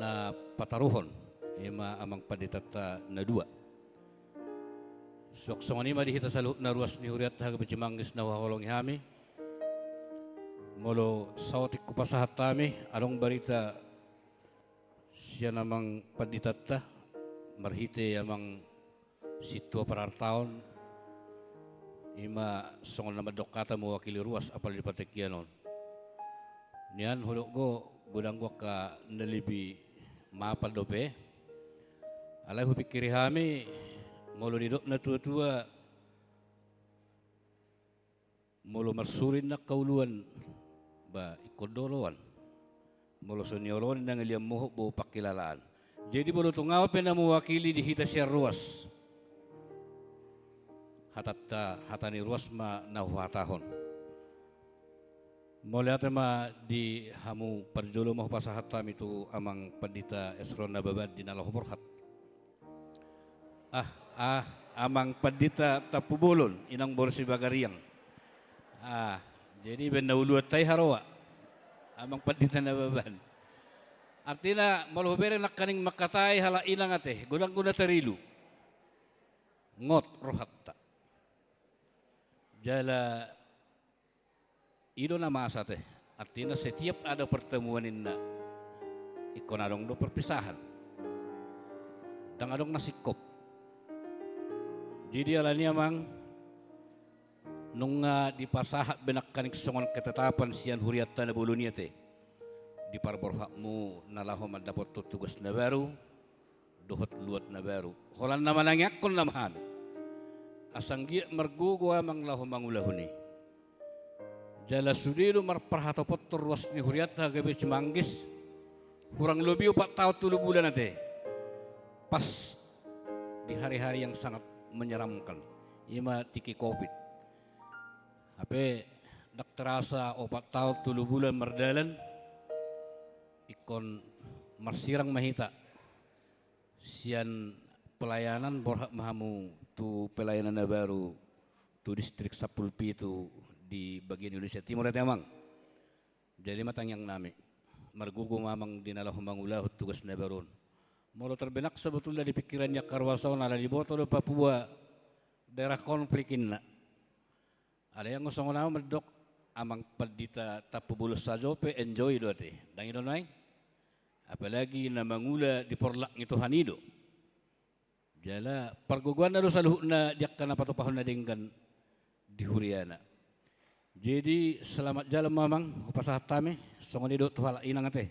na pataruhon ima amang paditata na dua. Syuksoni ma dihita saluhut na ruas ni huriat hagabijimanggis na waholong hami. Molo sautik ko pasahat tami, anong barita siya namang paditata marhite amang sitwa parartaon ima songol na madokata mewakili ruas apal di patekianon. Nian hulog go gudang gua ka nalibi mapal dope. Alay hupikiri hami molo didok na tua-tua molo marsurin na kauluan ba ikodoloan. Molo sonyoron nang iliyam mo bo pakilalaan. Jadi molo tungaw na mewakili di hita siya ruas. Hatani ruas ma nahuhatahon. Molo ate ma di hamu perjolo mo pasahat tam itu amang padita esron na babad di nalahoborhat. Amang padita tapubulon inang borsi bagariang. Jadi ben nauluat tay harawa. Amang padita na baban. Artina malubere nakaning makatay hala ilang ate, gulang guna tarilu. Ngot rohatta. Jala ido na masate. Artina setiap ada pertemuanin na ikonadong do perpisahan. Dangadong nasikop. Jadi alani amang nung dipasahat benakaning songon ketetapan sian huriata na bulunia te di parborhak mu nalaho mandapot tugas na baru dohot luat na baru holan naman ang yakon na mahami asanggi margugo amang laho mangulahuni jala sudiru marparhatopot turwas ni huriata gabi cimanggis kurang lebih 4 tahun 3 bulan nate pas di hari-hari yang sangat menyeramkan ima tiki covid. Ape dak terasa 4 tahun 3 bulan merdalan ikon marsirang mahita sian pelayanan borhak mahamu tu pelayanan na baru tu distrik Sapulpi itu di bagian Indonesia Timur ya emang. Jadi matang yang nami margugo mamang dinalah mangulah tugas na baron. Molo terbenak sebetulnya di pikirannya karwasaw na di botol Papua daerah konflikin na. Ada yang ngosong nama merdok amang padita tapu bulus sajope enjoy doate. Dan itu naik. Apalagi na mangula di porlak itu hanido. Jala perguguan na saluh na diak kana patupahon na dinggan di Huriana. Jadi selamat jalan mamang kupasahat tami songo nido tu hala inang ate.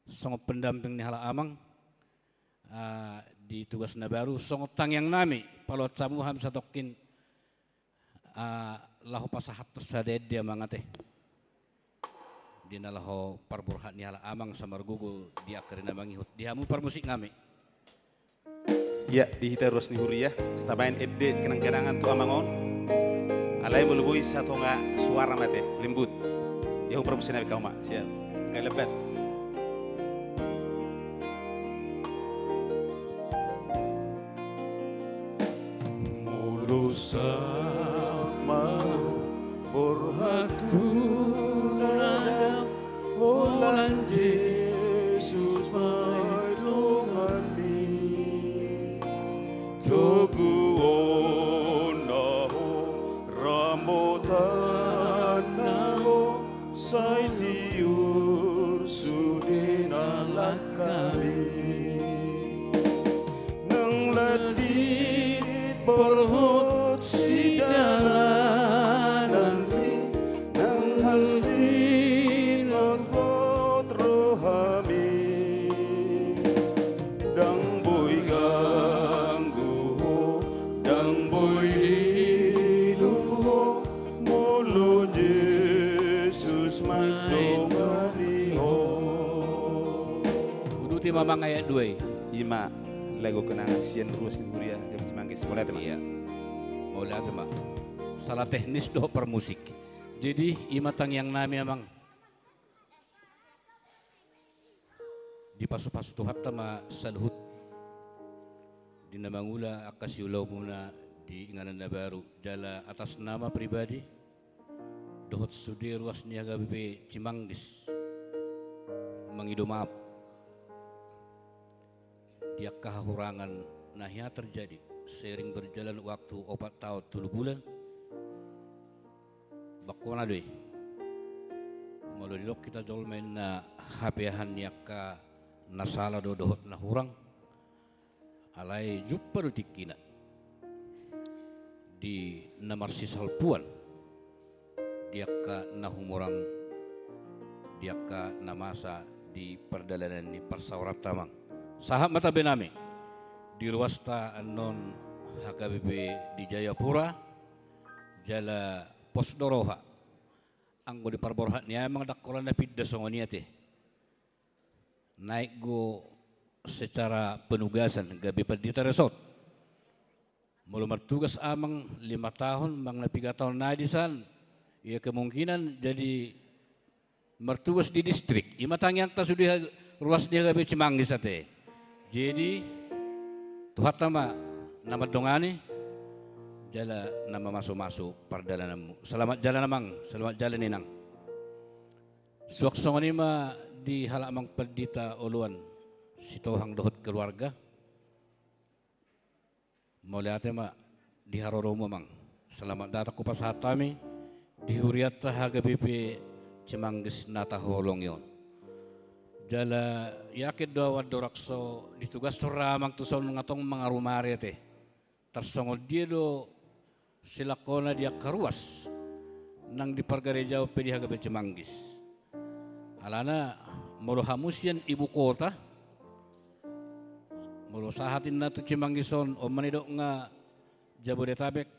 Songo pendamping ni hala amang di tugas na baru songo tangyang nami palot samuham satokin lahu pasahat tersaded dia mangate. Di nalaho parburhat ni hala amang sa margugo dia karena mangihut dihamu parmusik ngami. Ya di hita ruas ni Huria stabain edde kenang-kenangan tu amangon. Alai melubui satu nga suara mate lembut. Yahu permusik nabi kau mak siap. Kai lebat. Sama Borhatuna Olan Yesus maidongani Toguonaho Ramotanaho Saitiur Sudinalakami Nang ladit Borhot si dalanan nang halsin ngot rohami dang boy ganggu dang boy diluho molo Yesus mandongaliho. Uduti mamang ayat 2 Ima lagu kenangan sian ruas ni Huria kami cimangkis boleh teman. Iya. Oleh tema salah teknis doh per musik. Jadi imatang yang nami amang di pasu-pasu tuhat tama salhut di namangula akasiulaw muna di inganan na baru jala atas nama pribadi dohot sudi ruas niaga bibi Cimanggis mangido maaf dia kehurangan nahya terjadi sering berjalan waktu 4 tahun 3 bulan bakona doi molodilok kita jol main na hapehan yaka nasala do dohot na hurang alai juppa do tikina di namarsi salpuan diaka na humurang diaka namasa di perdalanan ni persaurat tamang sahab mata benami di ruasta anon HKBP di Jayapura jala pos doroha anggo di parborhat niya emang dakolan na pidda songo niya te naik go secara penugasan gabi padita resort mulu martugas amang 5 tahun mang na 3 tahun na disan ya kemungkinan jadi martugas di distrik imatang yang tasudi ruas dia gabi Cimanggis ate jadi Tuhat nama nama dongani jala nama masuk perdalananmu. Selamat jalan amang, selamat jalan inang. Suak songoni ma di halamang perdita oluan sitohang dohot keluarga. Moliate ma di haroromo mang. Selamat datang ku pasahat kami di Huriata HGBP Cimanggis nata holong yon. Jala yakit doa dorakso ditugas soramang tuson ngatong mga rumari te tersongod dia do silakona dia karuas nang di pargareja pedi haga Cimanggis alana molo hamusian ibu kota molo sahatin na tu Cimanggison o manido nga Jabodetabek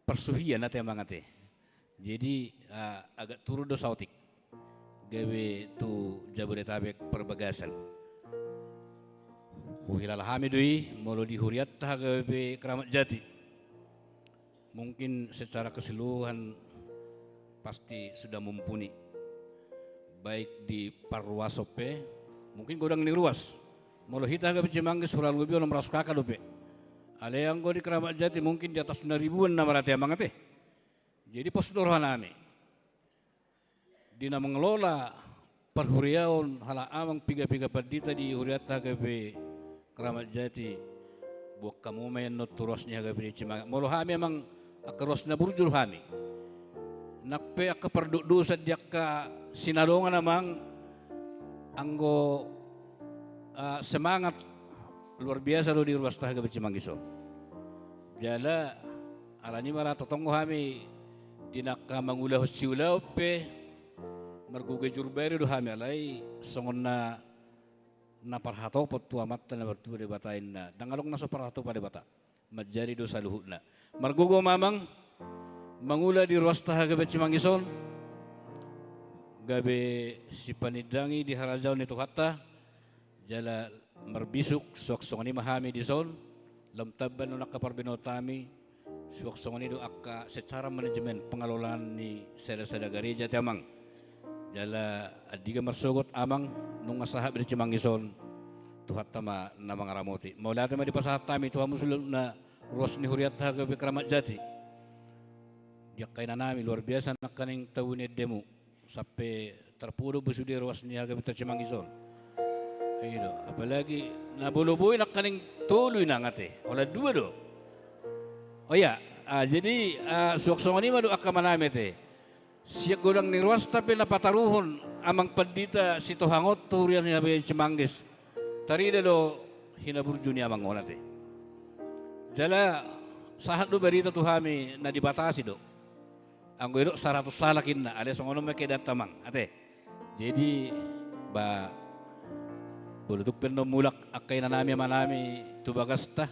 persuhian na mangate jadi agak turu do sautik gawe tu Jabodetabek perbagasan. Uhilal hamidui molo di Huriat gawe Keramat Jati. Mungkin secara keseluruhan pasti sudah mumpuni. Baik di Parwasope, mungkin godang ni ruas. Molo hita gabi Cimanggis hural gubi orang meras kakak dope. Ada yang go di Keramat Jati mungkin di atas 6.000-an nama rati amang teh. Jadi pos dorhaname. Dina mengelola perhuriaon hala amang piga-piga padita di huriata gabi Keramat Jati. Buat kamu main not turosnya gabi Cimanggis. Molo hami emang akaros na burjul hami. Nakpe akka perdu dia ka sinalongan namang anggo semangat luar biasa lo di ruas tahaga Cimanggiso. Jala alani mara totonggo hami dinaka mangulah siulau pe marguge jurberi do hami alai songon na parhato potu amat na bertu de batain na dangalong na so parhato pada bata majari do saluhuna margugo mamang mangula di ruas tahaga Cimanggiso gabe si panidangi di harajau ni hatta jala merbisuk suak songani mahami di zon lam tabban nuna kaparbinotami suak songani do akka secara manajemen pengelolaan ni sada-sada gereja tiamang jala adiga marsogot amang nung asahab di Cimanggison tuhat tama namang ramoti maulata ma di pasahat tami tuha musulun na ruas ni huriat haga Keramat Jati diak kaina nami luar biasa nak kaning tawun demo sampai terpuru busudi ruas ni haga Cimanggison. Ayo, apalagi nabulubuin nak kaning tuloy na ngate. Wala dua do. Oh ya, jadi suak-suak ini madu akamanami te. Siya gulang ni ruas tapi napataruhon amang padita si tohangot turian ni habi Cimanggis. Tarida do hinaburju ni amang ona te. Jala sahat do berita tuhami na dibatasi do. Ang guiro 100 salakin na alias ngono makedat tamang ate. Jadi ba bulutuk peno mulak akay na nami manami tubagas ta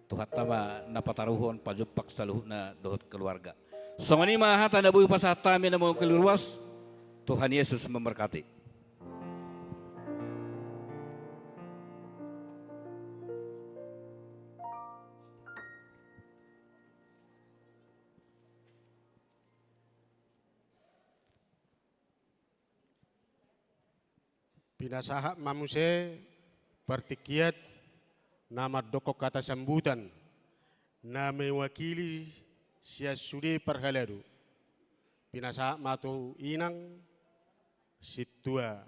tuhat tama napataruhon pajupak sa luhut na dohot keluarga. So ngani mahata na buhay pa sa tami na mga keluarwas Tuhan Yesus memberkati. Pinasaha mamuse pertikiat nama dokok kata sambutan na mewakili sia sudi perhaladu. Pinasaha matu inang situa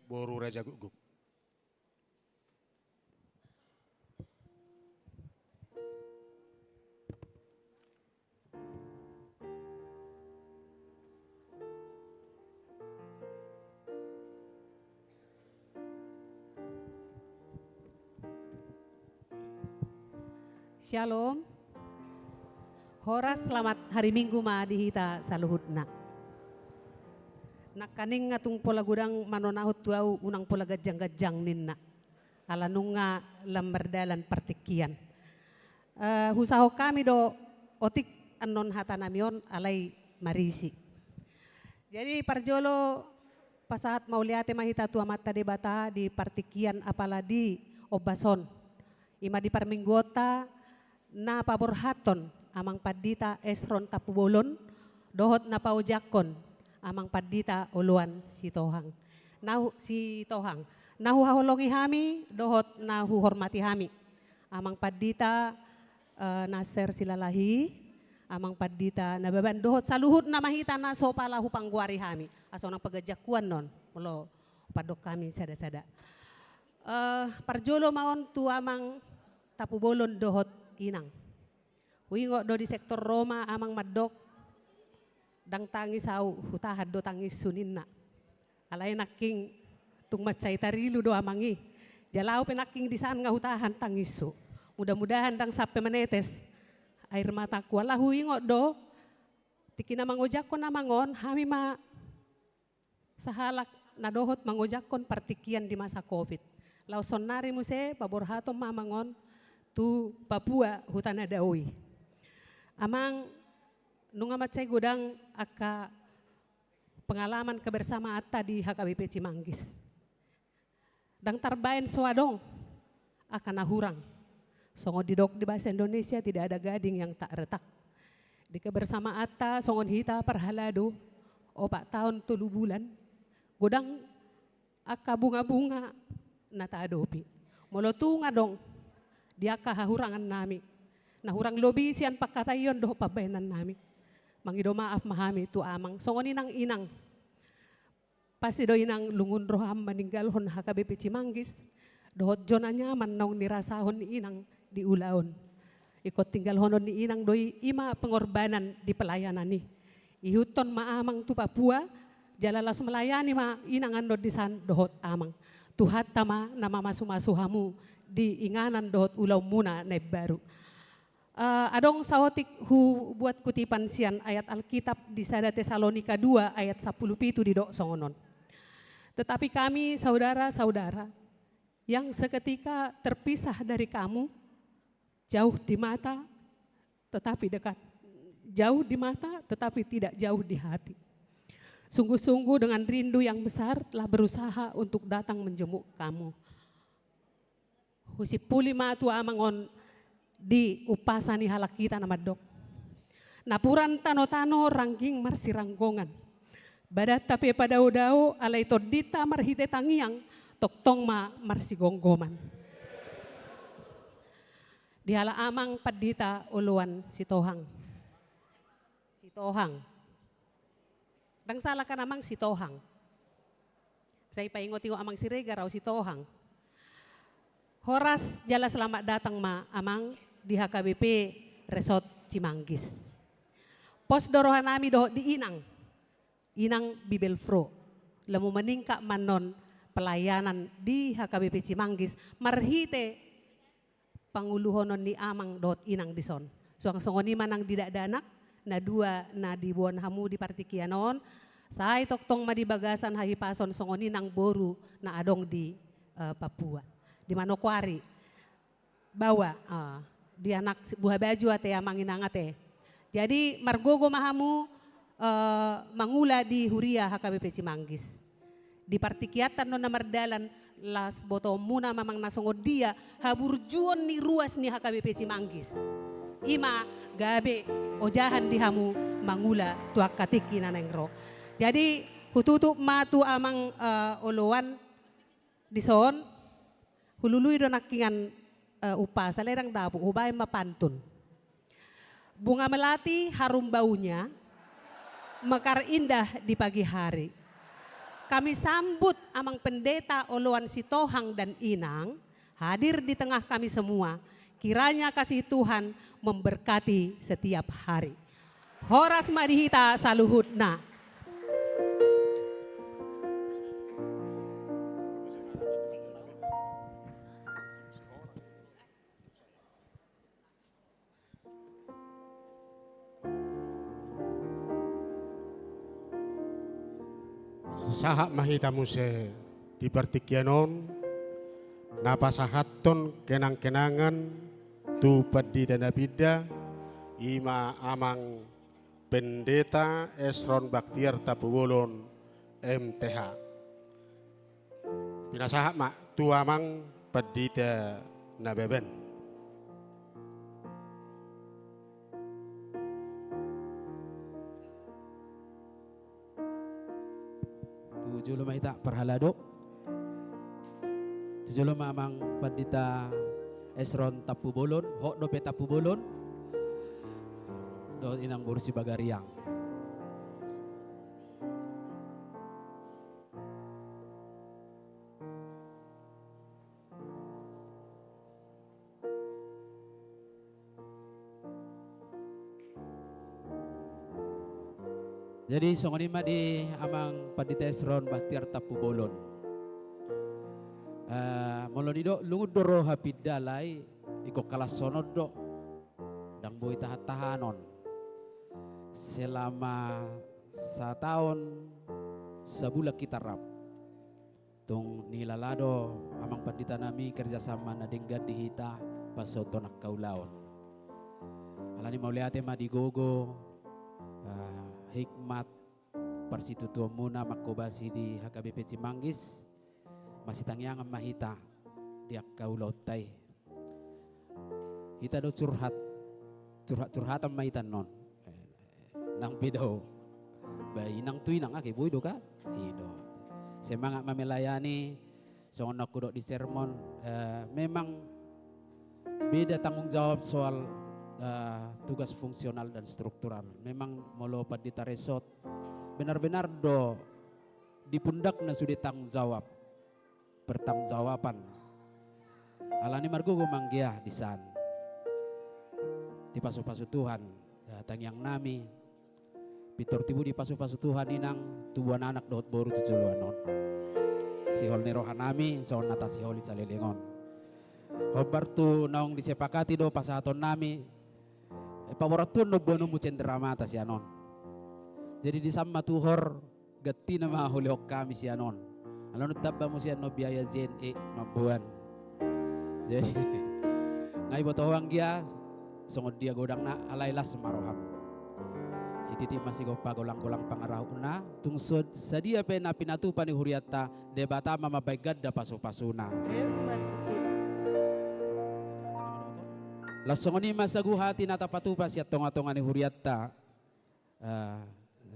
Boru Raja Guguk. Shalom. Horas selamat hari Minggu ma dihita saluhutna. Nakaning ngatung pola gudang manonahut tuau unang pola gajang-gajang ninna. Alanunga lamberdalan pertikian. Husaho kami do otik anon hatanamion alai marisi. Jadi parjolo pasahat mauliate mahita tua mata debata di partikian apalagi obason. Ima di parminggota na paborhaton amang padita esron tapubolon dohot na paujakon amang padita uluan si Tohang. Nahu haholongi hami dohot nahu hormati hami. Amang padita Naser Silalahi amang padita nababan dohot saluhut na mahita na sopalahu pangguari hami. Aso nang pagajakuan non mulo padok kami sada-sada. Parjolo maon tu amang tapubolon dohot inang. Wingo do di sektor Roma amang madok dang tangis au hutahad do tangis suninna. Alay naking tung macay tarilu do amangi. Jalao penaking di saan nga hutahan tangiso. Mudah-mudahan dang sape manetes air mata ko. Wala wingo do tiki na mangojakon namangon hami ma sahalak na dohot mangojakon partikian di masa Covid. Lauson nari mo se paborhatom mamangon tu Papua hutan adawi. Amang nunga macay gudang aka pengalaman kebersamaan di HKBP Cimanggis. Dang tarbain soadong akan nahurang. Songo didok di bahasa Indonesia tidak ada gading yang tak retak. Di kebersama atta songon hita perhalado 4 tahun 3 bulan. Godang aka bunga-bunga nata adopi. Molotunga dong dia kahahurangan nami. Nah hurang lobi sian pakatayon doh pabayanan nami. Mangido maaf mahami tu amang. Songon inang-inang. Pasti do inang lungun roham meninggal hon HKBP Cimanggis. Dohot jonanya manong nirasahon ni inang di ulaon. Ikut tinggal honon ni inang doi ima pengorbanan di pelayanan ni. Ihuton maamang tu Papua. Jalalas melayani ma inangan do disan dohot amang. Tuhat tama nama masu-masuhamu di inganan dohot ulau muna naib baru. Adong sawotik hu buat kutipan sian ayat Alkitab di Sada Tesalonika 2 ayat 10 pitu di dok songonon. Tetapi kami saudara-saudara yang seketika terpisah dari kamu, jauh di mata tetapi dekat. Jauh di mata tetapi tidak jauh di hati. Sungguh-sungguh dengan rindu yang besar telah berusaha untuk datang menjenguk kamu. Husipuli matu amangon di upasani halak kita nama dok. Napuran tano-tano rangging marsiranggongan. Badat tapi pada udao alai todita marhite tangiang toktong ma marsigonggoman. Di hala amang padita uluan si Tohang. Si Tohang. Dang salah kan amang si Tohang. Saya paingot-ingot amang si Rega raw si Tohang. Horas jala selamat datang ma amang di HKBP Resort Cimanggis. Pos dorohan nami doh di Inang. Inang Bibelfro. Lemu meningkat manon pelayanan di HKBP Cimanggis. Marhite panguluhonon ni amang doh Inang dison. Suang songoni manang tidak danak. Na dua na di buon hamu di partikianon. Saya toktong ma di bagasan hahipason songoni nang boru na adong di Papua. Di Manokwari. Bawa di anak buah baju ate amang inangate. Jadi margogo mahamu mangula di Huria HKBP Cimanggis. Di partikiatan nona mardalan las boto muna mamang nasongod dia haburjuon ni ruas ni HKBP Cimanggis. Ima gabe ojahan di hamu mangula tuak katiki nanengro. Jadi hututu matu amang olowan dison hulului do nakingan upah salerang dapu ubay mapantun. Bunga melati harum baunya mekar indah di pagi hari. Kami sambut amang pendeta olowan si Tohang dan Inang hadir di tengah kami semua. Kiranya kasih Tuhan memberkati setiap hari. Horas madihita saluhutna. Sahak mahita muse di pertikianon napasahaton kenang-kenangan tu padi dan bida ima amang pendeta Esron Baktiar Tapubolon MTH. Pinasahak mak tu amang padita nabeben. Tujuh lima ita perhalado. Tujuh lima amang padita Esron Tapubolon, hok dope Tapubolon, do inang bursi bagariang. Jadi songonima di amang padita Esron Baktiar Tapubolon. Molonido lungudoro hapidalai iko kalasonod do dang boy tahan-tahanon selama 1 tahun sebulan kita rap tung nilalado amang pandita nami kerjasama na denggan di hita pasoto nak kaulaon alani mauliate madigogo hikmat persitutua muna makobasi di HKBP Cimanggis masih tangyangan mahita diak kaulautai hita do curhat curhatan mahitan non nang pido. Bayi nang tui nang ake boy do ka. Ido. Semangat melayani songon aku dok di sermon memang beda tanggung jawab soal tugas fungsional dan struktural. Memang molo Pandita Resot benar-benar do di pundakna sudah tanggung jawab, bertanggung jawaban. Alani margo manggia di san, di pasu-pasu Tuhan, datang yang nami, pitor tibu di pasu-pasu Tuhan inang tubuhan anak dohot boru tujuluanon. Si hol ni rohan nami, soon nata si holi salilingon. Hobar tu naong disepakati do pasaton nami, pawaratun no bono mu cenderamata si anon. Jadi di sama tuhor gati na mahulihok kami si anon. Alon tabba mo siya no biaya ZNE mabuan. Jadi ngay botohang dia songod dia godang na alaylas maroham. Si titi masih go pagolang-golang pangarah una tungsod sadia pe na pinatupan ni huriata debata mama baigad da pasu-pasuna. Lasongoni masaguhati na tapatupa siya tonga-tonga ni huriata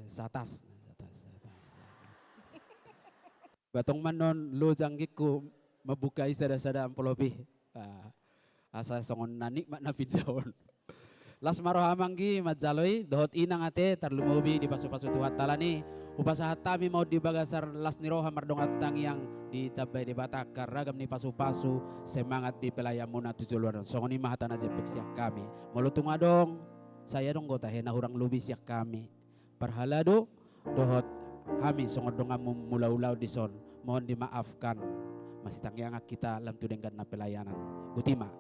sa atas. Batong manon lo janggik ko mabukai sada-sada ampolopi. Asa songon nanikmat na pindaon. Las marohamanggi majaloy dohot inang ate tarlumobi di pasu-pasu Tuhan talani upasahat tami mau di bagasar las niroha mardongat tang yang di tabay di batak karagam ni pasu-pasu semangat di pelayamuna tujuluan songoni mahatan aja siak kami molutung adong saya dong gotahe na hurang lubi siak kami parhalado dohot kami songodonga mula-ulau di son mohon dimaafkan masih tangyang kita lam tudenggan na pelayanan butima.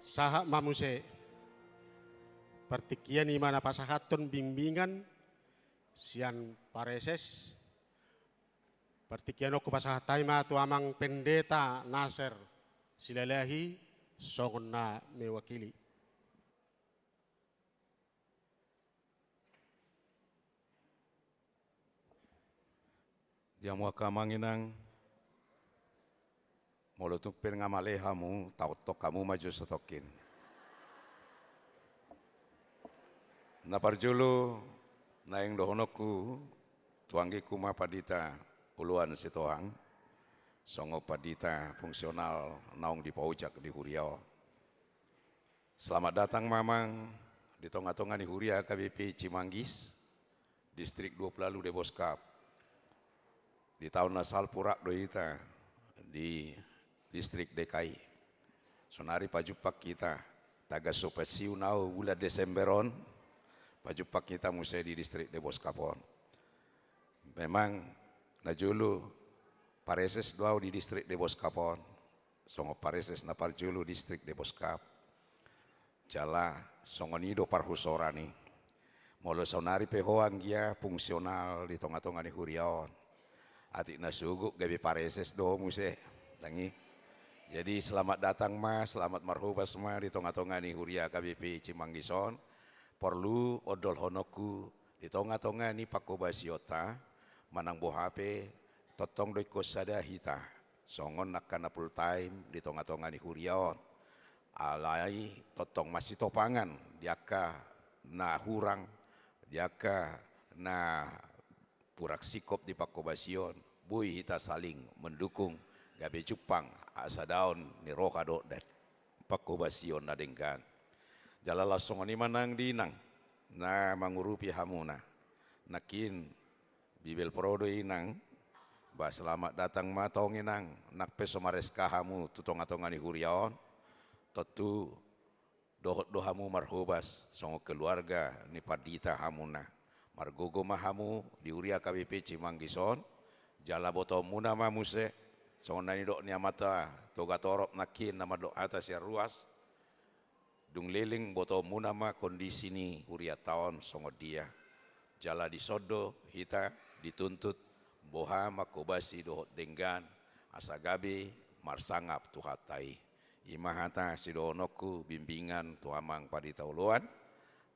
Sahak mamuse pertikian imana pasahaton bimbingan sian pareses pertikian oku pasahatai ma tu amang pendeta Nasir Silalahi songna mewakili. Dia mau kamanginang molutuk pengamalehamu tautok kamu maju setokin. Naparjulu naing dohonoku tuanggi kuma Pandita uluan sitohang songo Pandita fungsional naung di Paujak di Huriau. Selamat datang mamang di tonga-tonga di Huria KBP Cimanggis distrik 20 de Boskap di tahun nasal purak doita di distrik DKI. Sonari pajupak kita taga sopasiu nau bulan Desemberon pajupak kita musai di distrik de Boskapon. Memang najulu pareses doau di distrik de Boskapon. Songo pareses na parjulu distrik de Boskap. Jala songonido parhusorani. Molo sonari pehoang dia fungsional di tonga-tonga di Huriaon. Atik nasuguk gabi pareses do musai tangi. Jadi selamat datang mas, selamat marhubas mas di tonga-tonga ni Huria KBP Cimanggison. Perlu odol honoku di tonga-tonga ni pakobasiota manang bohape totong doi kosada hita. Songon nakana full time di tonga-tonga ni Huriaon. Alai totong masih topangan diaka na hurang Diaka na purak sikop di pakobasion, bui kita saling mendukung gabe cupang asa daun ni roka do dan pakobasion na dengkan. Jala langsung ni manang dinang na mangurupi hamuna. Nakin bibel prodo inang ba selamat datang matong inang nak peso mareska hamu tutong-atongan ni huriaon totu dohamu marhubas songo keluarga ni padita hamuna margogo mahamu di uria KBP Cimanggison jala boto muna mamuse songo nani dok ni amata toga torop nakin nama dok atas ya ruas dung liling boto muna ma kondisi ni uria tahun songo dia jala di sodo hita dituntut boha makobasi dohot denggan asagabe marsangap tuhatai imahata sidonoku bimbingan tuamang padita uluan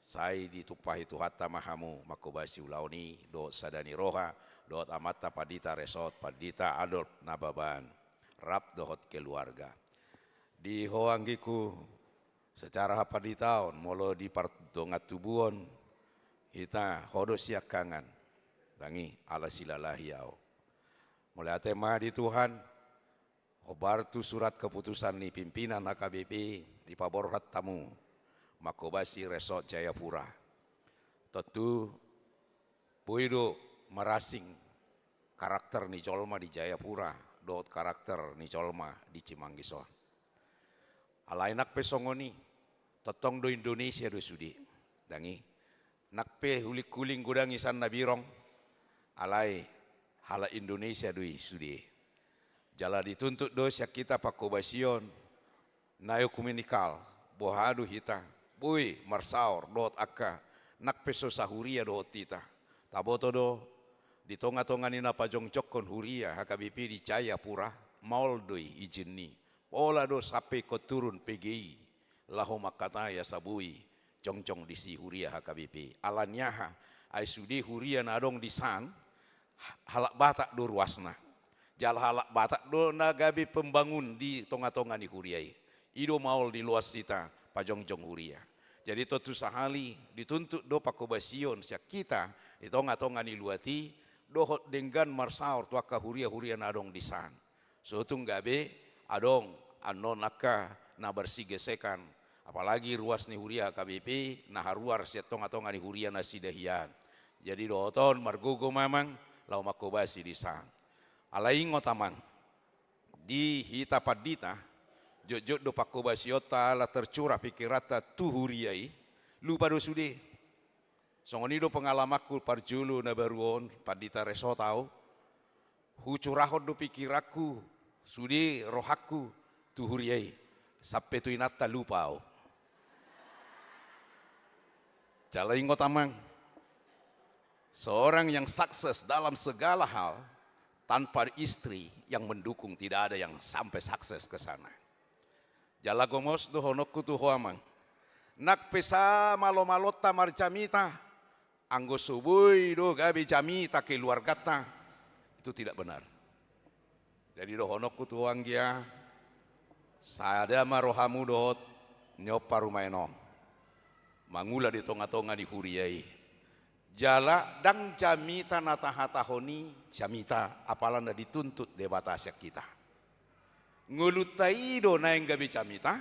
sai ditupahi tuhata mahamu makobasi ulauni dohot sadani roha dohot amata padita resort padita adol nababan rap dohot keluarga di hoanggiku secara paditaon molo di partongat tubuon hita hodos yakangan tangi ala silalahi au. Mulai tema di Tuhan, obartu surat keputusan ni pimpinan AKBP di paborhat tamu, makobasi resort Jayapura. Tentu, puido merasing karakter ni colma di Jayapura, dot karakter ni colma di Cimanggison. Alainak pesongoni, totong do Indonesia do sudi, tangi. Nakpe hulik kuling gudang isan nabirong. Alai hala Indonesia dui sudi. Jala dituntut dosa kita pakobasion nayo kuminikal bohadu hita bui marsaur dot akka nak peso sahuria dot tita taboto do di tonga-tonga nina pajong cokon huria HKBP di Jayapura maul dui izin ni pola do sampai ko turun PGI laho makata ya sabui cong-cong di si huria HKBP alanyaha ai sudi huria nadong di sang halak batak do ruasna jal halak batak do nagabi pembangun di tonga-tonga di huriai ido maul di luas kita pajong-jong huria jadi totu sahali dituntut do pakobasion siak kita di tonga-tonga di luati dohot denggan marsaur tuaka huria-huria nadong di san sotung gabe adong anon naka na bersih gesekan apalagi ruas ni huria KBP nah haruar siak tonga-tonga di huria nasidahian jadi dohoton margogo mamang lau makobasi di sang alai ngotamang di hita padita jojot do pakobasiota la tercurah pikirata tuhuriai lupa do sude songoni do pengalamaku parjulu na baruon padita resotau hucurahot do pikiraku sude rohaku tuhuriai sampai tu inata lupau jalai ngotamang seorang yang sukses dalam segala hal tanpa istri yang mendukung tidak ada yang sampai sukses ke sana. Jala gomos do honokku tu hoamang. Nak pesa malo-malota marjamita anggo subui do gabi jamita keluargata itu tidak benar. Jadi do honokku tu hoanggia sada marohamu dohot nyopa rumaenom. Mangula di tonga-tonga di huriai. Jala dang jamita natahatahoni jamita apalanda dituntut debatasyak kita. Ngulutai do naeng gabi jamita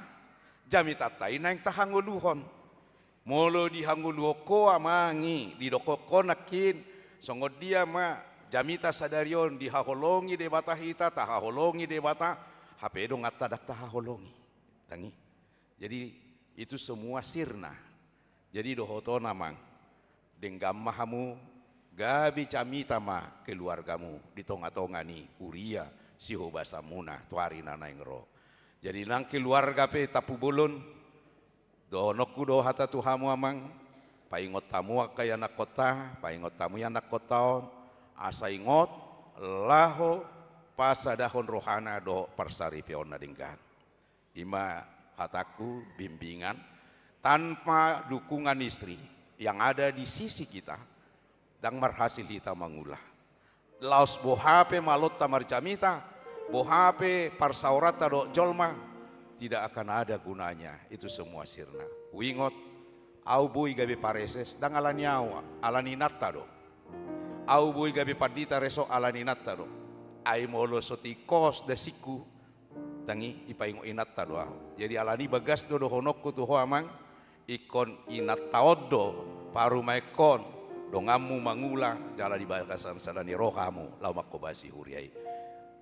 tai naeng tahanguluhon. Molo dihanguluhoko amangi didokoko nakin songod dia ma jamita sadarion dihaholongi debata hita tahaholongi debata hape do ngata dak tahaholongi. Tangi. Jadi itu semua sirna. Jadi dohoto namang denggam mahamu gabi camita ma keluargamu di tonga-tonga ni uria siho basa muna tuari nana ngro jadi nang keluarga pe tapu bolon donokku do hata tuhamu amang paingot tamu kaya anak kota paingot tamu ya anak kota asa ingot laho pasadahon rohana do parsari piona denggan ima hataku bimbingan tanpa dukungan istri yang ada di sisi kita dan marhasil kita mengulah. Laos bohape malot tamar jamita, bohape parsaurata do jolma tidak akan ada gunanya. Itu semua sirna. Wingot Au bui gabe pareses dang alani au alani natta do. Au bui gabe padita reso alani natta do. Ai molo soti kos da siku tangi ipaingo inatta do. Jadi alani bagas do honokku tu ho amang ikon inatta oddo paru maikon dongamu mangula jala di bakasan sadani rohamu lau makobasi huriai.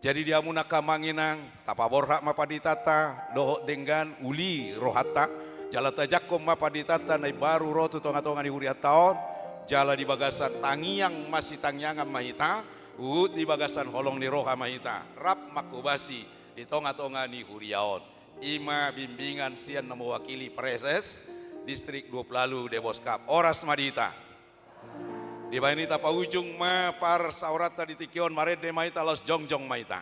Jadi dia munaka manginang tapaborha mapaditata doho dengan uli rohata jala tajakom mapaditata nai baru rotu tonga-tonga di huriat taon jala di bagasan tangiang masih tangiangan mahita di bagasan holong ni roha mahita rap makobasi di tonga-tonga ni huriaon ima bimbingan sian na mewakili preses distrik 20 lalu Deboskap oras madita di baini tapa ujung ma par saurata di tikion marede maita los jongjong maita.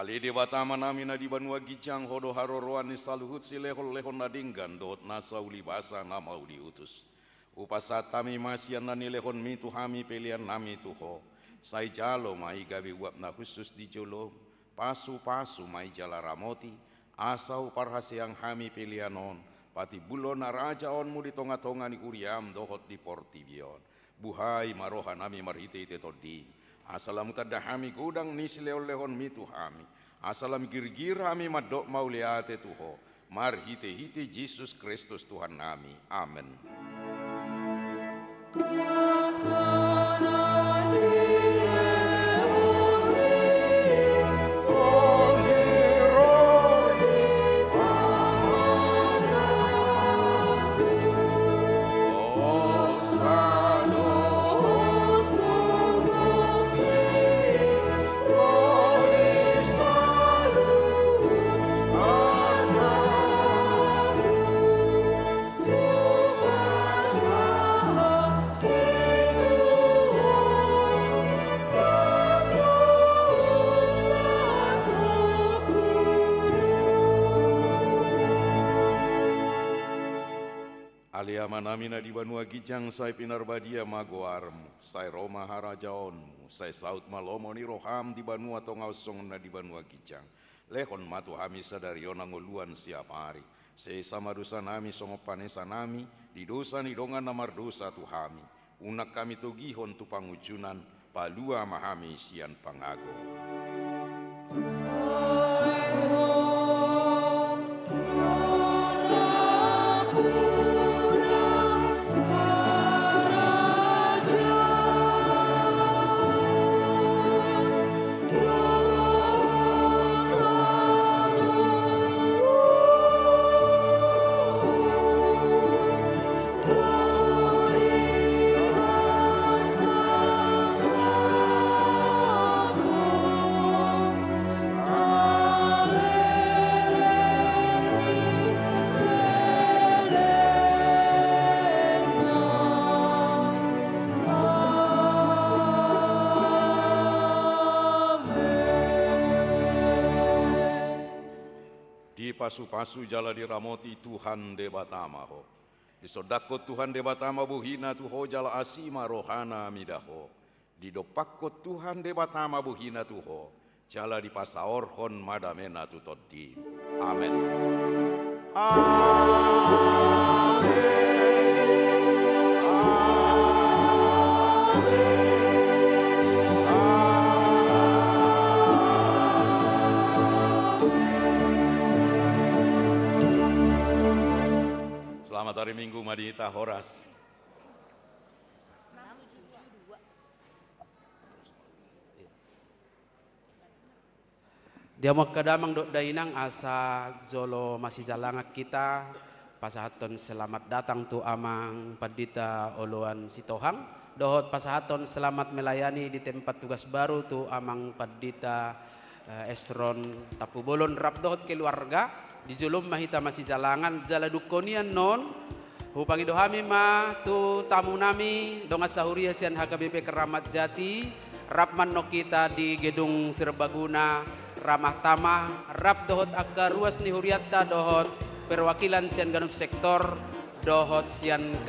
Ali di bata manami na di banua gijang hodo haroroan ni saluhut si lehon lehon nadinggan dohot nasa uli basa nama uli utus. Upasa tami masian nani lehon mitu hami pelian nami tuho. Sai jalo mai gabi uap na khusus di jolo. Pasu mai jala ramoti. Asau parhasiang hami pelianon. Pati bulon na raja onmu di tonga-tonga ni uriam dohot di portibion. Buhai maroha nami marhite-ite todi. Asalam tadahami gudang nisi lehon mitu hami. Asalam girgir hami madok mauliate tuho. Marhite-hite Yesus Kristus Tuhan nami. Amin. Manamina di banua gijang sai pinarbadia magoarmu, sai Roma harajaonmu, sai saut malomo ni roham di banua tongausong na di banua gijang. Lehon matu hami sadariona ngoluan siap hari. Sei sama dosa nami songo panesa nami, di dosa ni dongan namar dosa tu hami. Unak kami togihon tu pangujunan, palua mahami sian pangago. Pasu-pasu jala diramoti Tuhan de batamaho. Isodako Tuhan de batama buhina tuho jala asima rohana midaho. Didopakko Tuhan de batama buhina tuho. Jala di pasaorhon madamena tutodi. Amen. Selamat hari Minggu Madita Horas. Dia mau kadamang dok dainang asa jolo masih jalangak kita pasahaton selamat datang tu amang Pandita Oloan Sitohang. Dohot pasahaton selamat melayani di tempat tugas baru tu amang Pandita Esron Tapubolon rap dohot keluarga di julum mahita masih jalangan jala dukonian non hupangi dohami ma tu tamu nami donga sahuria sian HKBP Keramat Jati rap manno kita di gedung Serbaguna ramah tamah rap dohot aga ruas ni huriatta dohot perwakilan sian ganub sektor dohot sian